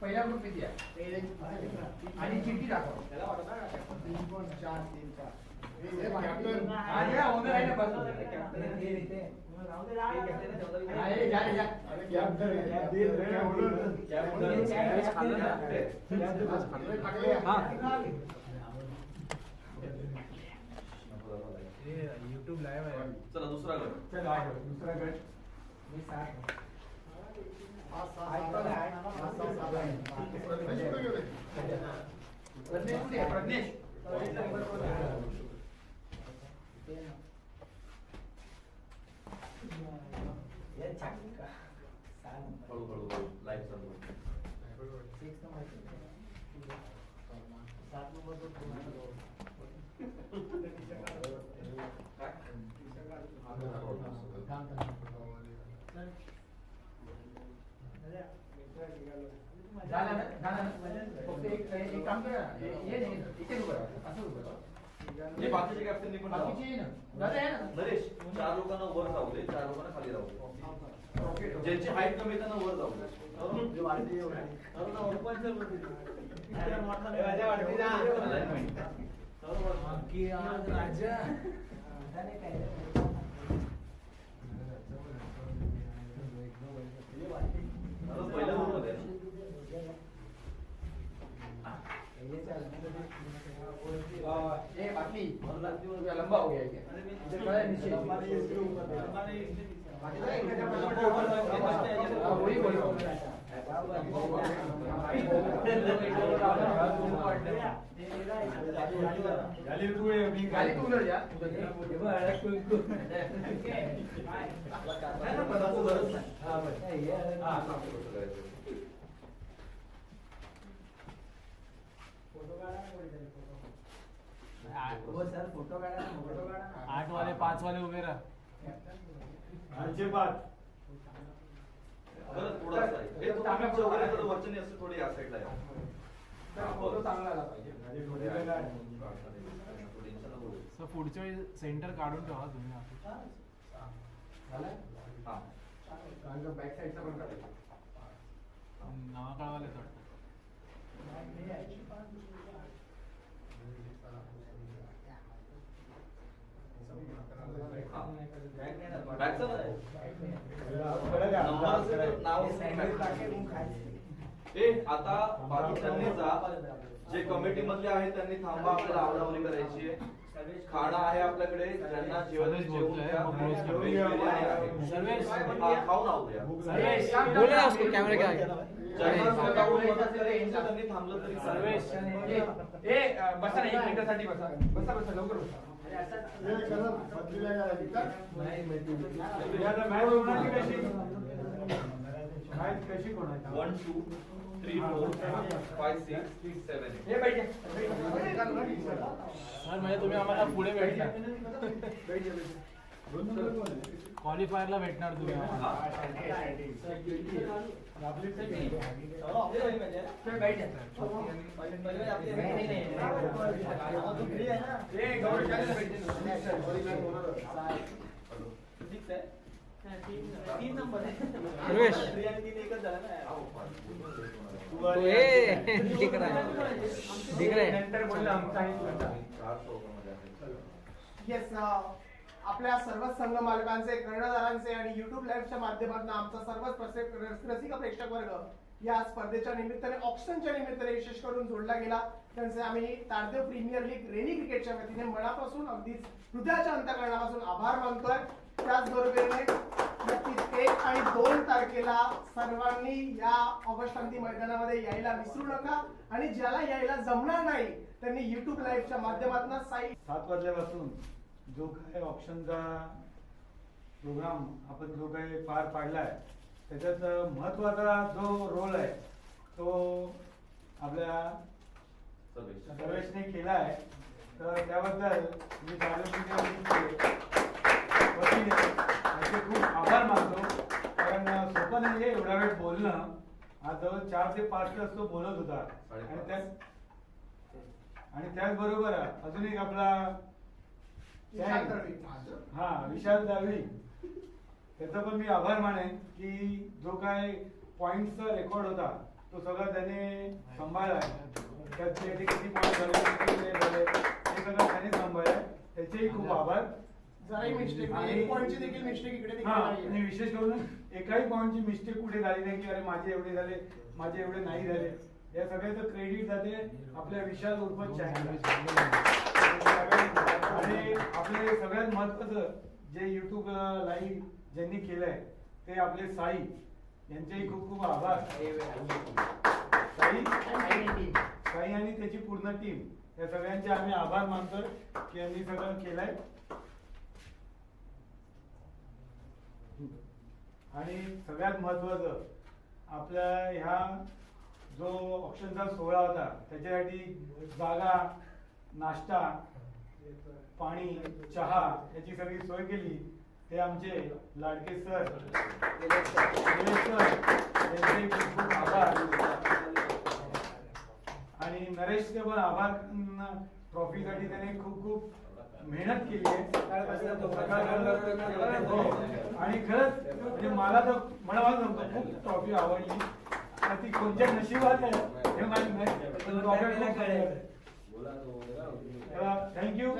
पहिला ग्रुप इथे या. आणि चिठ्ठी दाखवा. कॅप्टन हा, या, ओनर आहे ना, बस. हा, हे घ्या, घ्या. अरे कॅप्टन मॅच खाल्लं ना. यूट्यूब लाईव्ह आहे. चला दुसरा गट. चला, आहे, दुसरा गट. प्रज्ञेश कुठे आहे? प्रज्ञेश. हळूहळू लाईव्ह चालू आहे. झालं ना? झालं ना? फक्त एक काम करा. ये नाही, इथे उभं राहा. असं उभं राहा. हे बाकीचे कॅप्टननी पण बाकीचे ये ना. दादा ये ना. नरेश 4 लोकांना वर जाऊ दे, 4 लोकांना खाली राहू दे. ज्यांची हाईट कमी आहे त्यांना वर जाऊ दे. Alignment. पहिल्या group मध्ये आहे. ये बाटली लंबा हो गया है क्या? इधर खड़ा है नीचे। हाँ, वही बोल रहा हूँ। गाली तू उधर जा। फोटो काढा 8 वाले 5 वाले उभे राहा. बरं, थोडासा आहे. हे तुमच्या वगैरे थोडं वचनी असं थोडी या साईडला आहे. फोटो चांगला आला पाहिजे. सर पुढच्या वेळी सेंटर काढून ठेवा तुम्ही. झालं? हां. कारण का बॅक साईडचा पण काढायचा. नावा कळवाले वाटतं. बॅकचं नाही. नंबरचं नाव ए आता बाकीच्यांनी जा, जे कमिटी मधले आहेत त्यांनी थांबा, आपल्याला आवडावली करायची आहे. खाणं आहे आपल्याकडे, ज्यांना जेवण जेवून घ्या. व्हेज बिर्याणी आहे. खाऊन आवडूया. बोले ना उसको कैमरे के आगे. ज्यांना खाऊन मदत करायची त्यांनी थांबलं तरी चालेल. बसा ना, 1 मिनिटासाठी बसा. बसा लवकर बसा. कशी कोणाची 1 2 3 4 5 6 7 8. हे बैठ सर म्हणजे तुम्ही आम्हाला पुढे भेटणार. क्वालिफायरला भेटणार तुम्ही आम्हाला. प्रवेश तो ये दिख रहा है. नंतर बोलला आमचा येस, आपल्या सर्व संघ मालकांचे, कर्णधारांचे आणि युट्यूब लाईव्हच्या माध्यमातून आमचा सर्वच रसिक प्रेक्षक वर्ग या स्पर्धेच्या निमित्ताने, ऑक्शनच्या निमित्ताने विशेष करून जोडला गेला. त्यांचे आम्ही तारदेव प्रीमियर लीग रेनी क्रिकेटच्या वतीने मनापासून, अगदीच हृदयाच्या अंतःकरणापासून आभार मानतोय. त्याचबरोबरीने नक्कीच 1 आणि 2 तारखेला सर्वांनी या ऑगस्ट क्रांती मैदानामध्ये यायला विसरू नका. आणि ज्याला यायला जमणार नाही त्यांनी युट्यूब लाईव्हच्या माध्यमातून 7 वाजल्यापासून जो काही ऑप्शनचा प्रोग्राम आपण जो काही पार पाडलाय त्याच्यात महत्वाचा जो रोल आहे तो आपल्या सर्वेशने केला आहे. तर त्याबद्दल मी त्याचे खूप आभार मानतो. कारण सोपं नाही आहे एवढा वेळ बोलणं. आज जवळ 4 ते 5 तास तो बोलत होता. आणि त्याचबरोबर अजून एक आपला विशाल दळवी, त्याचा पण मी आभार मानेन की जो काय पॉइंटचा रेकॉर्ड होता तो सगळा त्याने सांभाळलाय. त्याचे किती पॉइंट झाले हे सगळं त्याने सांभाळलाय. त्याचेही खूप आभार. आणि विशेष करून एकाही पॉइंटची मिस्टेक कुठे झाली नाही की अरे माझे एवढे झाले, माझे एवढे नाही झाले. या सगळ्याचं क्रेडिट जाते आपल्या विशाल उर्फ चॅनल. आणि आपले सगळ्यात महत्वाचं जे युट्यूब लाईव्ह ज्यांनी केलंय ते आपले साई, यांचेही खूप खूप आभार. साई आणि त्याची पूर्ण टीम, या सगळ्यांचे आम्ही आभार मानतोय की यांनी सगळं केलंय. आणि सगळ्यात महत्वाचं आपल्या ह्या जो ऑप्शनचा सोहळा होता त्याच्यासाठी जागा, नाश्ता, पाणी, चहा याची सगळी सोय केली ते आमचे लाडके सर यांचे खूप खूप आभार. आणि नरेशचे पण आभार. ट्रॉफीसाठी त्याने खूप खूप मेहनत केली आहे. आणि खरंच म्हणजे मला तर म्हणावं नव्हतं, खूप ट्रॉफी आवडली. ती कोणत्या नशिबात आहे हे माहित नाही. थँक्यू